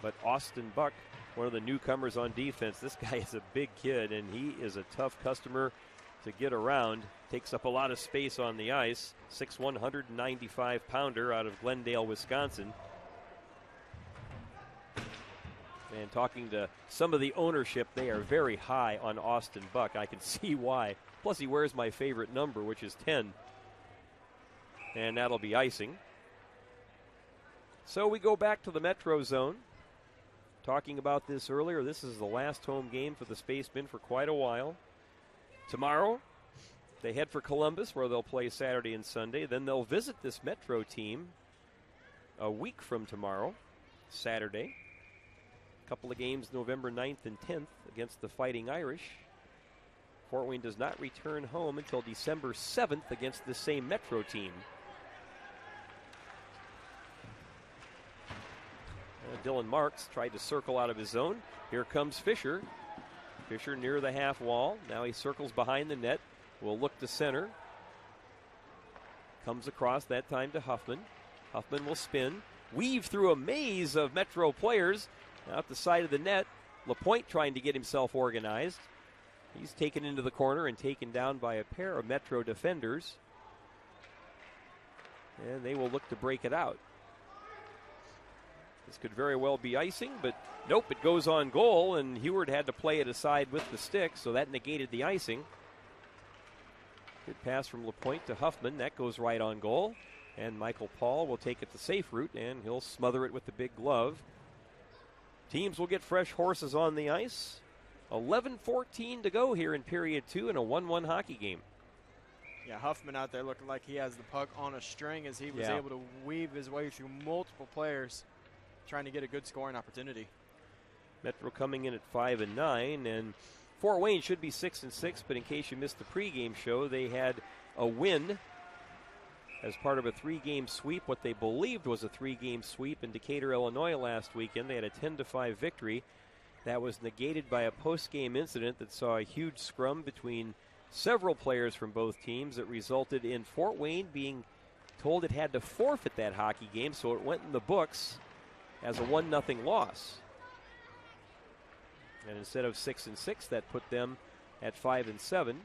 But Austin Buck, one of the newcomers on defense, this guy is a big kid, and he is a tough customer to get around. Takes up a lot of space on the ice. 6'1", 195-pounder out of Glendale, Wisconsin. And talking to some of the ownership, they are very high on Austin Buck. I can see why. Plus, he wears my favorite number, which is 10. And that'll be icing. So we go back to the Metro zone. Talking about this earlier, this is the last home game for the Spacemen for quite a while. Tomorrow, they head for Columbus, where they'll play Saturday and Sunday. Then they'll visit this Metro team a week from tomorrow, Saturday. Couple of games November 9th and 10th against the Fighting Irish. Fort Wayne does not return home until December 7th against the same Metro team. Dylan Marks tried to circle out of his zone. Here comes Fisher. Fisher near the half wall. Now he circles behind the net. Will look to center. Comes across that time to Huffman. Huffman will spin. Weave through a maze of Metro players. Out the side of the net, LaPointe trying to get himself organized. He's taken into the corner and taken down by a pair of Metro defenders. And they will look to break it out. This could very well be icing, but nope, it goes on goal, and Heward had to play it aside with the stick, so that negated the icing. Good pass from LaPointe to Huffman. That goes right on goal. And Michael Paul will take it the safe route, and he'll smother it with the big glove. Teams will get fresh horses on the ice. 11:14 to go here in period 2 in a 1-1 hockey game. Yeah, Huffman out there looking like he has the puck on a string as he was able to weave his way through multiple players trying to get a good scoring opportunity. Metro coming in at 5-9, and Fort Wayne should be 6-6, but in case you missed the pregame show, they had a win as part of a 3-game sweep, what they believed was a 3-game sweep in Decatur, Illinois last weekend. They had a 10-5 victory. That was negated by a post-game incident that saw a huge scrum between several players from both teams that resulted in Fort Wayne being told it had to forfeit that hockey game, so it went in the books as a 1-0 loss. And instead of 6-6, that put them at 5-7.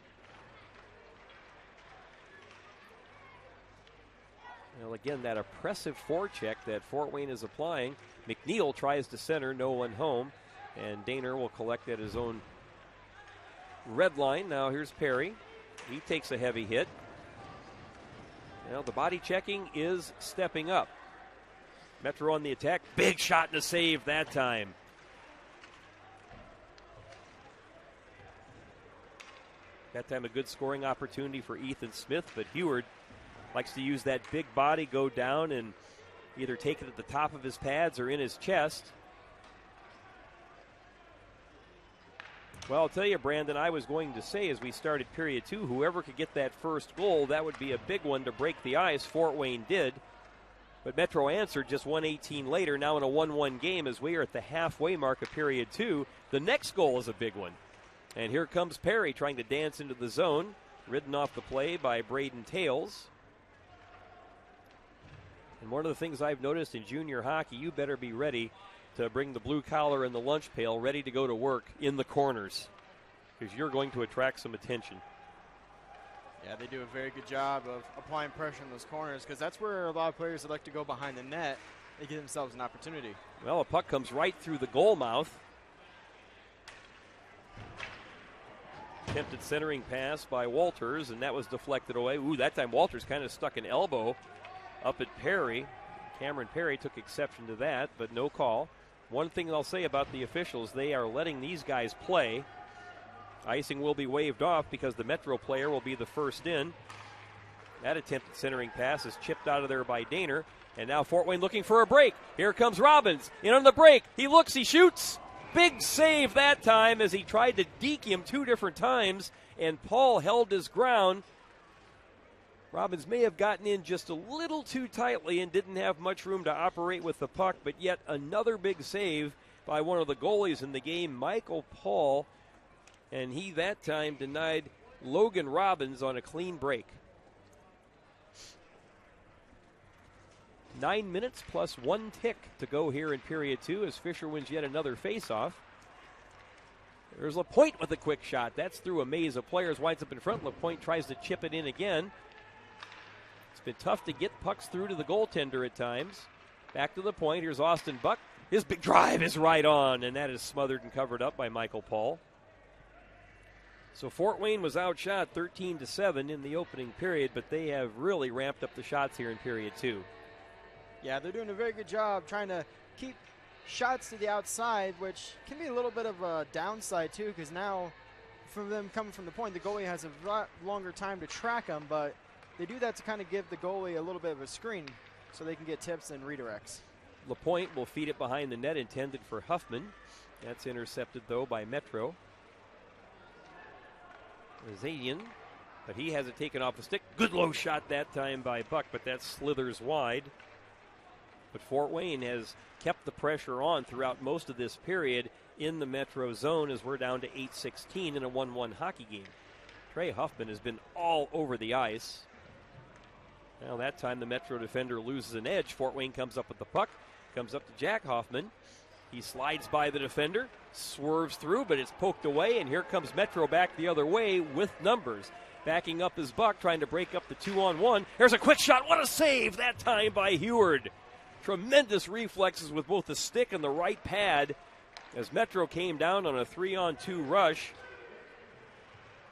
Well, again, that oppressive forecheck that Fort Wayne is applying. McNeil tries to center, no one home, and Daner will collect at his own red line. Now here's Perry. He takes a heavy hit. Well, the body checking is stepping up. Metro on the attack. Big shot and a save that time. That time a good scoring opportunity for Ethan Smith, but Heward likes to use that big body, go down, and either take it at the top of his pads or in his chest. Well, I'll tell you, Brandon, I was going to say as we started period 2, whoever could get that first goal, that would be a big one to break the ice. Fort Wayne did. But Metro answered just 1:18 later, now in a 1-1 game as we are at the halfway mark of period 2. The next goal is a big one. And here comes Perry trying to dance into the zone, ridden off the play by Braden Tales. And one of the things I've noticed in junior hockey, you better be ready to bring the blue collar and the lunch pail ready to go to work in the corners, because you're going to attract some attention. Yeah, they do a very good job of applying pressure in those corners, because that's where a lot of players that like to go behind the net, they give themselves an opportunity. Well, a puck comes right through the goal mouth. Attempted centering pass by Walters, and that was deflected away. Ooh, that time Walters kind of stuck an elbow up at Perry. Cameron Perry took exception to that, but no call. One thing I'll say about the officials, they are letting these guys play. Icing will be waved off because the Metro player will be the first in. That attempted centering pass is chipped out of there by Daner. And now Fort Wayne looking for a break. Here comes Robbins. In on the break. He looks, he shoots. Big save that time as he tried to deke him 2 different times, and Paul held his ground. Robbins may have gotten in just a little too tightly and didn't have much room to operate with the puck, but yet another big save by one of the goalies in the game, Michael Paul, and he that time denied Logan Robbins on a clean break. 9 minutes plus 1 tick to go here in period 2 as Fisher wins yet another faceoff. There's LaPointe with a quick shot. That's through a maze of players, winds up in front. LaPointe tries to chip it in again. It's been tough to get pucks through to the goaltender at times. Back to the point. Here's Austin Buck. His big drive is right on, and that is smothered and covered up by Michael Paul. So Fort Wayne was outshot 13-7 in the opening period, but they have really ramped up the shots here in period 2. Yeah, they're doing a very good job trying to keep shots to the outside, which can be a little bit of a downside too, because now from them coming from the point, the goalie has a lot longer time to track them, but they do that to kind of give the goalie a little bit of a screen so they can get tips and redirects. LaPointe will feed it behind the net, intended for Huffman. That's intercepted, though, by Metro. Zadian, but he has it taken off the stick. Good low shot that time by Buck, but that slithers wide. But Fort Wayne has kept the pressure on throughout most of this period in the Metro zone as we're down to 8:16 in a 1-1 hockey game. Trey Huffman has been all over the ice. Now that time the Metro defender loses an edge. Fort Wayne comes up with the puck, comes up to Jack Hoffman. He slides by the defender, swerves through, but it's poked away, and here comes Metro back the other way with numbers. Backing up is Buck, trying to break up the 2-on-1. There's a quick shot. What a save that time by Heward. Tremendous reflexes with both the stick and the right pad as Metro came down on a 3-on-2 rush.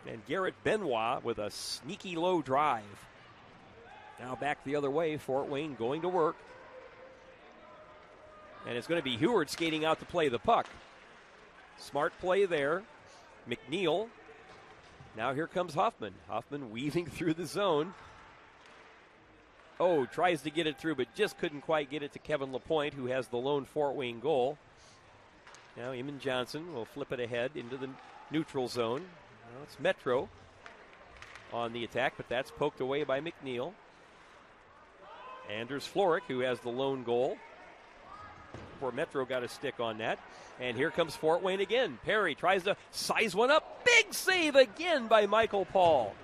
And Garrett Benoit with a sneaky low drive. Now back the other way, Fort Wayne going to work. And it's going to be Heward skating out to play the puck. Smart play there. McNeil. Now here comes Hoffman. Hoffman weaving through the zone. Oh, tries to get it through, but just couldn't quite get it to Kevin LaPointe, who has the lone Fort Wayne goal. Now Eamon Johnson will flip it ahead into the neutral zone. Now it's Metro on the attack, but that's poked away by McNeil. Anders Floric, who has the lone goal. Before Metro got a stick on that. And here comes Fort Wayne again. Perry tries to size one up. Big save again by Michael Paul.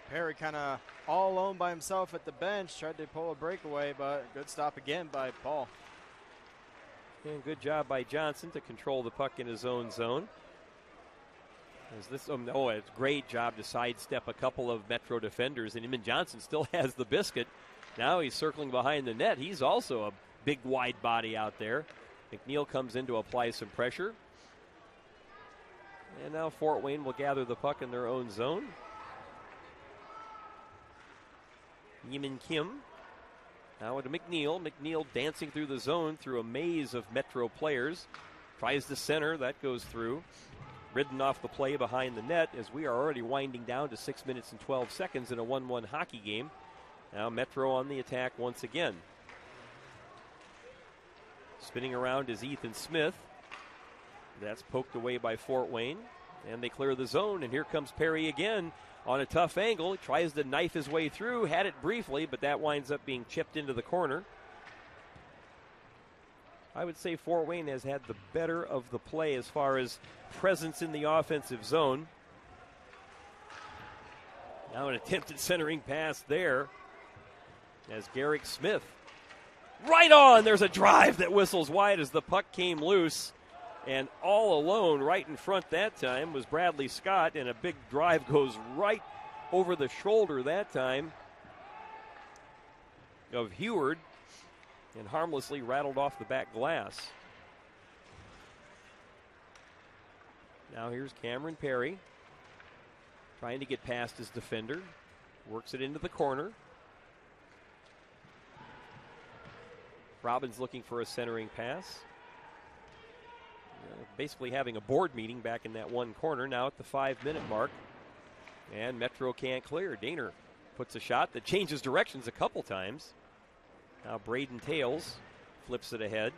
Perry kind of all alone by himself at the bench. Tried to pull a breakaway, but good stop again by Paul. And good job by Johnson to control the puck in his own zone. It's a great job to sidestep a couple of Metro defenders. And Eamon Johnson still has the biscuit. Now he's circling behind the net. He's also a big, wide body out there. McNeil comes in to apply some pressure. And now Fort Wayne will gather the puck in their own zone. Yeeman Kim. Now into McNeil. McNeil dancing through the zone through a maze of Metro players. Tries to center. That goes through. Ridden off the play behind the net as we are already winding down to 6 minutes and 12 seconds in a 1-1 hockey game. Now Metro on the attack once again. Spinning around is Ethan Smith. That's poked away by Fort Wayne. And they clear the zone, and here comes Perry again on a tough angle. He tries to knife his way through, had it briefly, but that winds up being chipped into the corner. I would say Fort Wayne has had the better of the play as far as presence in the offensive zone. Now an attempted centering pass there as Garrick Smith. Right on! There's a drive that whistles wide as the puck came loose. And all alone right in front that time was Bradley Scott, and a big drive goes right over the shoulder that time of Heward and harmlessly rattled off the back glass. Now here's Cameron Perry trying to get past his defender. Works it into the corner. Robbins looking for a centering pass. Basically having a board meeting back in that one corner now at the 5-minute mark. And Metro can't clear. Daner puts a shot that changes directions a couple times. Now Braden Tales flips it ahead.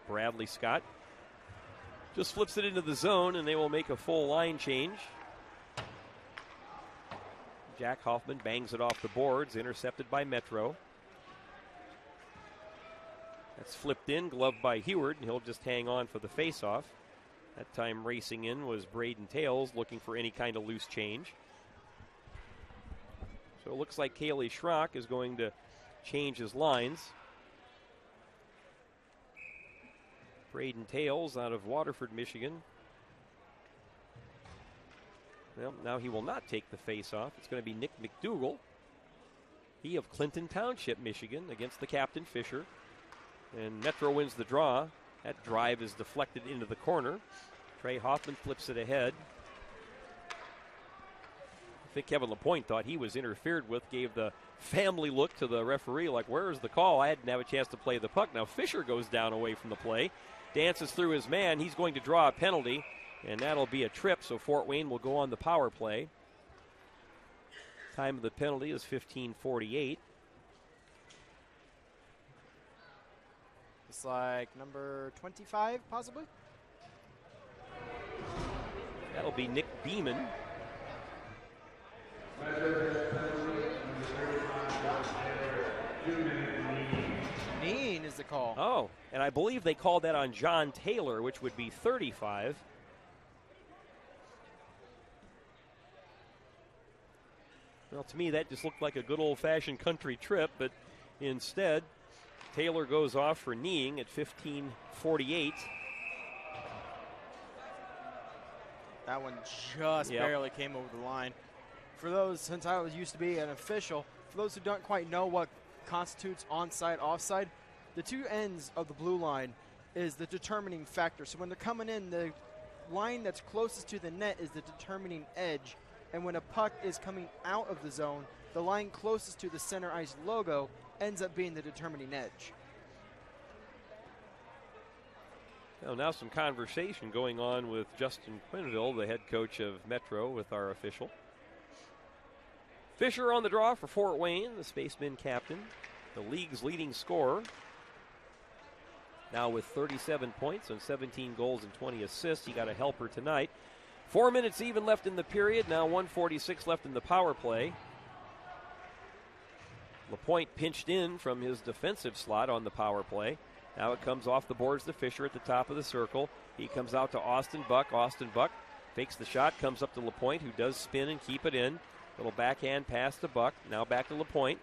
Bradley Scott just flips it into the zone, and they will make a full line change. Jack Hoffman bangs it off the boards, intercepted by Metro. That's flipped in, gloved by Heward, and he'll just hang on for the faceoff. That time racing in was Braden Tales, looking for any kind of loose change. So it looks like Kaylee Schrock is going to change his lines. Braden Tales out of Waterford, Michigan. Well, now he will not take the faceoff. It's going to be Nick McDougall. He of Clinton Township, Michigan, against the captain, Fisher. And Metro wins the draw. That drive is deflected into the corner. Trey Hoffman flips it ahead. I think Kevin LaPointe thought he was interfered with, gave the family look to the referee like, where is the call? I didn't have a chance to play the puck. Now Fisher goes down away from the play. Dances through his man. He's going to draw a penalty, and that'll be a trip, so Fort Wayne will go on the power play. Time of the penalty is 15:48. It's like number 25, possibly? That'll be Nick Beeman. Kneeing is the call. Oh, and I believe they called that on John Taylor, which would be 35. Well, to me, that just looked like a good old-fashioned country trip, but instead, Taylor goes off for kneeing at 15:48. That one just barely came over the line. For those, since I used to be an official, for those who don't quite know what constitutes onside, offside, the two ends of the blue line is the determining factor. So when they're coming in, the line that's closest to the net is the determining edge. And when a puck is coming out of the zone, the line closest to the center ice logo ends up being the determining edge. Well, now some conversation going on with Justin Quinville, the head coach of Metro, with our official. Fisher on the draw for Fort Wayne, the Spacemen captain, the league's leading scorer. now with 37 points and 17 goals and 20 assists. He got a helper tonight. 4 minutes even left in the period. Now 1:46 left in the power play. LaPointe pinched in from his defensive slot on the power play. Now it comes off the boards to Fisher at the top of the circle. He comes out to Austin Buck. Austin Buck fakes the shot, comes up to LaPointe, who does spin and keep it in. Little backhand pass to Buck. Now back to LaPointe.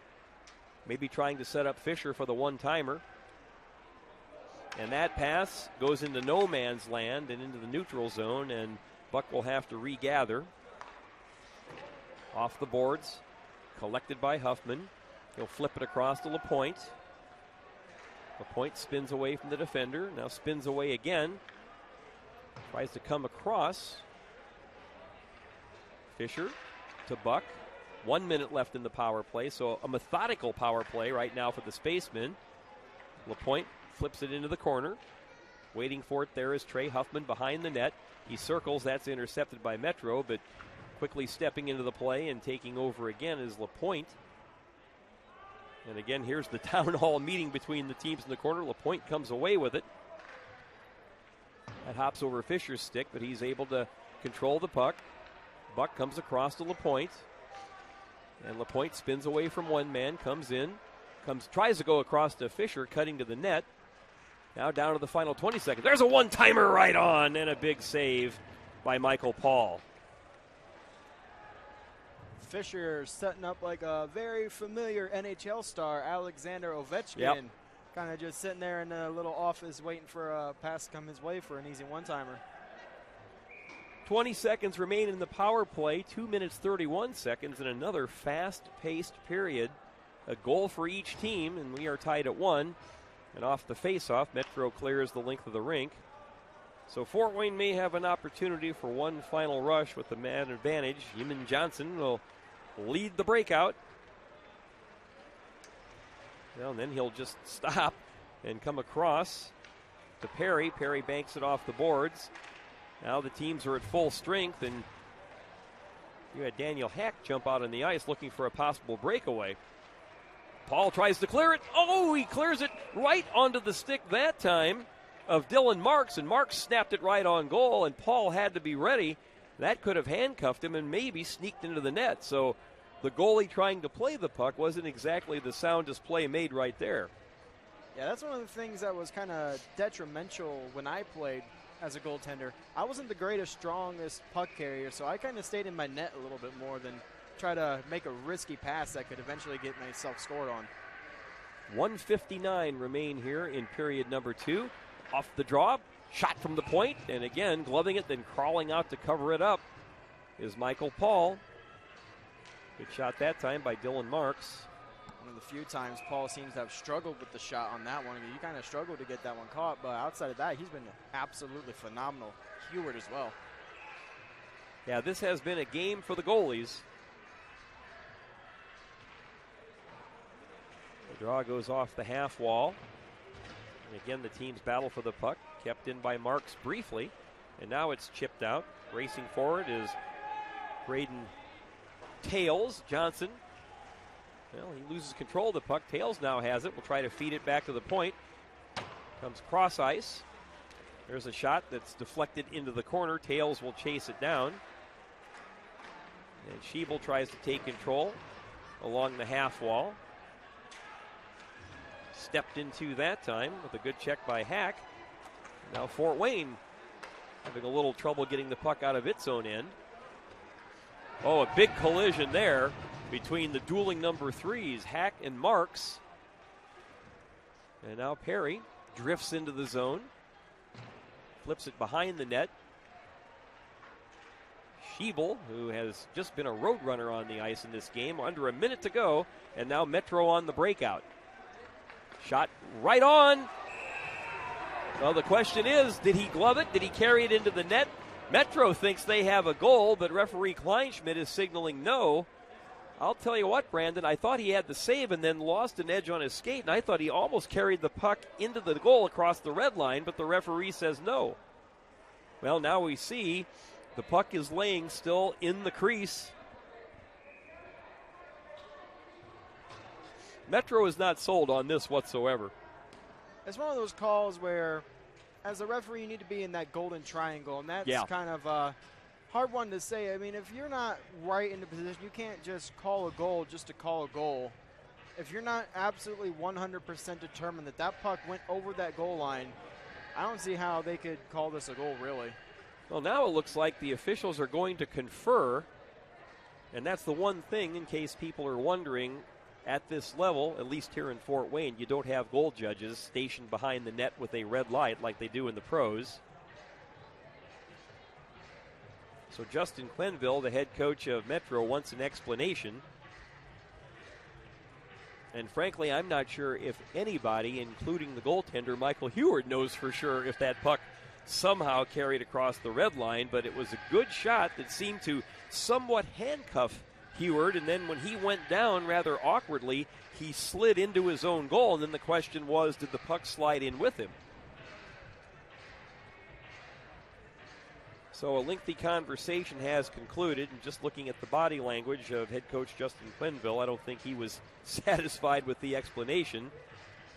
Maybe trying to set up Fisher for the one-timer. And that pass goes into no man's land and into the neutral zone, and Buck will have to regather. Off the boards, collected by Huffman. He'll flip it across to LaPointe. LaPointe spins away from the defender, now spins away again. Tries to come across. Fisher to Buck. 1 minute left in the power play, so a methodical power play right now for the Spacemen. LaPointe flips it into the corner. Waiting for it there is Trey Huffman behind the net. He circles, that's intercepted by Metro, but quickly stepping into the play and taking over again is LaPointe. And again, here's the town hall meeting between the teams in the corner. LaPointe comes away with it. That hops over Fisher's stick, but he's able to control the puck. Buck comes across to LaPointe. And LaPointe spins away from one man, comes in, tries to go across to Fisher, cutting to the net. Now down to the final 20 seconds. There's a one-timer right on, and a big save by Michael Paul. Fisher setting up like a very familiar NHL star, Alexander Ovechkin. Yep. Kind of just sitting there in a little office waiting for a pass to come his way for an easy one-timer. 20 seconds remain in the power play, 2 minutes 31 seconds, and another fast-paced period. A goal for each team, and we are tied at 1. And off the face-off, Metro clears the length of the rink. So Fort Wayne may have an opportunity for one final rush with the man advantage. Heman Johnson will lead the breakout. Well, and then he'll just stop and come across to Perry. Perry banks it off the boards. Now the teams are at full strength, and you had Daniel Hack jump out on the ice looking for a possible breakaway. Paul tries to clear it. Oh, he clears it right onto the stick that time of Dylan Marks, and Marks snapped it right on goal, and Paul had to be ready. That could have handcuffed him and maybe sneaked into the net. So the goalie trying to play the puck wasn't exactly the soundest play made right there. Yeah, that's one of the things that was kind of detrimental when I played as a goaltender. I wasn't the greatest, strongest puck carrier, so I kind of stayed in my net a little bit more than try to make a risky pass that could eventually get myself scored on. 1:59 remain here in period number 2. Off the draw, shot from the point, and again, gloving it, then crawling out to cover it up is Michael Paul. Good shot that time by Dylan Marks. One of the few times Paul seems to have struggled with the shot on that one. I mean, you kind of struggled to get that one caught, but outside of that, he's been absolutely phenomenal. Heward as well. Yeah, this has been a game for the goalies. The draw goes off the half wall. And again, the teams battle for the puck. Kept in by Marks briefly. And now it's chipped out. Racing forward is Braden Tails. Johnson. Well, he loses control of the puck. Tails now has it. Will try to feed it back to the point. Comes cross ice. There's a shot that's deflected into the corner. Tails will chase it down. And Schiebel tries to take control along the half wall. Stepped into that time with a good check by Hack. Now Fort Wayne having a little trouble getting the puck out of its own end. Oh, a big collision there between the dueling number 3s, Hack and Marks. And now Perry drifts into the zone. Flips it behind the net. Schiebel, who has just been a road runner on the ice in this game, under a minute to go, and now Metro on the breakout. Shot right on. Well, the question is, did he glove it? Did he carry it into the net? Metro thinks they have a goal, but referee Kleinschmidt is signaling no. I'll tell you what, Brandon, I thought he had the save and then lost an edge on his skate, and I thought he almost carried the puck into the goal across the red line, but the referee says no. Well, now we see the puck is laying still in the crease. Metro is not sold on this whatsoever. it's one of those calls where, as a referee, you need to be in that golden triangle, and that's kind of a hard one to say. I mean, if you're not right in the position, you can't just call a goal just to call a goal. If you're not absolutely 100% determined that that puck went over that goal line, I don't see how they could call this a goal, really. Well, now it looks like the officials are going to confer, and that's the one thing, in case people are wondering, at this level, at least here in Fort Wayne, you don't have goal judges stationed behind the net with a red light like they do in the pros. So Justin Quenville, the head coach of Metro, wants an explanation. And frankly, I'm not sure if anybody, including the goaltender, Michael Heward, knows for sure if that puck somehow carried across the red line, but it was a good shot that seemed to somewhat handcuff Heward, and then when he went down rather awkwardly, he slid into his own goal, and then the question was, did the puck slide in with him? So a lengthy conversation has concluded, and just looking at the body language of head coach Justin Quenville, I don't think he was satisfied with the explanation.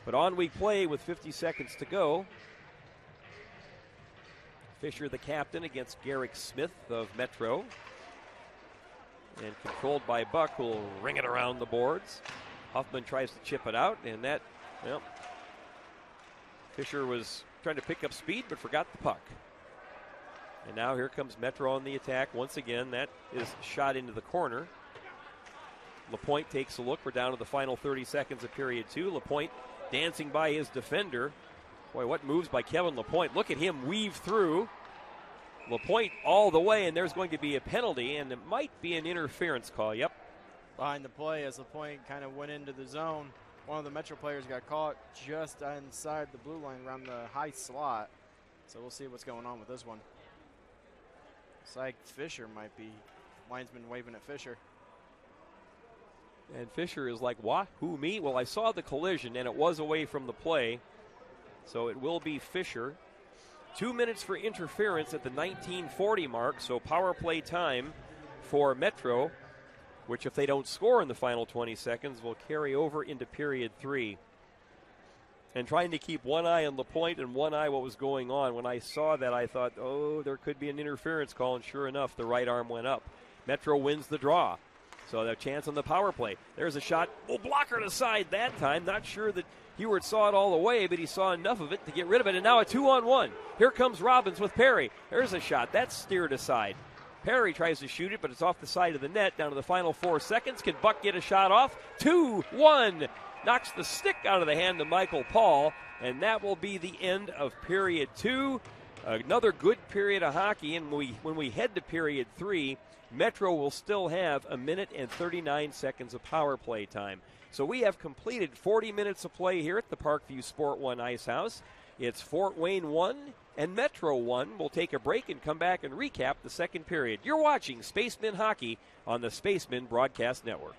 But on we play with 50 seconds to go. Fisher, the captain, against Garrick Smith of Metro. And controlled by Buck, who will ring it around the boards. Huffman tries to chip it out, and that, well, Fisher was trying to pick up speed but forgot the puck. And now here comes Metro on the attack once again. That is shot into the corner. LaPointe takes a look. We're down to the final 30 seconds of period 2. LaPointe dancing by his defender. Boy, what moves by Kevin LaPointe. Look at him weave through. LaPointe all the way, and there's going to be a penalty, and it might be an interference call. Yep. Behind the play as LaPointe kind of went into the zone. One of the Metro players got caught just inside the blue line around the high slot. So we'll see what's going on with this one. It's like Fisher might be. Linesman waving at Fisher. And Fisher is like, what? Who, me? Well, I saw the collision, and it was away from the play. So it will be Fisher. 2 minutes for interference at the 1940 mark, so power play time for Metro, which if they don't score in the final 20 seconds will carry over into period 3. And trying to keep one eye on LaPointe and one eye what was going on. When I saw that, I thought, oh, there could be an interference call, and sure enough, the right arm went up. Metro wins the draw. So a chance on the power play. There's a shot. Oh, blocker aside that time. Not sure that Heward saw it all the way, but he saw enough of it to get rid of it. And now a 2-on-1. Here comes Robbins with Perry. There's a shot. That's steered aside. Perry tries to shoot it, but it's off the side of the net. Down to the final 4 seconds. Can Buck get a shot off? 2-1. Knocks the stick out of the hand of Michael Paul, and that will be the end of period 2. Another good period of hockey, and when we head to period 3, Metro will still have 1 minute and 39 seconds of power play time. So we have completed 40 minutes of play here at the Parkview Sport 1 Ice House. It's Fort Wayne 1 and Metro 1. We'll take a break and come back and recap the second period. You're watching Spacemen Hockey on the Spacemen Broadcast Network.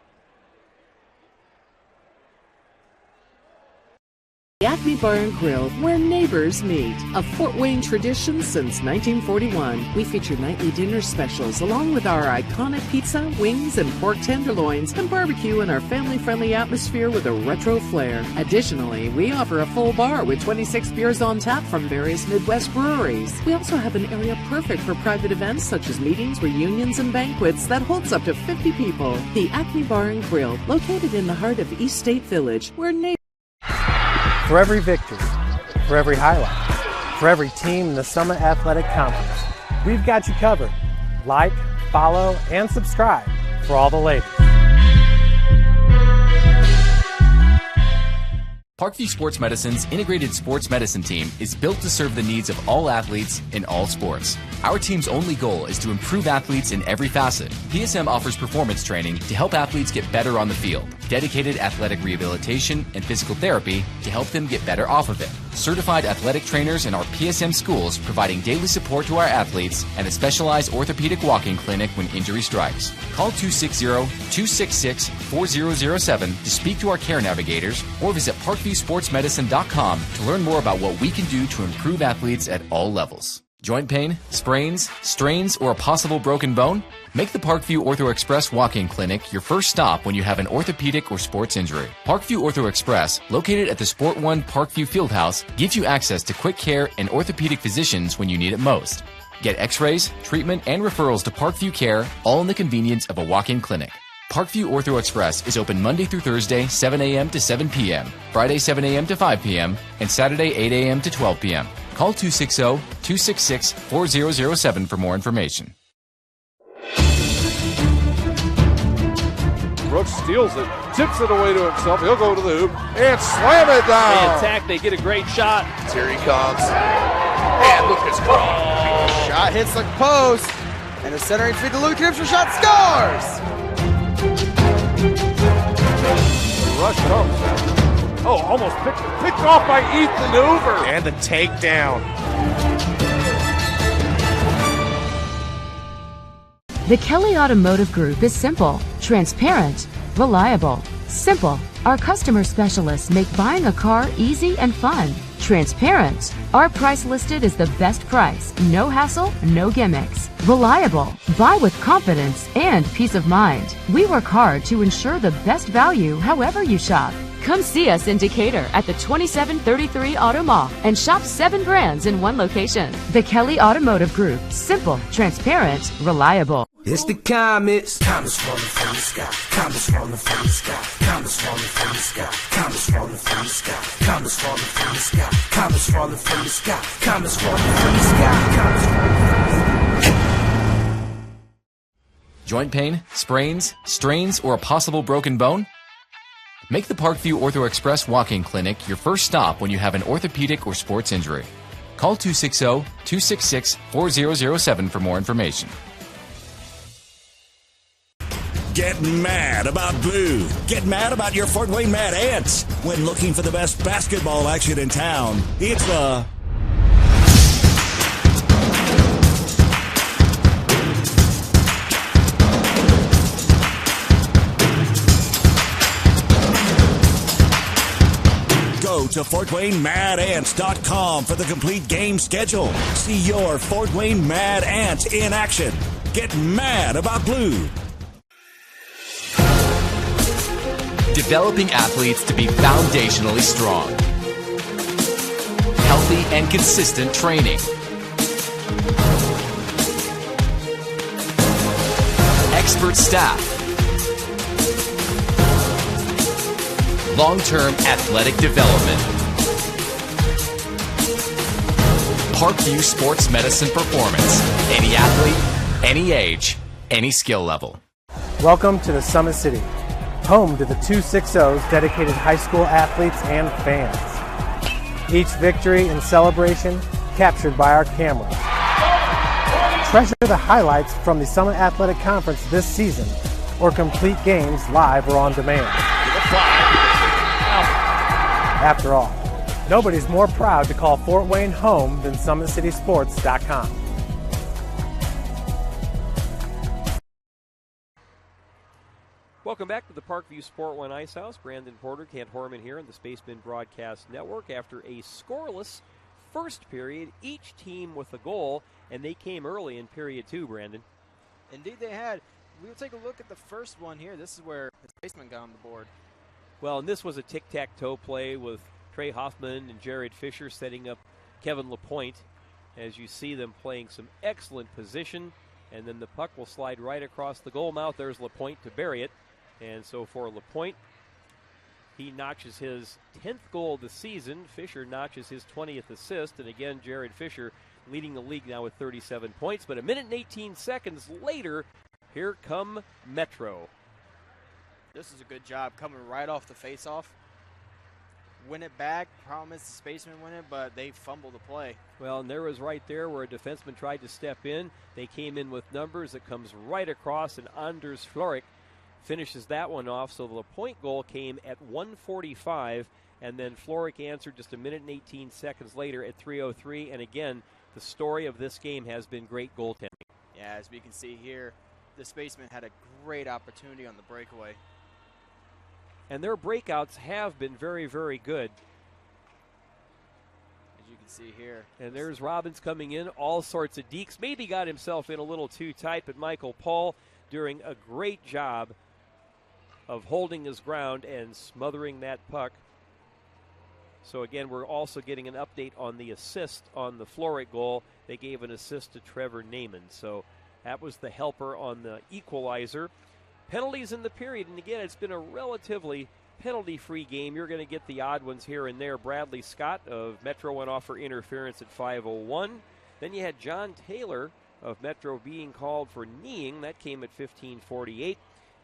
The Acme Bar and Grill, where neighbors meet. A Fort Wayne tradition since 1941. We feature nightly dinner specials along with our iconic pizza, wings, and pork tenderloins, and barbecue in our family-friendly atmosphere with a retro flair. Additionally, we offer a full bar with 26 beers on tap from various Midwest breweries. We also have an area perfect for private events such as meetings, reunions, and banquets that holds up to 50 people. The Acme Bar and Grill, located in the heart of East State Village, where neighbors... For every victory, for every highlight, for every team in the Summit Athletic Conference, we've got you covered. Like, follow, and subscribe for all the latest. Parkview Sports Medicine's integrated sports medicine team is built to serve the needs of all athletes in all sports. Our team's only goal is to improve athletes in every facet. PSM offers performance training to help athletes get better on the field, dedicated athletic rehabilitation and physical therapy to help them get better off of it, certified athletic trainers in our PSM schools providing daily support to our athletes, and a specialized orthopedic walking clinic when injury strikes. Call 260-266-4007 to speak to our care navigators or visit ParkviewSportsMedicine.com to learn more about what we can do to improve athletes at all levels. Joint pain, sprains, strains, or a possible broken bone? Make the Parkview Ortho Express walk-in clinic your first stop when you have an orthopedic or sports injury. Parkview Ortho Express, located at the Sport One Parkview Fieldhouse, gives you access to quick care and orthopedic physicians when you need it most. Get x-rays, treatment, and referrals to Parkview Care, all in the convenience of a walk-in clinic. Parkview Ortho Express is open Monday through Thursday, 7 a.m. to 7 p.m., Friday, 7 a.m. to 5 p.m., and Saturday, 8 a.m. to 12 p.m. Call 260-266-4007 for more information. Brooks steals it, tips it away to himself. He'll go to the hoop and slam it down. They attack, they get a great shot. Here he comes. And Lucas Crawl. Shot hits the post. And the centering feed to Luke Gibson. Shot scores. The rush comes. Oh, almost picked off by Ethan Hoover. And the takedown. The Kelly Automotive Group is simple, transparent, reliable. Simple. Our customer specialists make buying a car easy and fun. Transparent. Our price listed is the best price. No hassle, no gimmicks. Reliable. Buy with confidence and peace of mind. We work hard to ensure the best value however you shop. Come see us in Decatur at the 2733 Auto Mall and shop 7 brands in one location. The Kelly Automotive Group. Simple, transparent, reliable. It's the comets. Comets falling from the sky. Comets falling from the sky. Comets falling from the sky. Comets falling from the sky. Comets falling from the sky. Comets falling from the sky. Comets falling from the sky. Comets falling from the sky. Joint pain, sprains, strains, or a possible broken bone? Make the Parkview Ortho Express walk-in clinic your first stop when you have an orthopedic or sports injury. Call 260-266-4007 for more information. Get mad about blue. Get mad about your Fort Wayne Mad Ants. When looking for the best basketball action in town, it's the Go to FortWayneMadAnts.com for the complete game schedule. See your Fort Wayne Mad Ant in action. Get mad about blue. Developing athletes to be foundationally strong. Healthy and consistent training. Expert staff. Long-term athletic development. Parkview Sports Medicine Performance. Any athlete, any age, any skill level. Welcome to the Summit City, home to the 260's dedicated high school athletes and fans. Each victory and celebration captured by our camera. Treasure the highlights from the Summit Athletic Conference this season, or complete games live or on demand. After all, nobody's more proud to call Fort Wayne home than SummitCitySports.com. Welcome back to the Parkview Sport One Ice House. Brandon Porter, Kent Horman here on the Spacemen Broadcast Network. After a scoreless first period, each team with a goal, and they came early in period 2, Brandon. Indeed they had. We'll take a look at the first one here. This is where the Spacemen got on the board. Well, and this was a tic-tac-toe play with Trey Hoffman and Jared Fisher setting up Kevin LaPointe. As you see them playing some excellent position, and then the puck will slide right across the goal mouth. There's LaPointe to bury it. And so for LaPointe, he notches his 10th goal of the season. Fisher notches his 20th assist. And again, Jared Fisher leading the league now with 37 points. But a minute and 18 seconds later, here come Metro. This is a good job coming right off the faceoff. Win it back. Problem is the Spacemen win it, but they fumble the play. Well, and there was right there where a defenseman tried to step in. They came in with numbers. It comes right across, and Anders Florik finishes that one off. So the LaPointe goal came at 1:45, and then Florik answered just a minute and 18 seconds later at 3:03. And again, the story of this game has been great goaltending. Yeah, as we can see here, the Spacemen had a great opportunity on the breakaway. And their breakouts have been very, very good. As you can see here. And there's Robbins coming in, all sorts of dekes. Maybe got himself in a little too tight, but Michael Paul doing a great job of holding his ground and smothering that puck. So again, we're also getting an update on the assist on the Florek goal. They gave an assist to Trevor Naiman. So that was the helper on the equalizer. Penalties in the period, and again, it's been a relatively penalty-free game. You're going to get the odd ones here and there. Bradley Scott of Metro went off for interference at 5:01. Then you had John Taylor of Metro being called for kneeing. That came at 15:48.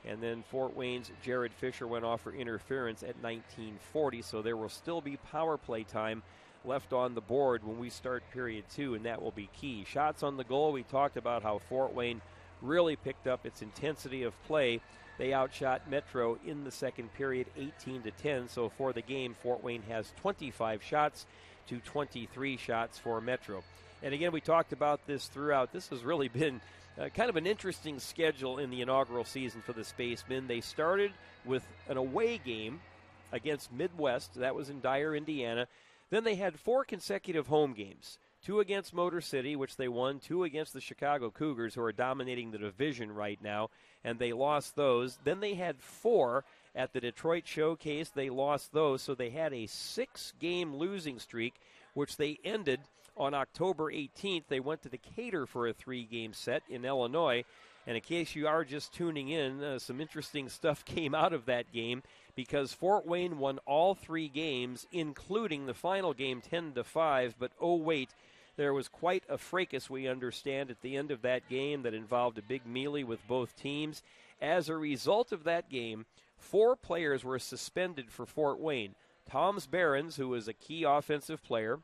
And then Fort Wayne's Jared Fisher went off for interference at 19:40. So there will still be power play time left on the board when we start period 2, and that will be key. Shots on the goal, we talked about how Fort Wayne really picked up its intensity of play. They outshot Metro in the second period 18-10. So for the game, Fort Wayne has 25 shots to 23 shots for Metro. And again, we talked about this throughout. This has really been kind of an interesting schedule in the inaugural season for the Spacemen. They started with an away game against Midwest. That was in Dyer, Indiana. Then they had 4 consecutive home games. 2 against Motor City, which they won. 2 against the Chicago Cougars, who are dominating the division right now, and they lost those. Then they had 4 at the Detroit Showcase. They lost those, so they had a 6-game losing streak, which they ended on October 18th. They went to Decatur for a 3-game set in Illinois. And in case you are just tuning in, some interesting stuff came out of that game because Fort Wayne won all 3 games, including the final game 10-5. But oh wait, there was quite a fracas, we understand, at the end of that game that involved a big melee with both teams. As a result of that game, 4 players were suspended for Fort Wayne. Toms Behrens, who was a key offensive player,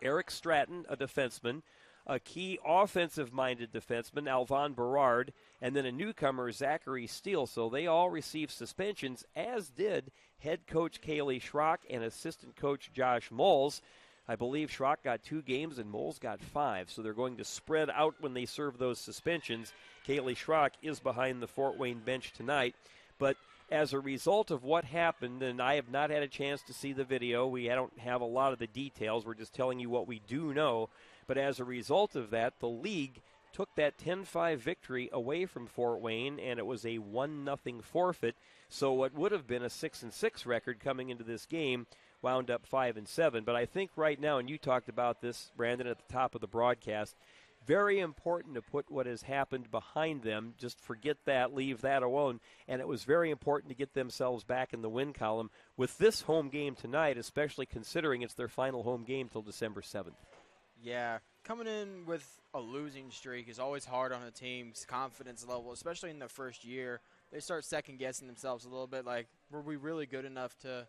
Eric Stratton, a defenseman, a key offensive-minded defenseman, Alvon Berard, and then a newcomer, Zachary Steele. So they all received suspensions, as did head coach Kaylee Schrock and assistant coach Josh Moles. I believe Schrock got 2 games and Moles got 5. So they're going to spread out when they serve those suspensions. Kaylee Schrock is behind the Fort Wayne bench tonight. But as a result of what happened, and I have not had a chance to see the video, we don't have a lot of the details. We're just telling you what we do know. But as a result of that, the league took that 10-5 victory away from Fort Wayne, and it was a 1-0 forfeit. So what would have been a 6-6 record coming into this game wound up 5-7. But I think right now, and you talked about this, Brandon, at the top of the broadcast, very important to put what has happened behind them. Just forget that, leave that alone. And it was very important to get themselves back in the win column with this home game tonight, especially considering it's their final home game till December 7th. Yeah, coming in with a losing streak is always hard on a team's confidence level, especially in the first year. They start second-guessing themselves a little bit, like, were we really good enough to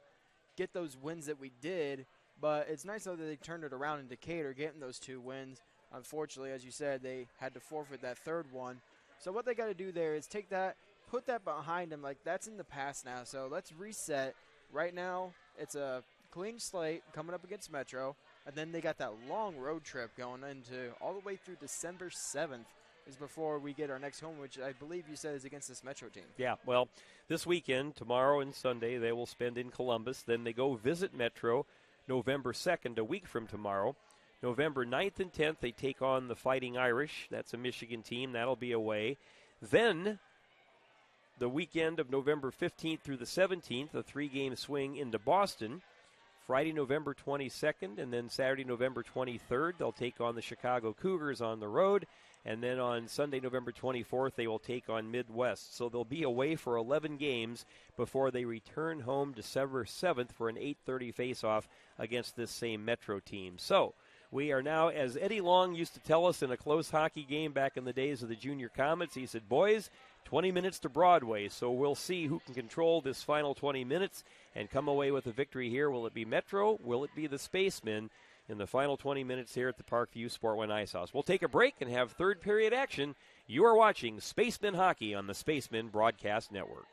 get those wins that we did? But it's nice, though, that they turned it around in Decatur, getting those 2 wins. Unfortunately, as you said, they had to forfeit that 3rd one. So what they got to do there is take that, put that behind them. Like, that's in the past now. So let's reset. Right now, it's a clean slate coming up against Metro. And then they got that long road trip going into all the way through December 7th is before we get our next home, which I believe you said is against this Metro team. Yeah, well, this weekend, tomorrow and Sunday, they will spend in Columbus. Then they go visit Metro November 2nd, a week from tomorrow. November 9th and 10th, they take on the Fighting Irish. That's a Michigan team. That'll be away. Then the weekend of November 15th through the 17th, a 3-game swing into Boston. Friday, November 22nd, and then Saturday, November 23rd, they'll take on the Chicago Cougars on the road. And then on Sunday, November 24th, they will take on Midwest. So they'll be away for 11 games before they return home December 7th for an 8:30 face-off against this same Metro team. So we are now, as Eddie Long used to tell us in a close hockey game back in the days of the Junior Comets, he said, boys, 20 minutes to Broadway. So we'll see who can control this final 20 minutes and come away with a victory here. Will it be Metro? Will it be the Spacemen in the final 20 minutes here at the Parkview Sport One Ice House? We'll take a break and have third period action. You are watching Spacemen Hockey on the Spacemen Broadcast Network.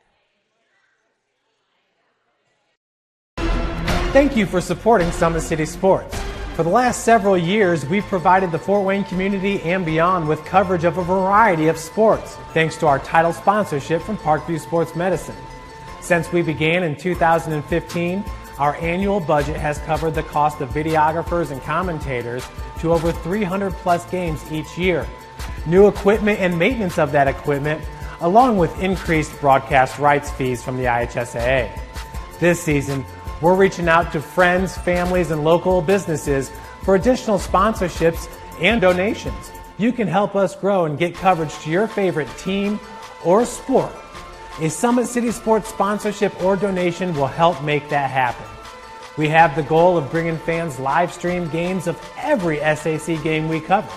Thank you for supporting Summit City Sports. For the last several years, we've provided the Fort Wayne community and beyond with coverage of a variety of sports, thanks to our title sponsorship from Parkview Sports Medicine. Since we began in 2015, Our annual budget has covered the cost of videographers and commentators to over 300 plus games each year. New equipment and maintenance of that equipment, along with increased broadcast rights fees from the IHSAA. This season, we're reaching out to friends, families, and local businesses for additional sponsorships and donations. You can help us grow and get coverage to your favorite team or sport. A Summit City Sports sponsorship or donation will help make that happen. We have the goal of bringing fans live stream games of every SAC game we cover.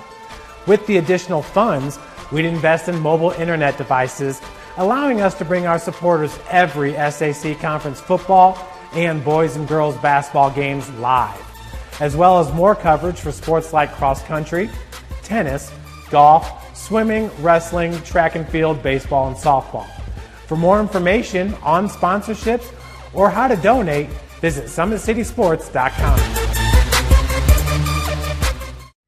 With the additional funds, we'd invest in mobile internet devices, allowing us to bring our supporters every SAC conference football and boys and girls basketball games live, as well as more coverage for sports like cross country, tennis, golf, swimming, wrestling, track and field, baseball, and softball. For more information on sponsorships or how to donate, visit SummitCitySports.com.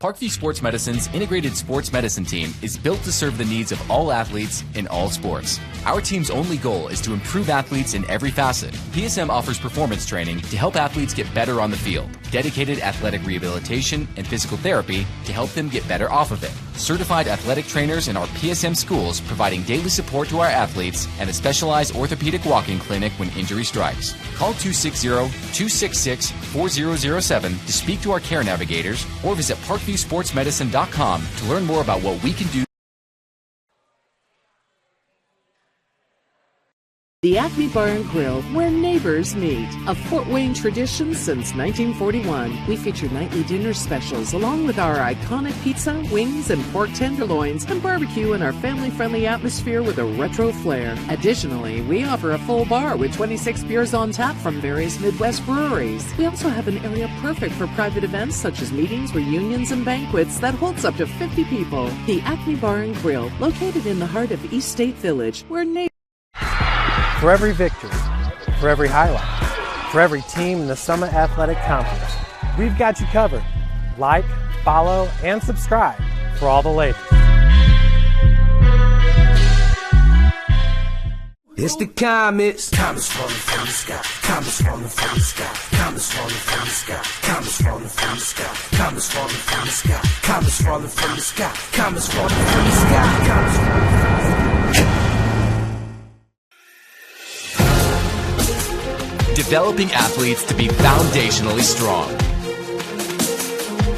Parkview Sports Medicine's integrated sports medicine team is built to serve the needs of all athletes in all sports. Our team's only goal is to improve athletes in every facet. PSM offers performance training to help athletes get better on the field, dedicated athletic rehabilitation and physical therapy to help them get better off of it, certified athletic trainers in our PSM schools providing daily support to our athletes, and a specialized orthopedic walk-in clinic when injury strikes. Call 260-266-4007 to speak to our care navigators or visit parkviewsportsmedicine.com to learn more about what we can do. The Acme Bar and Grill, where neighbors meet. A Fort Wayne tradition since 1941. We feature nightly dinner specials along with our iconic pizza, wings, and pork tenderloins and barbecue in our family-friendly atmosphere with a retro flair. Additionally, we offer a full bar with 26 beers on tap from various Midwest breweries. We also have an area perfect for private events such as meetings, reunions, and banquets that holds up to 50 people. The Acme Bar and Grill, located in the heart of East State Village, where neighbors... For every victory, for every highlight, for every team in the Summit Athletic Conference, we've got you covered. Like, follow, and subscribe for all the latest. It's the comets. Comets falling from the sky. Comets falling from the sky. Comets falling from the sky. Comets falling from the sky. Comets falling from the sky. Comets falling from the sky. Comets falling from the sky. Comets falling from the sky. Developing athletes to be foundationally strong.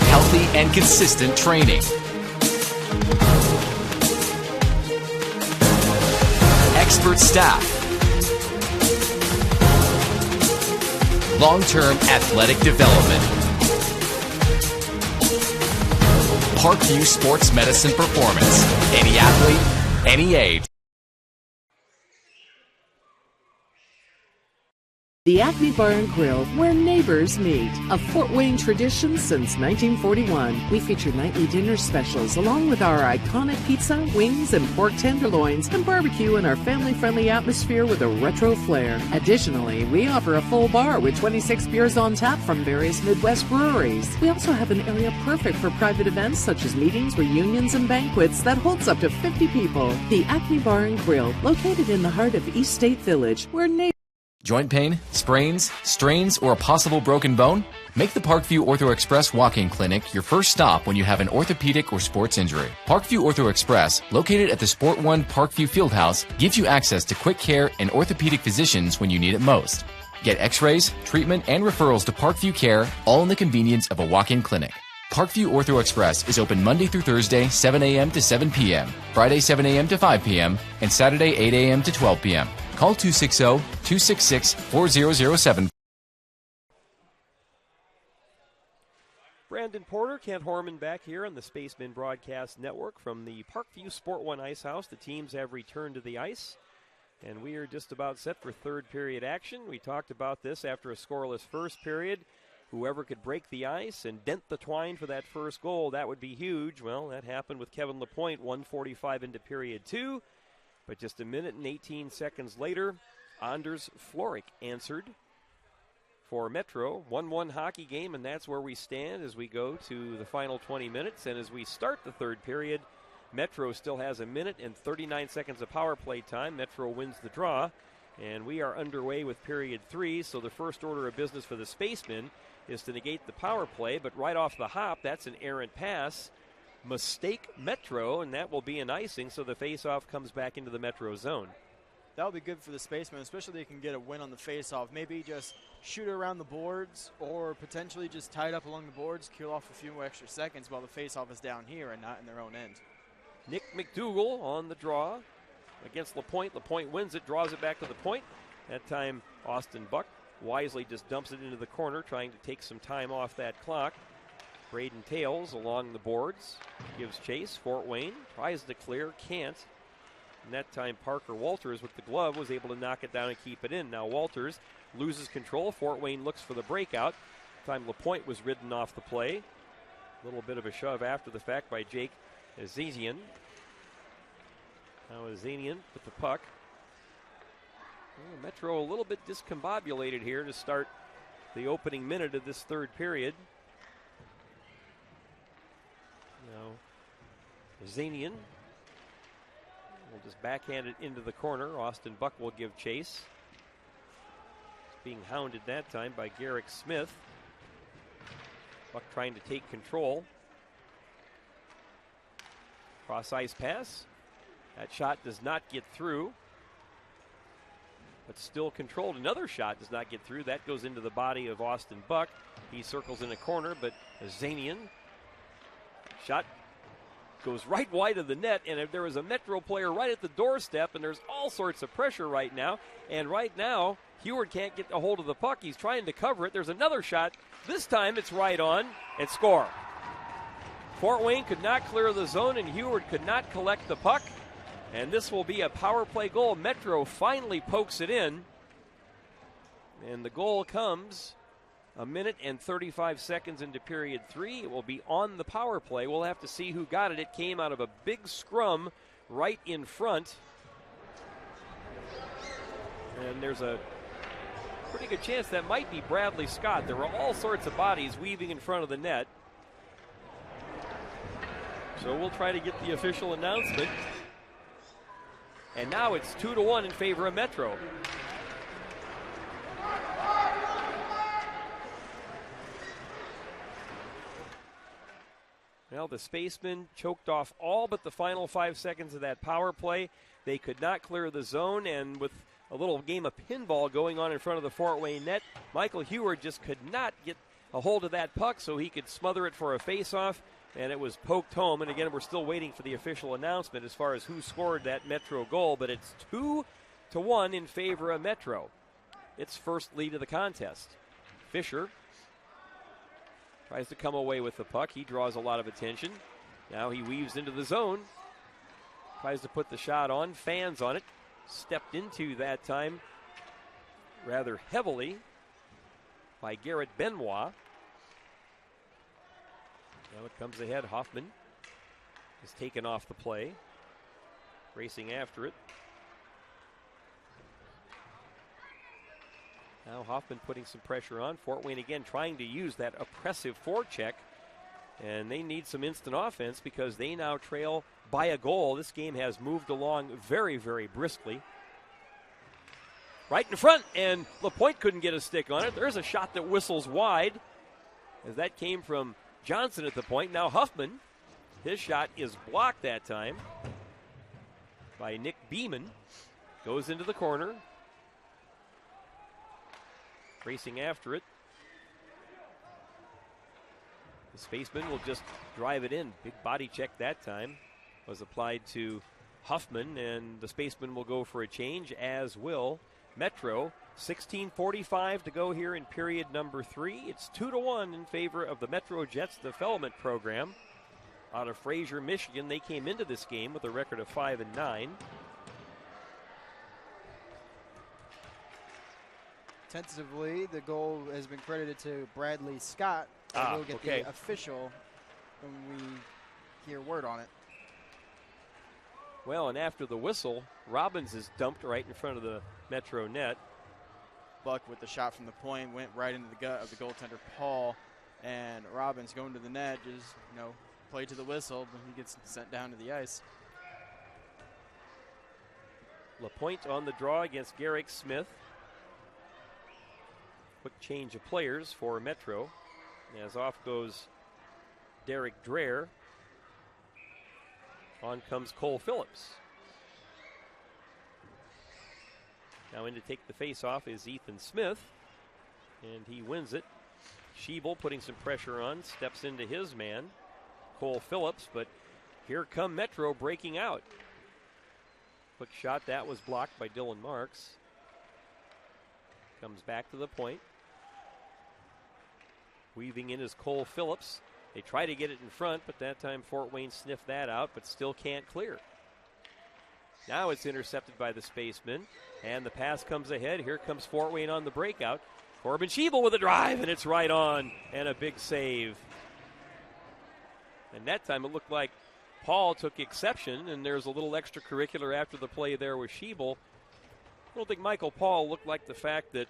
Healthy and consistent training. Expert staff. Long-term athletic development. Parkview Sports Medicine Performance. Any athlete, any age. The Acme Bar and Grill, where neighbors meet. A Fort Wayne tradition since 1941. We feature nightly dinner specials along with our iconic pizza, wings, and pork tenderloins and barbecue in our family-friendly atmosphere with a retro flair. Additionally, we offer a full bar with 26 beers on tap from various Midwest breweries. We also have an area perfect for private events such as meetings, reunions, and banquets that holds up to 50 people. The Acme Bar and Grill, located in the heart of East State Village, where neighbors... Joint pain, sprains, strains, or a possible broken bone? Make the Parkview Ortho Express walk-in clinic your first stop when you have an orthopedic or sports injury. Parkview Ortho Express, located at the Sport One Parkview Fieldhouse, gives you access to quick care and orthopedic physicians when you need it most. Get x-rays, treatment, and referrals to Parkview Care, all in the convenience of a walk-in clinic. Parkview Ortho Express is open Monday through Thursday, 7 a.m. to 7 p.m., Friday, 7 a.m. to 5 p.m., and Saturday, 8 a.m. to 12 p.m. Call 260-266-4007. Brandon Porter, Kent Horman back here on the Spacemen Broadcast Network from the Parkview Sport One Ice House. The teams have returned to the ice, and we are just about set for third period action. We talked about this after a scoreless first period. Whoever could break the ice and dent the twine for that first goal, that would be huge. Well, that happened with Kevin LaPointe, 1:45 into period two. But just a minute and 18 seconds later, Anders Floric answered for Metro. 1-1 hockey game, and that's where we stand as we go to the final 20 minutes. And as we start the third period, Metro still has a minute and 39 seconds of power play time. Metro wins the draw. And we are underway with period 3, so the first order of business for the Spacemen is to negate the power play, but right off the hop, that's an errant pass. Mistake Metro, and that will be an icing, so the face-off comes back into the Metro zone. That'll be good for the Spacemen, especially if they can get a win on the face-off. Maybe just shoot it around the boards or potentially just tie it up along the boards, kill off a few more extra seconds while the face-off is down here and not in their own end. Nick McDougal on the draw against LaPointe. LaPointe wins it, draws it back to the point. That time, Austin Buck wisely just dumps it into the corner, trying to take some time off that clock. Braden Tales along the boards, gives chase. Fort Wayne tries to clear, can't. And that time, Parker Walters with the glove was able to knock it down and keep it in. Now Walters loses control. Fort Wayne looks for the breakout. Time LaPointe was ridden off the play. A little bit of a shove after the fact by Jake Azanian. Now Azanian with the puck. Well, Metro a little bit discombobulated here to start the opening minute of this third period. Now Azanian will just backhand it into the corner. Austin Buck will give chase. It's being hounded that time by Garrick Smith. Buck trying to take control. Cross ice pass. That shot does not get through, but still controlled. Another shot does not get through. That goes into the body of Austin Buck. He circles in a corner, but Azanian shot goes right wide of the net, and if there was a Metro player right at the doorstep, and there's all sorts of pressure right now, and right now, Heward can't get a hold of the puck. He's trying to cover it. There's another shot. This time it's right on, and score. Fort Wayne could not clear the zone, and Heward could not collect the puck, and this will be a power play goal. Metro finally pokes it in, and the goal comes a minute and 35 seconds into period 3. It will be on the power play. We'll have to see who got it. It came out of a big scrum right in front. And there's a pretty good chance that might be Bradley Scott. There were all sorts of bodies weaving in front of the net. So we'll try to get the official announcement. And now it's 2-1 in favor of Metro. Well, the Spacemen choked off all but the final 5 seconds of that power play. They could not clear the zone, and with a little game of pinball going on in front of the Fort Wayne net, Michael Heward just could not get a hold of that puck so he could smother it for a face-off, and it was poked home. And again, we're still waiting for the official announcement as far as who scored that Metro goal, but it's 2-1 in favor of Metro. Its first lead of the contest. Fisher tries to come away with the puck. He draws a lot of attention. Now he weaves into the zone. Tries to put the shot on. Fans on it. Stepped into that time rather heavily by Garrett Benoit. Now it comes ahead. Hoffman is taken off the play. Racing after it. Now Hoffman putting some pressure on. Fort Wayne again trying to use that oppressive forecheck. And they need some instant offense because they now trail by a goal. This game has moved along very, very briskly. Right in front, and LaPointe couldn't get a stick on it. There's a shot that whistles wide as that came from Johnson at the point. Now Huffman, his shot is blocked that time by Nick Beeman. Goes into the corner. Racing after it. The Spaceman will just drive it in. Big body check that time was applied to Huffman, and the Spaceman will go for a change, as will Metro. 16:45 to go here in period number 3. It's 2-1 in favor of the Metro Jets development program. Out of Fraser, Michigan, they came into this game with a record of 5-9. Tentatively, the goal has been credited to Bradley Scott. We'll get the official when we hear word on it. Well, and after the whistle, Robbins is dumped right in front of the Metro net. Buck with the shot from the point went right into the gut of the goaltender Paul, and Robbins going to the net, just played to the whistle, but he gets sent down to the ice. LaPointe on the draw against Garrick Smith. Quick change of players for Metro. As off goes Derek Dreher. On comes Cole Phillips. Now in to take the face-off is Ethan Smith, and he wins it. Schiebel putting some pressure on, steps into his man, Cole Phillips, but here come Metro breaking out. Quick shot, that was blocked by Dylan Marks. Comes back to the point. Weaving in is Cole Phillips. They try to get it in front, but that time Fort Wayne sniffed that out, but still can't clear. Now it's intercepted by the Spacemen, and the pass comes ahead. Here comes Fort Wayne on the breakout. Corbin Schiebel with a drive, and it's right on, and a big save. And that time it looked like Paul took exception, and there's a little extracurricular after the play there with Schiebel. I don't think Michael Paul looked like the fact that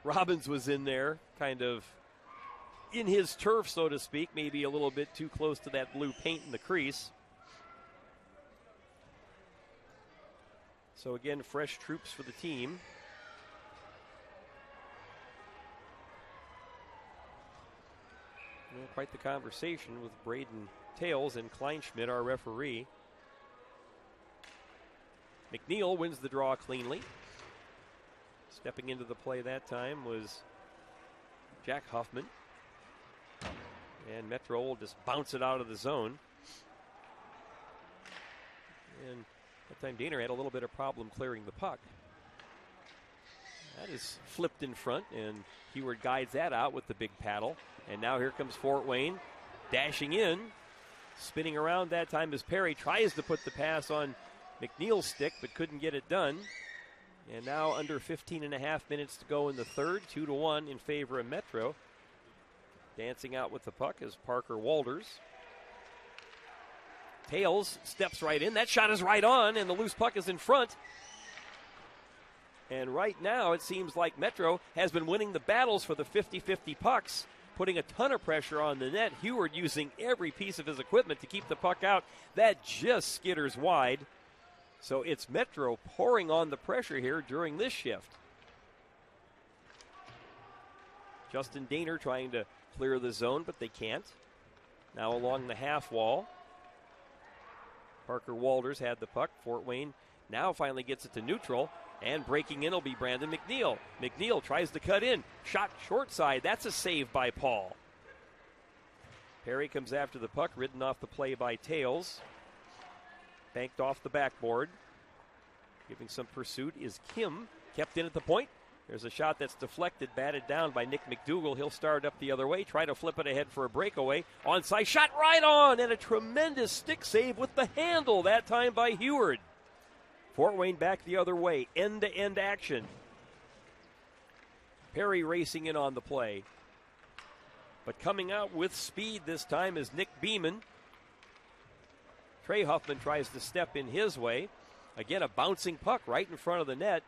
Robbins was in there, kind of in his turf, so to speak, maybe a little bit too close to that blue paint in the crease. So again, fresh troops for the team. Well, quite the conversation with Braden Tales and Kleinschmidt, our referee. McNeil wins the draw cleanly. Stepping into the play that time was Jack Huffman. And Metro will just bounce it out of the zone. And that time Daner had a little bit of problem clearing the puck. That is flipped in front, and Heward guides that out with the big paddle. And now here comes Fort Wayne, dashing in. Spinning around that time as Perry tries to put the pass on McNeil's stick, but couldn't get it done. And now under 15 and a half minutes to go in the third, 2-1 in favor of Metro. Dancing out with the puck is Parker Walters. Tales steps right in. That shot is right on, and the loose puck is in front. And right now it seems like Metro has been winning the battles for the 50-50 pucks, putting a ton of pressure on the net. Heward using every piece of his equipment to keep the puck out. That just skitters wide. So it's Metro pouring on the pressure here during this shift. Justin Daner trying to clear the zone, but they can't. Now along the half wall. Parker Walters had the puck. Fort Wayne now finally gets it to neutral. And breaking in will be Brandon McNeil. McNeil tries to cut in. Shot short side. That's a save by Paul. Perry comes after the puck, ridden off the play by Tales. Banked off the backboard. Giving some pursuit is Kim. Kept in at the point. There's a shot that's deflected, batted down by Nick McDougall. He'll start up the other way, try to flip it ahead for a breakaway. Onside shot right on, and a tremendous stick save with the handle, that time by Heward. Fort Wayne back the other way, end-to-end action. Perry racing in on the play. But coming out with speed this time is Nick Beeman. Trey Huffman tries to step in his way. Again, a bouncing puck right in front of the net.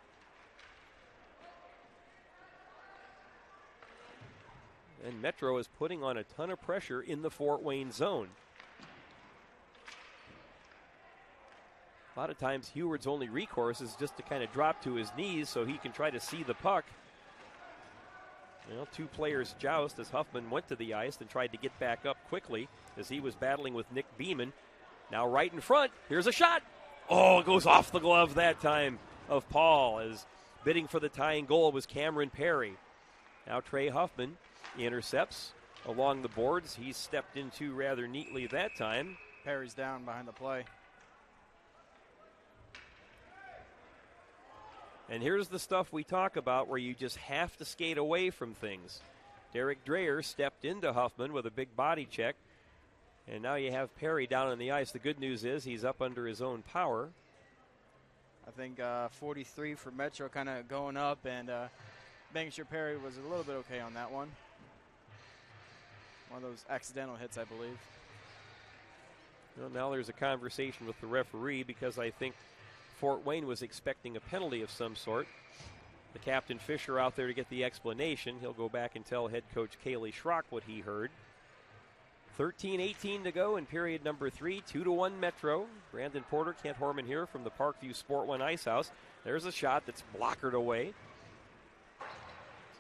And Metro is putting on a ton of pressure in the Fort Wayne zone. A lot of times Heward's only recourse is just to kind of drop to his knees so he can try to see the puck. Well, two players joust as Huffman went to the ice and tried to get back up quickly as he was battling with Nick Beeman. Now right in front, here's a shot. Oh, it goes off the glove that time of Paul, as bidding for the tying goal was Cameron Perry. Now Trey Huffman intercepts along the boards. He's stepped into rather neatly that time. Perry's down behind the play. And here's the stuff we talk about where you just have to skate away from things. Derek Dreher stepped into Huffman with a big body check. And now you have Perry down on the ice. The good news is he's up under his own power. I think 43 for Metro kind of going up and making sure Perry was a little bit okay on that one. One of those accidental hits, I believe. Well, now there's a conversation with the referee because I think Fort Wayne was expecting a penalty of some sort. The captain Fisher out there to get the explanation. He'll go back and tell head coach Kaylee Schrock what he heard. 13:18 to go in period number 3. 2-1 Metro. Brandon Porter, Kent Horman here from the Parkview Sport One Ice House. There's a shot that's blockered away.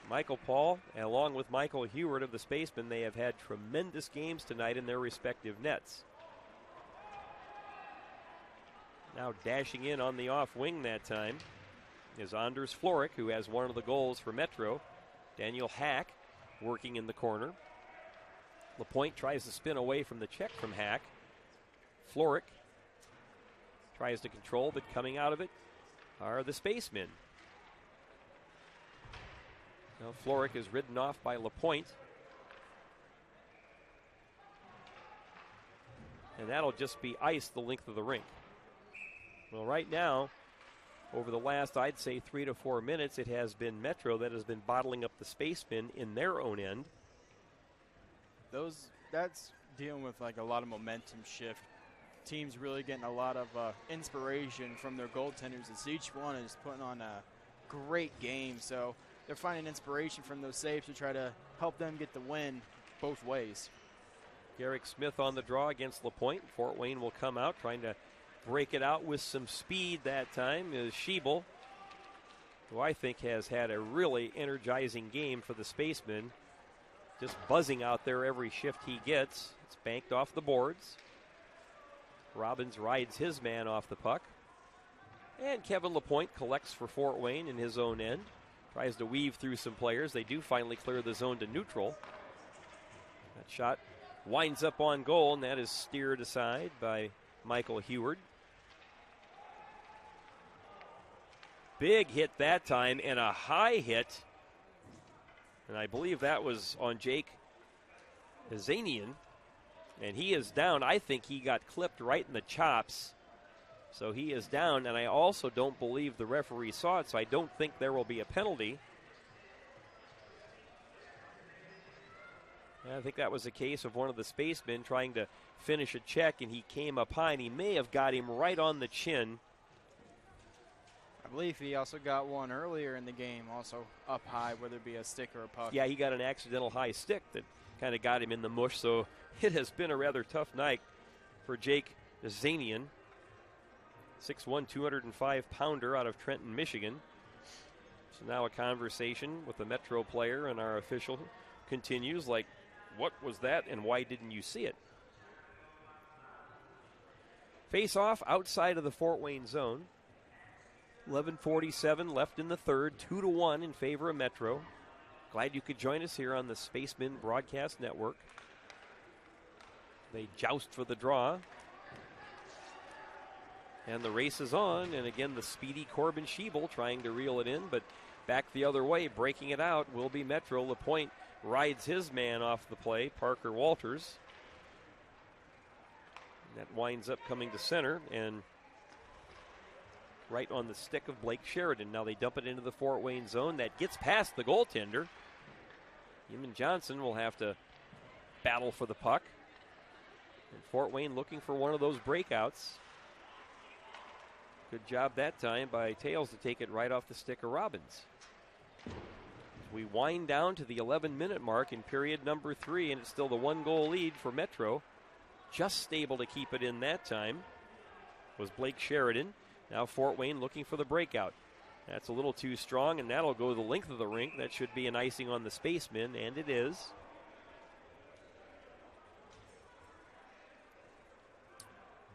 Michael Paul, along with Michael Heward of the Spacemen, they have had tremendous games tonight in their respective nets. Now dashing in on the off wing that time is Anders Floric, who has one of the goals for Metro. Daniel Hack working in the corner. LaPointe tries to spin away from the check from Hack. Floric tries to control, but coming out of it are the Spacemen. Now Floric is ridden off by LaPointe. And that'll just be ice the length of the rink. Well, right now, over the last, I'd say, 3 to 4 minutes, it has been Metro that has been bottling up the Spacemen in their own end. That's dealing with like a lot of momentum shift. Teams really getting a lot of inspiration from their goaltenders as each one is putting on a great game. So they're finding inspiration from those saves to try to help them get the win both ways. Garrick Smith on the draw against LaPointe. Fort Wayne will come out trying to break it out with some speed that time is Schiebel, who I think has had a really energizing game for the Spacemen. Just buzzing out there every shift he gets. It's banked off the boards. Robbins rides his man off the puck. And Kevin LaPointe collects for Fort Wayne in his own end. Tries to weave through some players. They do finally clear the zone to neutral. That shot winds up on goal, and that is steered aside by Michael Heward. Big hit that time, and a high hit. And I believe that was on Jake Zanian. And he is down. I think he got clipped right in the chops. So he is down, and I also don't believe the referee saw it, so I don't think there will be a penalty. I think that was a case of one of the Spacemen trying to finish a check, and he came up high, and he may have got him right on the chin. I believe he also got one earlier in the game, also up high, whether it be a stick or a puck. Yeah, he got an accidental high stick that kind of got him in the mush, so it has been a rather tough night for Jake Zanian. 6'1", 205-pounder out of Trenton, Michigan. So now a conversation with the Metro player and our official continues, like, what was that and why didn't you see it? Face off outside of the Fort Wayne zone. 11:47 left in the third, 2-1 in favor of Metro. Glad you could join us here on the Spacemen Broadcast Network. They joust for the draw. And the race is on, and again the speedy Corbin Schiebel trying to reel it in, but back the other way, breaking it out will be Metro. LaPointe rides his man off the play, Parker Walters. And that winds up coming to center, and right on the stick of Blake Sheridan. Now they dump it into the Fort Wayne zone. That gets past the goaltender. Eamon Johnson will have to battle for the puck. And Fort Wayne looking for one of those breakouts. Good job that time by Tails to take it right off the stick of Robbins. We wind down to the 11-minute mark in period number 3, and it's still the 1-goal lead for Metro. Just able to keep it in that time was Blake Sheridan. Now Fort Wayne looking for the breakout. That's a little too strong, and that'll go the length of the rink. That should be an icing on the Spacemen, and it is.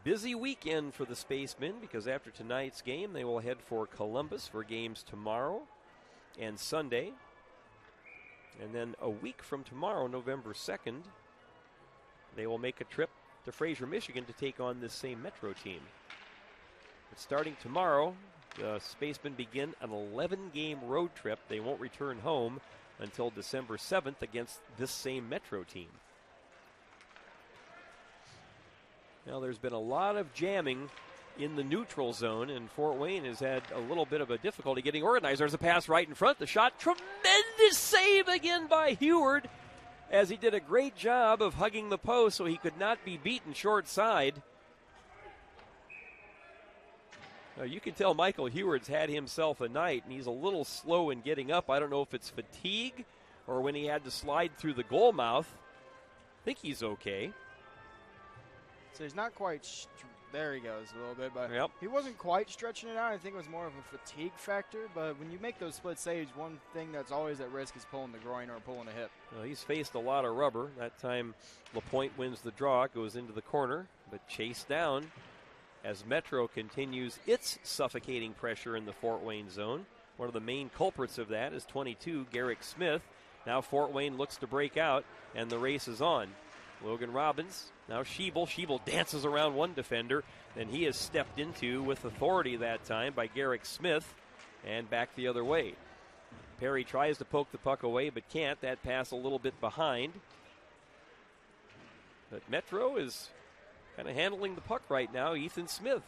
Busy weekend for the Spacemen because after tonight's game, they will head for Columbus for games tomorrow and Sunday. And then a week from tomorrow, November 2nd, they will make a trip to Fraser, Michigan to take on this same Metro team. But starting tomorrow, the Spacemen begin an 11-game road trip. They won't return home until December 7th against this same Metro team. Now, there's been a lot of jamming in the neutral zone, and Fort Wayne has had a little bit of a difficulty getting organized. There's a pass right in front. The shot, tremendous save again by Heward, as he did a great job of hugging the post so he could not be beaten short side. Now, you can tell Michael Heward's had himself a night, and he's a little slow in getting up. I don't know if it's fatigue or when he had to slide through the goal mouth. I think he's okay. So he's not quite. There he goes a little bit, but yep. He wasn't quite stretching it out. I think it was more of a fatigue factor. But when you make those split saves, one thing that's always at risk is pulling the groin or pulling a hip. Well, he's faced a lot of rubber. That time, LaPointe wins the draw, goes into the corner, but chased down as Metro continues its suffocating pressure in the Fort Wayne zone. One of the main culprits of that is 22, Garrick Smith. Now Fort Wayne looks to break out, and the race is on. Logan Robbins, now Schiebel. Schiebel dances around one defender, and he is stepped into with authority that time by Garrick Smith, and back the other way. Perry tries to poke the puck away, but can't. That pass a little bit behind. But Metro is kind of handling the puck right now. Ethan Smith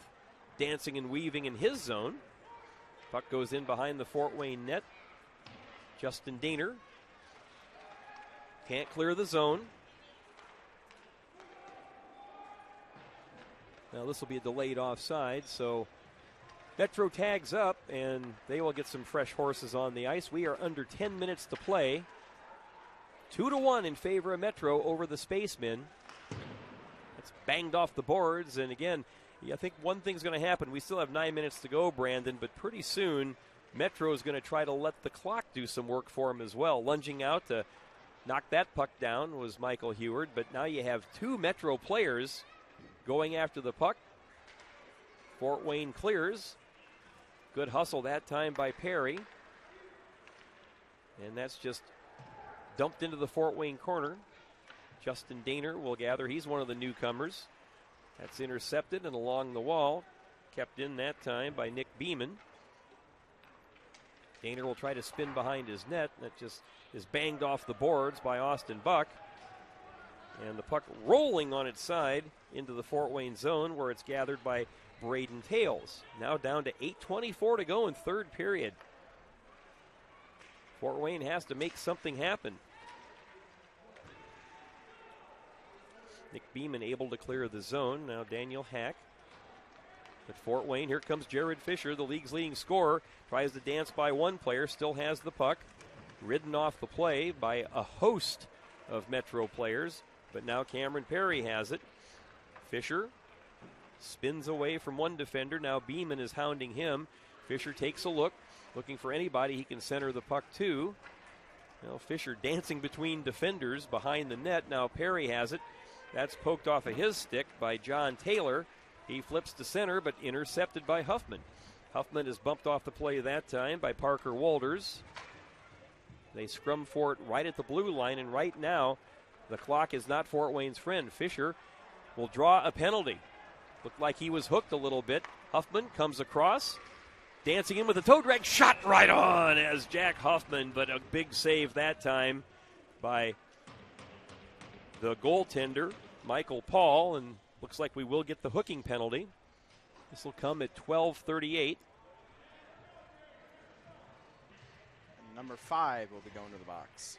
dancing and weaving in his zone. Puck goes in behind the Fort Wayne net. Justin Daner can't clear the zone. Now this will be a delayed offside, so Metro tags up, and they will get some fresh horses on the ice. We are under 10 minutes to play. 2-1 in favor of Metro over the Spacemen. It's banged off the boards, and again, I think one thing's going to happen. We still have 9 minutes to go, Brandon, but pretty soon Metro is going to try to let the clock do some work for him as well. Lunging out to knock that puck down was Michael Heward, but now you have two Metro players going after the puck. Fort Wayne clears. Good hustle that time by Perry. And that's just dumped into the Fort Wayne corner. Justin Daner will gather. He's one of the newcomers. That's intercepted and along the wall. Kept in that time by Nick Beeman. Daner will try to spin behind his net. That just is banged off the boards by Austin Buck. And the puck rolling on its side into the Fort Wayne zone, where it's gathered by Braden Tales. Now down to 8:24 to go in third period. Fort Wayne has to make something happen. Nick Beeman able to clear the zone. Now Daniel Hack. At Fort Wayne, here comes Jared Fisher, the league's leading scorer. Tries to dance by one player, still has the puck. Ridden off the play by a host of Metro players. But now Cameron Perry has it. Fisher spins away from one defender. Now Beeman is hounding him. Fisher takes a look, looking for anybody he can center the puck to. Now Fisher dancing between defenders behind the net. Now Perry has it. That's poked off of his stick by John Taylor. He flips to center, but intercepted by Huffman. Huffman is bumped off the play that time by Parker Walters. They scrum for it right at the blue line, and right now the clock is not Fort Wayne's friend. Fisher will draw a penalty. Looked like he was hooked a little bit. Huffman comes across, dancing in with a toe drag, shot right on as Jack Huffman, but a big save that time by the goaltender, Michael Paul, and looks like we will get the hooking penalty. This will come at 12:38. Number 5 will be going to the box.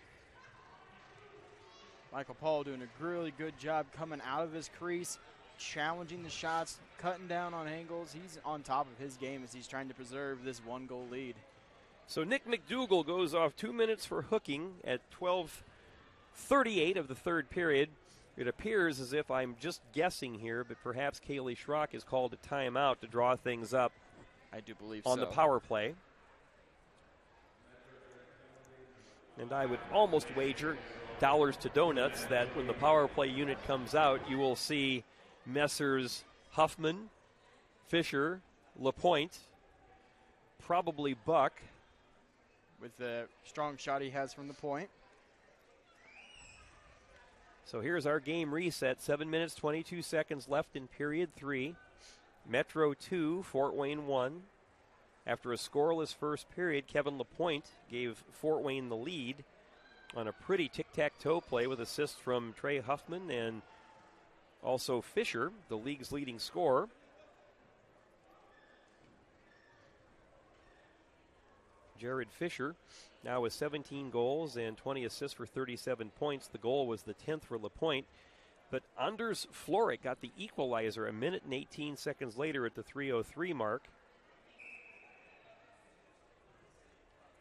Michael Paul doing a really good job coming out of his crease, challenging the shots, cutting down on angles. He's on top of his game as he's trying to preserve this 1-goal lead. So Nick McDougall goes off 2 minutes for hooking at 12:38 of the third period. It appears as if, I'm just guessing here, but perhaps Kaylee Schrock is called a timeout to draw things up. I do believe on so. the power play. And I would almost wager dollars to donuts that when the power play unit comes out, you will see Messrs. Huffman, Fisher, LaPointe, probably Buck. With the strong shot he has from the point. So here's our game reset. 7 minutes, 22 seconds left in period 3. Metro 2, Fort Wayne 1. After a scoreless first period, Kevin LaPointe gave Fort Wayne the lead on a pretty tic-tac-toe play with assists from Trey Huffman and also Fisher, the league's leading scorer. Jared Fisher now with 17 goals and 20 assists for 37 points. The goal was the 10th for LaPointe. But Anders Floric got the equalizer a minute and 18 seconds later at the 3:03 mark.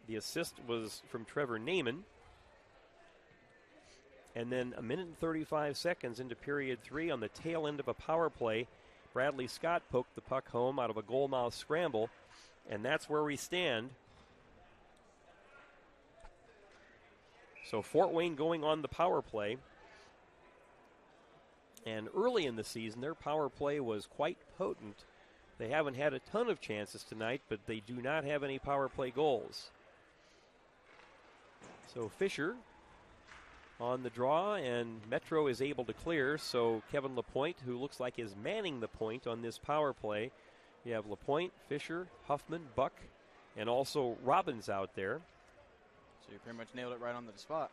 The assist was from Trevor Naiman. And then a minute and 35 seconds into period 3 on the tail end of a power play, Bradley Scott poked the puck home out of a goal mouth scramble, and that's where we stand. So Fort Wayne going on the power play. And early in the season, their power play was quite potent. They haven't had a ton of chances tonight, but they do not have any power play goals. So Fisher on the draw, and Metro is able to clear. So Kevin LaPointe, who looks like is manning the point on this power play. You have LaPointe, Fisher, Huffman, Buck, and also Robbins out there. So you pretty much nailed it right on the spot.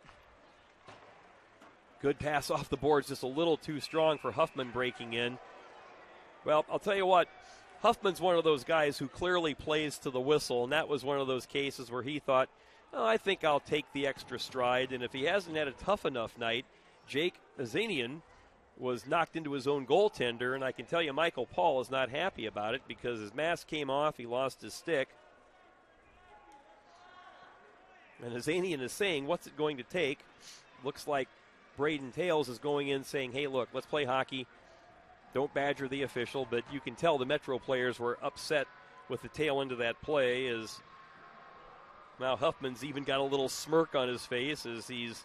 Good pass off the boards, just a little too strong for Huffman breaking in. Well, I'll tell you what, Huffman's one of those guys who clearly plays to the whistle, and that was one of those cases where he thought, oh, I think I'll take the extra stride. And if he hasn't had a tough enough night, Jake Azanian was knocked into his own goaltender, and I can tell you Michael Paul is not happy about it because his mask came off, he lost his stick. And Azanian is saying, what's it going to take? Looks like Braden Tales is going in saying, hey, look, let's play hockey. Don't badger the official, but you can tell the Metro players were upset with the tail end of that play as now Huffman's even got a little smirk on his face as he's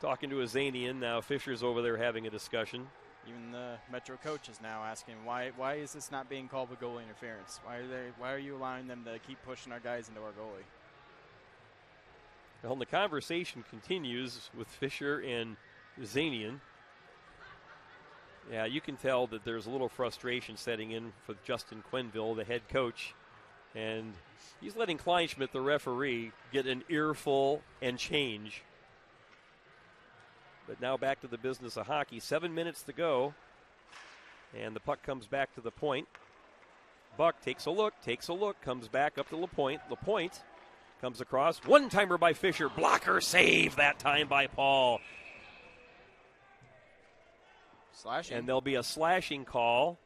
talking to Azanian. Now Fisher's over there having a discussion. Even the Metro coach is now asking, why is this not being called a goalie interference? Why are you allowing them to keep pushing our guys into our goalie? Well, and the conversation continues with Fisher and Azanian. Yeah, you can tell that there's a little frustration setting in for Justin Quenville, the head coach. And he's letting Kleinschmidt, the referee, get an earful and change. But now back to the business of hockey. 7 minutes to go. And the puck comes back to the point. Buck takes a look, comes back up to LaPointe. LaPointe comes across. One-timer by Fisher. Blocker save that time by Paul. Slashing. And there'll be a slashing call.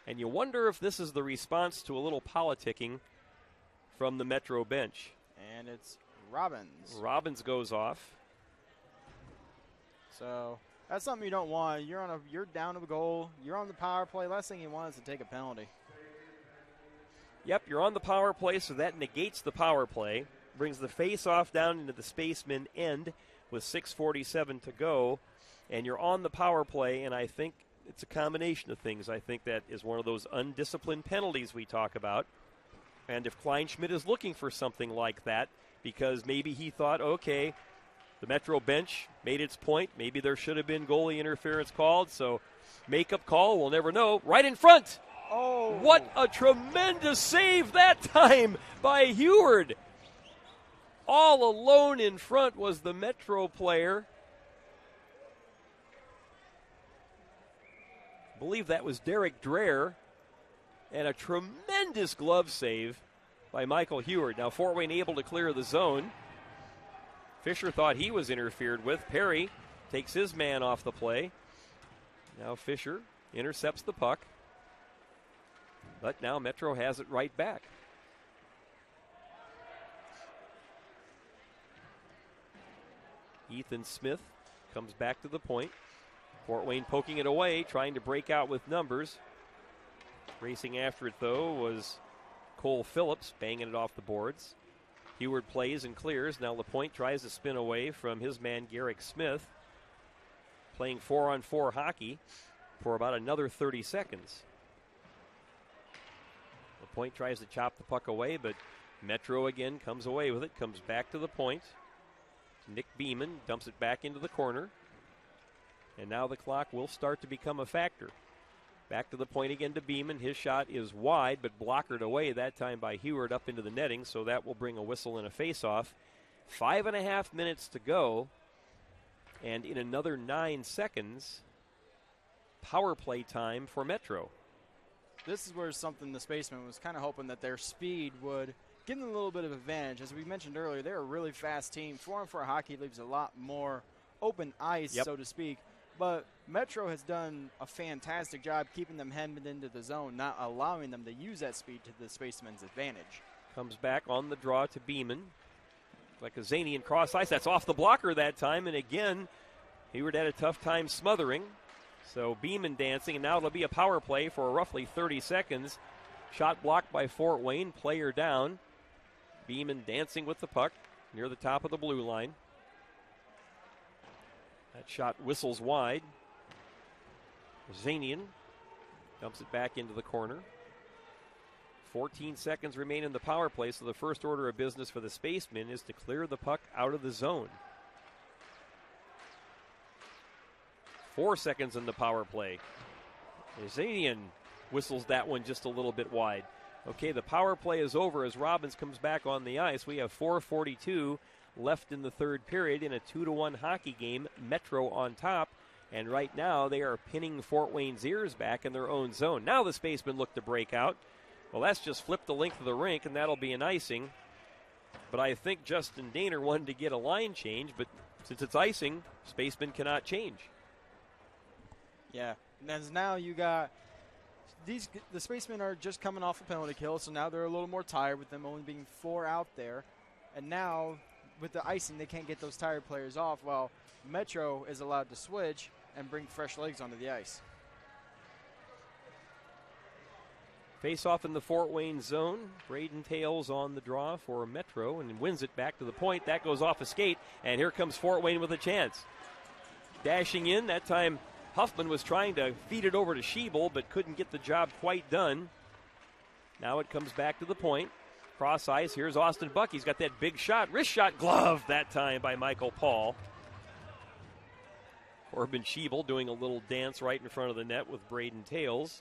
And you wonder if this is the response to a little politicking from the Metro bench. And it's Robbins. Robbins goes off. So that's something you don't want. You're down to a goal. You're on the power play. Last thing you want is to take a penalty. Yep, you're on the power play, so that negates the power play. Brings the face-off down into the Spaceman end with 6:47 to go. And you're on the power play, and I think it's a combination of things. I think that is one of those undisciplined penalties we talk about. And if Kleinschmidt is looking for something like that, because maybe he thought, okay, the Metro bench made its point. Maybe there should have been goalie interference called, so makeup call, we'll never know. Right in front. Oh. What a tremendous save that time by Heward. All alone in front was the Metro player. I believe that was Derek Dreher. And a tremendous glove save by Michael Heward. Now Fort Wayne able to clear the zone. Fisher thought he was interfered with. Perry takes his man off the play. Now Fisher intercepts the puck. But now Metro has it right back. Ethan Smith comes back to the point. Fort Wayne poking it away, trying to break out with numbers. Racing after it, though, was Cole Phillips, banging it off the boards. Heward plays and clears. Now LaPointe tries to spin away from his man, Garrick Smith. Playing 4-on-4 hockey for about another 30 seconds. LaPointe tries to chop the puck away, but Metro again comes away with it, comes back to the point. Nick Beeman dumps it back into the corner. And now the clock will start to become a factor. Back to the point again to Beeman. His shot is wide, but blockered away that time by Heward up into the netting, so that will bring a whistle and a face-off. 5.5 minutes to go, and in another 9 seconds, power play time for Metro. This is where something the Spaceman was kind of hoping that their speed would give them a little bit of advantage. As we mentioned earlier, they're a really fast team. 4-on-4 hockey leaves a lot more open ice, so to speak. But Metro has done a fantastic job keeping them hemmed into the zone, not allowing them to use that speed to the Spaceman's advantage. Comes back on the draw to Beeman. Like a Zanian cross ice. That's off the blocker that time. And again, Hayward had a tough time smothering. So Beeman dancing, and now it'll be a power play for roughly 30 seconds. Shot blocked by Fort Wayne. Player down. Beeman dancing with the puck near the top of the blue line. That shot whistles wide. Zanian dumps it back into the corner. 14 seconds remain in the power play, so the first order of business for the Spacemen is to clear the puck out of the zone. 4 seconds in the power play. Zanian whistles that one just a little bit wide. Okay, the power play is over as Robbins comes back on the ice. We have 4:42 left in the third period in a 2-1 hockey game. Metro on top, and right now they are pinning Fort Wayne's ears back in their own zone. Now the Spacemen look to break out. Well, that's just flipped the length of the rink, and that'll be an icing. But I think Justin Daner wanted to get a line change, but since it's icing, Spacemen cannot change. Yeah, and now you got the Spacemen are just coming off a penalty kill, so now they're a little more tired with them only being 4 out there. And now with the icing, they can't get those tired players off. Well, Metro is allowed to switch and bring fresh legs onto the ice. Face off in the Fort Wayne zone. Braden Tails on the draw for Metro and wins it back to the point. That goes off a skate, and here comes Fort Wayne with a chance. Dashing in, that time Huffman was trying to feed it over to Schiebel, but couldn't get the job quite done. Now it comes back to the point. Cross ice, here's Austin Buck. He's got that big shot. Wrist shot glove that time by Michael Paul. Corbin Schiebel doing a little dance right in front of the net with Braden Tails.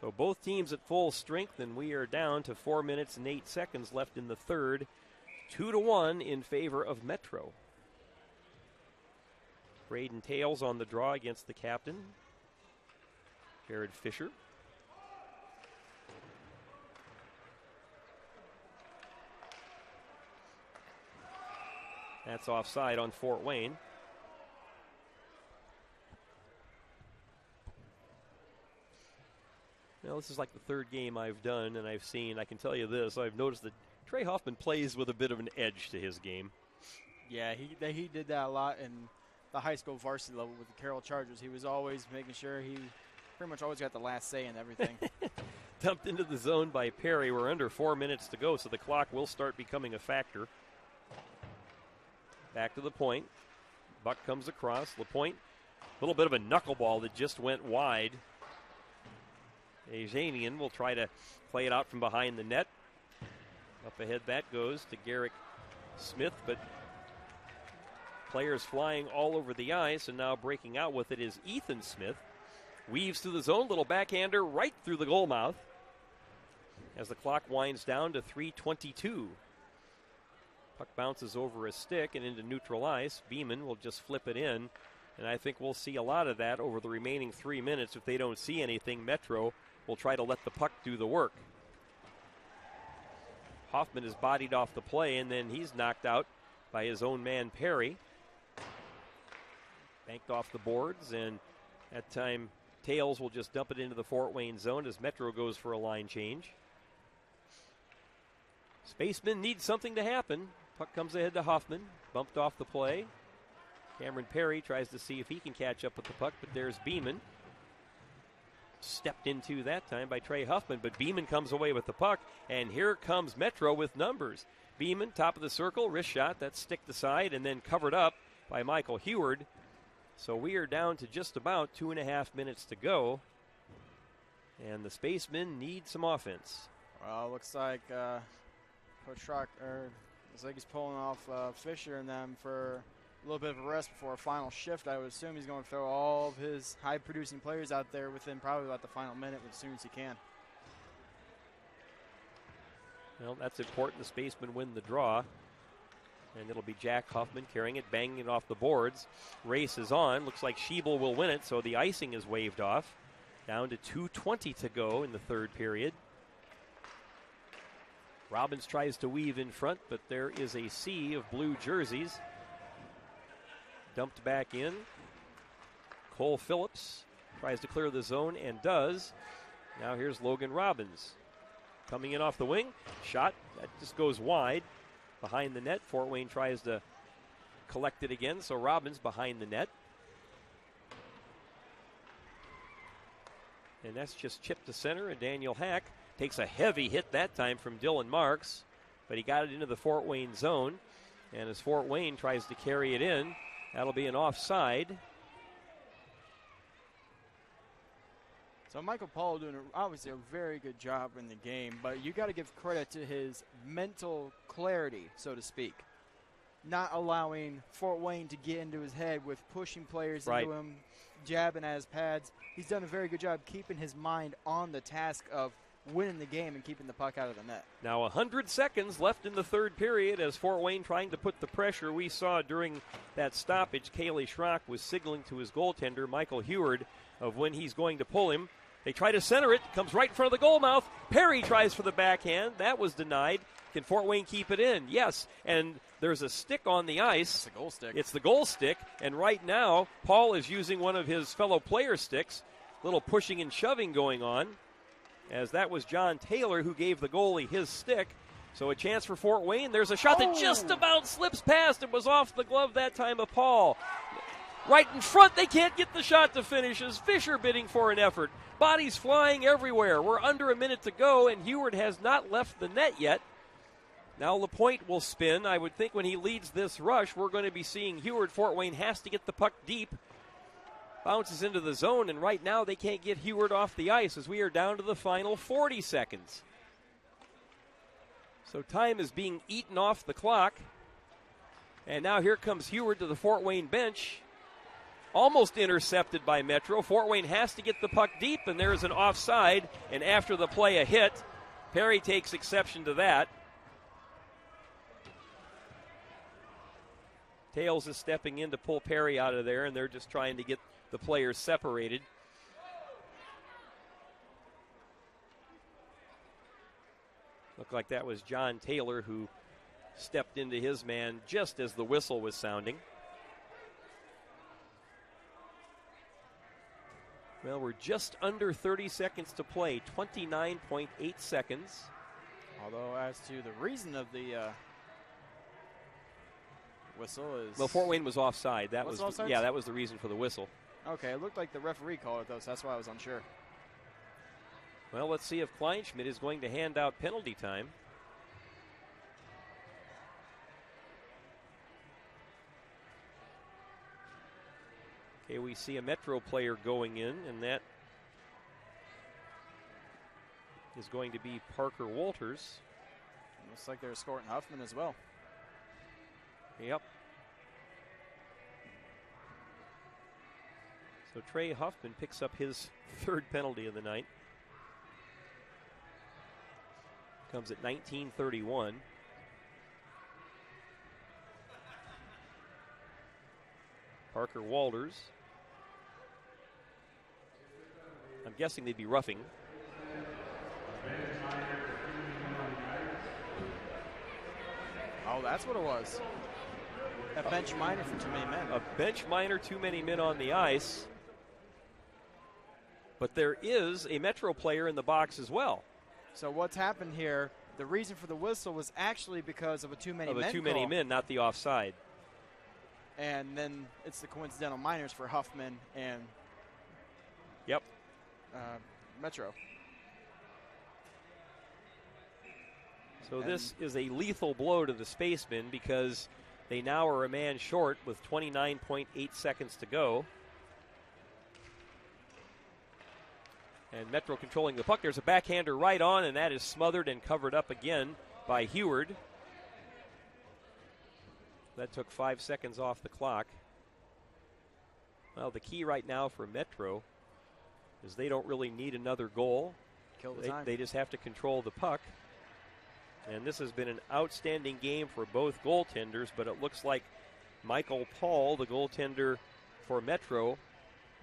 So both teams at full strength, and we are down to 4 minutes and 8 seconds left in the third. 2-1 in favor of Metro. Braden Tails on the draw against the captain, Jared Fisher. That's offside on Fort Wayne. Now, this is like the third game I've done, and I've seen, I can tell you this, I've noticed that Trey Hoffman plays with a bit of an edge to his game. Yeah, he did that a lot in the high school varsity level with the Carroll Chargers. He was always making sure he pretty much always got the last say in everything. Dumped into the zone by Perry. We're under 4 minutes to go, so the clock will start becoming a factor. Back to the point. Buck comes across. LaPointe, a little bit of a knuckleball that just went wide. Azanian will try to play it out from behind the net. Up ahead that goes to Garrick Smith, but players flying all over the ice, and now breaking out with it is Ethan Smith. Weaves through the zone, little backhander right through the goal mouth as the clock winds down to 3:22. Puck bounces over a stick and into neutral ice. Beeman will just flip it in, and I think we'll see a lot of that over the remaining 3 minutes. If they don't see anything, Metro will try to let the puck do the work. Hoffman is bodied off the play, and then he's knocked out by his own man, Perry. Banked off the boards, and that time Tails will just dump it into the Fort Wayne zone as Metro goes for a line change. Spacemen need something to happen. Puck comes ahead to Hoffman, bumped off the play. Cameron Perry tries to see if he can catch up with the puck, but there's Beeman. Stepped into that time by Trey Huffman, but Beeman comes away with the puck, and here comes Metro with numbers. Beeman, top of the circle, wrist shot, that's sticked aside and then covered up by Michael Heward. So we are down to just about 2.5 minutes to go, and the Spacemen need some offense. Well, looks like Coach Schrock, looks like he's pulling off Fisher and them for a little bit of a rest before a final shift. I would assume he's going to throw all of his high-producing players out there within probably about the final minute as soon as he can. Well, that's important. The Spacemen win the draw. And it'll be Jack Huffman carrying it, banging it off the boards. Race is on. Looks like Schiebel will win it, so the icing is waved off. Down to 2:20 to go in the third period. Robbins tries to weave in front, but there is a sea of blue jerseys. Dumped back in. Cole Phillips tries to clear the zone and does. Now here's Logan Robbins. coming in off the wing. Shot, that just goes wide behind the net. Fort Wayne tries to collect it again, so Robbins behind the net. And that's just chipped to center, and Daniel Hack takes a heavy hit that time from Dylan Marks, but he got it into the Fort Wayne zone. And as Fort Wayne tries to carry it in, that'll be an offside. So Michael Paul doing obviously a very good job in the game, but you got to give credit to his mental clarity, so to speak. Not allowing Fort Wayne to get into his head with pushing players into him, jabbing at his pads. He's done a very good job keeping his mind on the task of winning the game and keeping the puck out of the net. Now 100 seconds left in the third period as Fort Wayne trying to put the pressure. We saw during that stoppage, Kaylee Schrock was signaling to his goaltender, Michael Heward, of when he's going to pull him. They try to center it. Comes right in front of the goal mouth. Perry tries for the backhand. That was denied. Can Fort Wayne keep it in? Yes. And there's a stick on the ice. It's the goal stick. It's the goal stick. And right now, Paul is using one of his fellow player sticks. Little pushing and shoving going on, as that was John Taylor who gave the goalie his stick. So a chance for Fort Wayne. There's a shot that just about slips past. It was off the glove that time of Paul. Right in front, they can't get the shot to finish as Fisher bidding for an effort. Bodies flying everywhere. We're under a minute to go, and Heward has not left the net yet. Now LaPointe will spin. I would think when he leads this rush, we're going to be seeing Heward. Fort Wayne has to get the puck deep. Bounces into the zone, and right now they can't get Heward off the ice as we are down to the final 40 seconds. So time is being eaten off the clock. And now here comes Heward to the Fort Wayne bench. Almost intercepted by Metro. Fort Wayne has to get the puck deep, and there is an offside. And after the play, a hit. Perry takes exception to that. Tails is stepping in to pull Perry out of there, and they're just trying to get the players separated. Looked like that was John Taylor who stepped into his man just as the whistle was sounding. Well, we're just under 30 seconds to play, 29.8 seconds. Although as to the reason of the whistle is... Well, Fort Wayne was offside. That was offside? Yeah, that was the reason for the whistle. Okay, it looked like the referee called it, though, so that's why I was unsure. Well, let's see if Kleinschmidt is going to hand out penalty time. Okay, we see a Metro player going in, and that is going to be Parker Walters. Looks like they're escorting Huffman as well. Yep. So Trey Huffman picks up his third penalty of the night. Comes at 19:31. Parker Walters. I'm guessing they'd be roughing. Oh, that's what it was. A bench minor for too many men. A bench minor, too many men on the ice. But there is a Metro player in the box as well. So what's happened here, the reason for the whistle was actually because of a too many men too many men, not the offside. And then it's the coincidental minors for Huffman and Metro. So this is a lethal blow to the Spacemen because they now are a man short with 29.8 seconds to go. And Metro controlling the puck. There's a backhander right on, and that is smothered and covered up again by Heward. That took 5 seconds off the clock. Well, the key right now for Metro is they don't really need another goal. Kill the time. They just have to control the puck. And this has been an outstanding game for both goaltenders, but it looks like Michael Paul, the goaltender for Metro,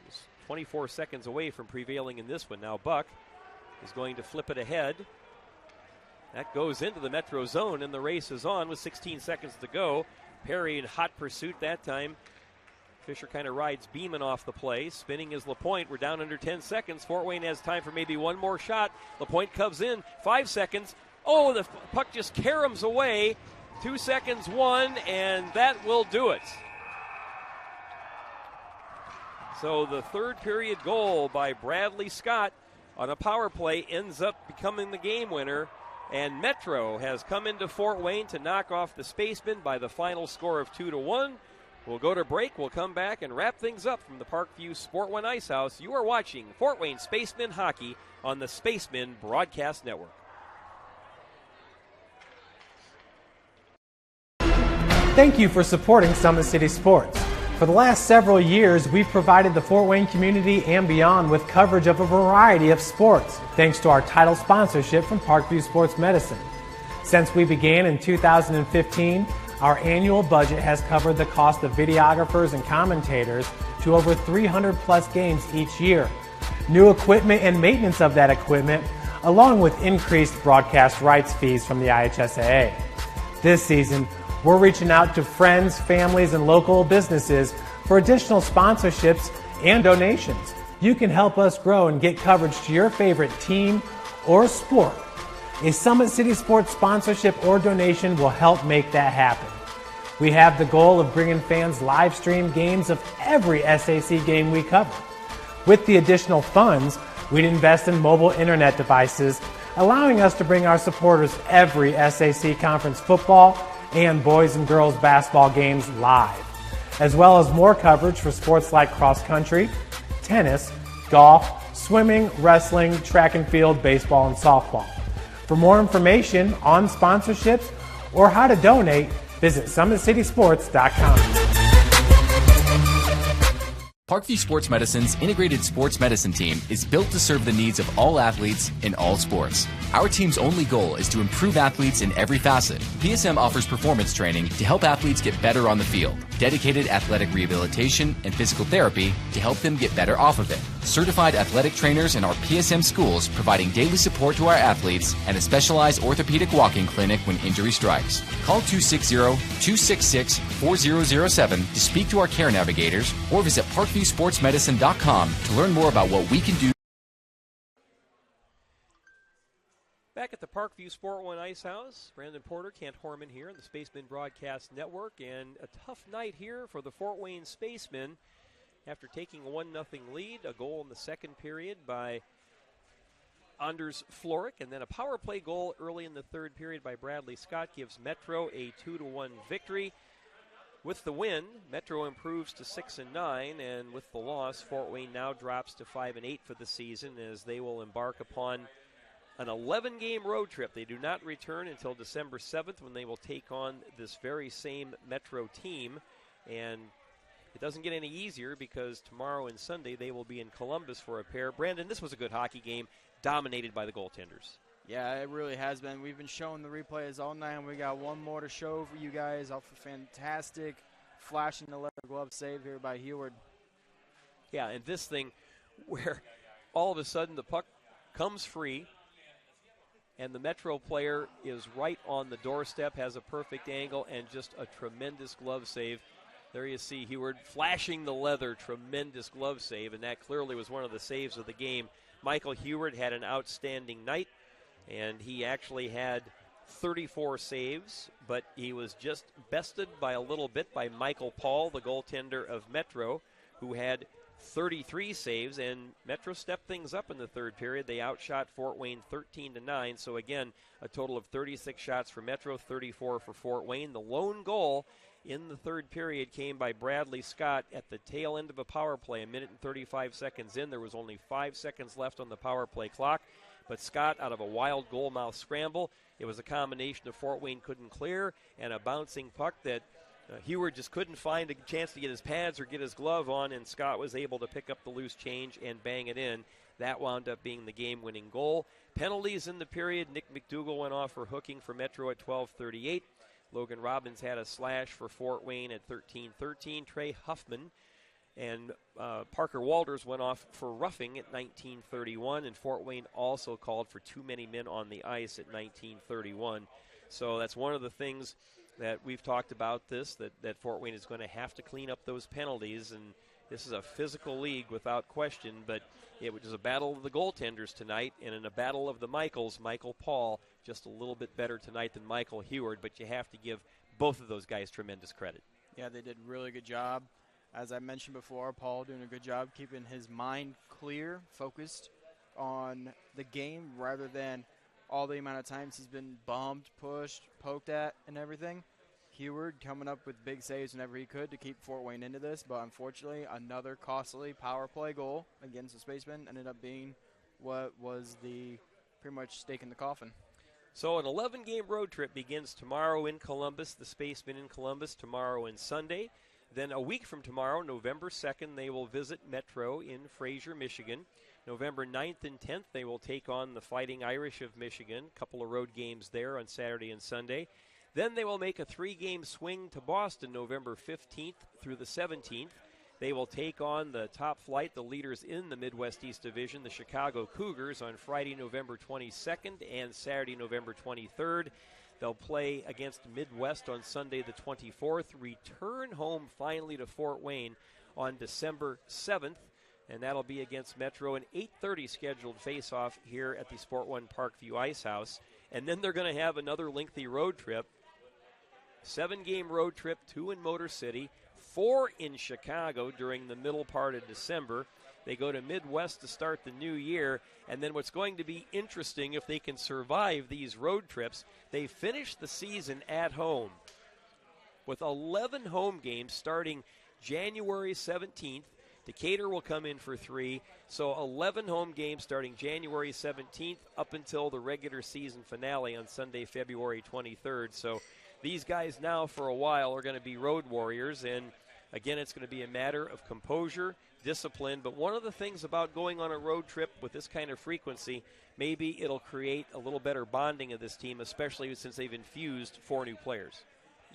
is 24 seconds away from prevailing in this one. Now Buck is going to flip it ahead. That goes into the Metro zone, and the race is on with 16 seconds to go. Perry in hot pursuit that time. Fisher kind of rides Beeman off the play. Spinning is LaPointe. We're down under 10 seconds. Fort Wayne has time for maybe one more shot. LaPointe comes in. 5 seconds. Oh, the puck just caroms away. 2 seconds, one, and that will do it. So the third period goal by Bradley Scott on a power play ends up becoming the game winner. And Metro has come into Fort Wayne to knock off the Spacemen by the final score of 2-1. We'll go to break. We'll come back and wrap things up from the Parkview Sport One Ice House. You are watching Fort Wayne Spacemen Hockey on the Spacemen Broadcast Network. Thank you for supporting Summit City Sports. For the last several years, we've provided the Fort Wayne community and beyond with coverage of a variety of sports, thanks to our title sponsorship from Parkview Sports Medicine. Since we began in 2015, our annual budget has covered the cost of videographers and commentators to over 300 plus games each year. New equipment and maintenance of that equipment, along with increased broadcast rights fees from the IHSAA. This season, we're reaching out to friends, families, and local businesses for additional sponsorships and donations. You can help us grow and get coverage to your favorite team or sport. A Summit City Sports sponsorship or donation will help make that happen. We have the goal of bringing fans live stream games of every SAC game we cover. With the additional funds, we'd invest in mobile internet devices, allowing us to bring our supporters every SAC conference football and boys and girls basketball games live, as well as more coverage for sports like cross country, tennis, golf, swimming, wrestling, track and field, baseball, and softball. For more information on sponsorships or how to donate, visit SummitCitySports.com. Parkview Sports Medicine's integrated sports medicine team is built to serve the needs of all athletes in all sports. Our team's only goal is to improve athletes in every facet. PSM offers performance training to help athletes get better on the field, dedicated athletic rehabilitation and physical therapy to help them get better off of it, certified athletic trainers in our PSM schools providing daily support to our athletes, and a specialized orthopedic walking clinic when injury strikes. Call 260-266-4007 to speak to our care navigators or visit parkviewsportsmedicine.com to learn more about what we can do. Back at the Parkview Sport One Ice House, Brandon Porter, Kent Horman here on the Spacemen Broadcast Network, and a tough night here for the Fort Wayne Spacemen after taking a 1-0 lead, a goal in the second period by Anders Floric, and then a power play goal early in the third period by Bradley Scott gives Metro a 2-1 victory. With the win, Metro improves to 6-9, and with the loss, Fort Wayne now drops to 5-8 for the season as they will embark upon an 11-game road trip. They do not return until December 7th when they will take on this very same Metro team. And it doesn't get any easier because tomorrow and Sunday they will be in Columbus for a pair. Brandon, this was a good hockey game, dominated by the goaltenders. Yeah, it really has been. We've been showing the replays all night, and we got one more to show for you guys off a fantastic flashing the leather glove save here by Heward. Yeah, and this thing where all of a sudden the puck comes free, and the Metro player is right on the doorstep, has a perfect angle, and just a tremendous glove save. There you see Heward flashing the leather, tremendous glove save, and that clearly was one of the saves of the game. Michael Heward had an outstanding night, and he actually had 34 saves, but he was just bested by a little bit by Michael Paul, the goaltender of Metro, who had 33 saves, and Metro stepped things up in the third period. They outshot Fort Wayne 13-9, so again, a total of 36 shots for Metro, 34 for Fort Wayne. The lone goal in the third period came by Bradley Scott at the tail end of a power play, a minute and 35 seconds in. There was only 5 seconds left on the power play clock, but Scott, out of a wild goalmouth scramble, it was a combination of Fort Wayne couldn't clear and a bouncing puck that Heward just couldn't find a chance to get his pads or get his glove on, and Scott was able to pick up the loose change and bang it in. That wound up being the game-winning goal. Penalties in the period. Nick McDougall went off for hooking for Metro at 12:38. Logan Robbins had a slash for Fort Wayne at 13:13. Trey Huffman and Parker Walters went off for roughing at 19:31, and Fort Wayne also called for too many men on the ice at 19:31. So that's one of the things that we've talked about this, that Fort Wayne is going to have to clean up those penalties, and this is a physical league without question, but it was a battle of the goaltenders tonight, and in a battle of the Michaels, Michael Paul just a little bit better tonight than Michael Heward, but you have to give both of those guys tremendous credit. Yeah, they did a really good job. As I mentioned before, Paul doing a good job keeping his mind clear, focused on the game rather than all the amount of times he's been bumped, pushed, poked at, and everything. Heward coming up with big saves whenever he could to keep Fort Wayne into this, but unfortunately another costly power play goal against the Spacemen ended up being what was the pretty much stake in the coffin. So an 11-game road trip begins tomorrow in Columbus, the Spacemen in Columbus, tomorrow and Sunday. Then a week from tomorrow, November 2nd, they will visit Metro in Fraser, Michigan. November 9th and 10th, they will take on the Fighting Irish of Michigan. A couple of road games there on Saturday and Sunday. Then they will make a 3-game swing to Boston November 15th through the 17th. They will take on the top flight, the leaders in the Midwest East Division, the Chicago Cougars, on Friday, November 22nd and Saturday, November 23rd. They'll play against Midwest on Sunday the 24th, return home finally to Fort Wayne on December 7th, and that'll be against Metro, an 8:30 scheduled face-off here at the Sport One Parkview Ice House. And then they're going to have another lengthy road trip. 7-game road trip, 2 in Motor City, 4 in Chicago during the middle part of December. They go to Midwest to start the new year. And then what's going to be interesting, if they can survive these road trips, they finish the season at home with 11 home games starting January 17th. Decatur will come in for 3. So 11 home games starting January 17th up until the regular season finale on Sunday, February 23rd. So these guys now for a while are going to be road warriors, and again, it's going to be a matter of composure, discipline. But one of the things about going on a road trip with this kind of frequency, maybe it'll create a little better bonding of this team, especially since they've infused 4 new players.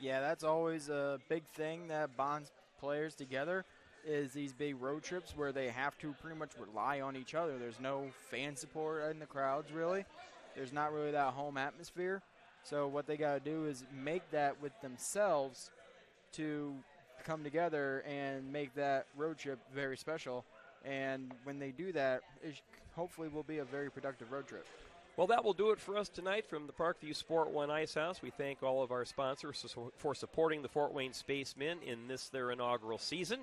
Yeah, that's always a big thing that bonds players together, is these big road trips where they have to pretty much rely on each other. There's no fan support in the crowds, really. There's not really that home atmosphere. So what they got to do is make that with themselves to come together and make that road trip very special. And when they do that, it hopefully will be a very productive road trip. Well, that will do it for us tonight from the Parkview Sport One Ice House. We thank all of our sponsors for supporting the Fort Wayne Spacemen in their inaugural season.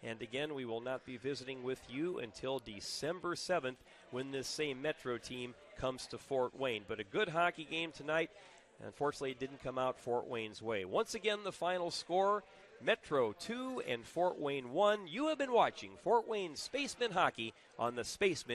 And again, we will not be visiting with you until December 7th when this same Metro team comes to Fort Wayne. But a good hockey game tonight. Unfortunately, it didn't come out Fort Wayne's way. Once again, the final score, Metro 2 and Fort Wayne 1. You have been watching Fort Wayne Spacemen Hockey on the Spacemen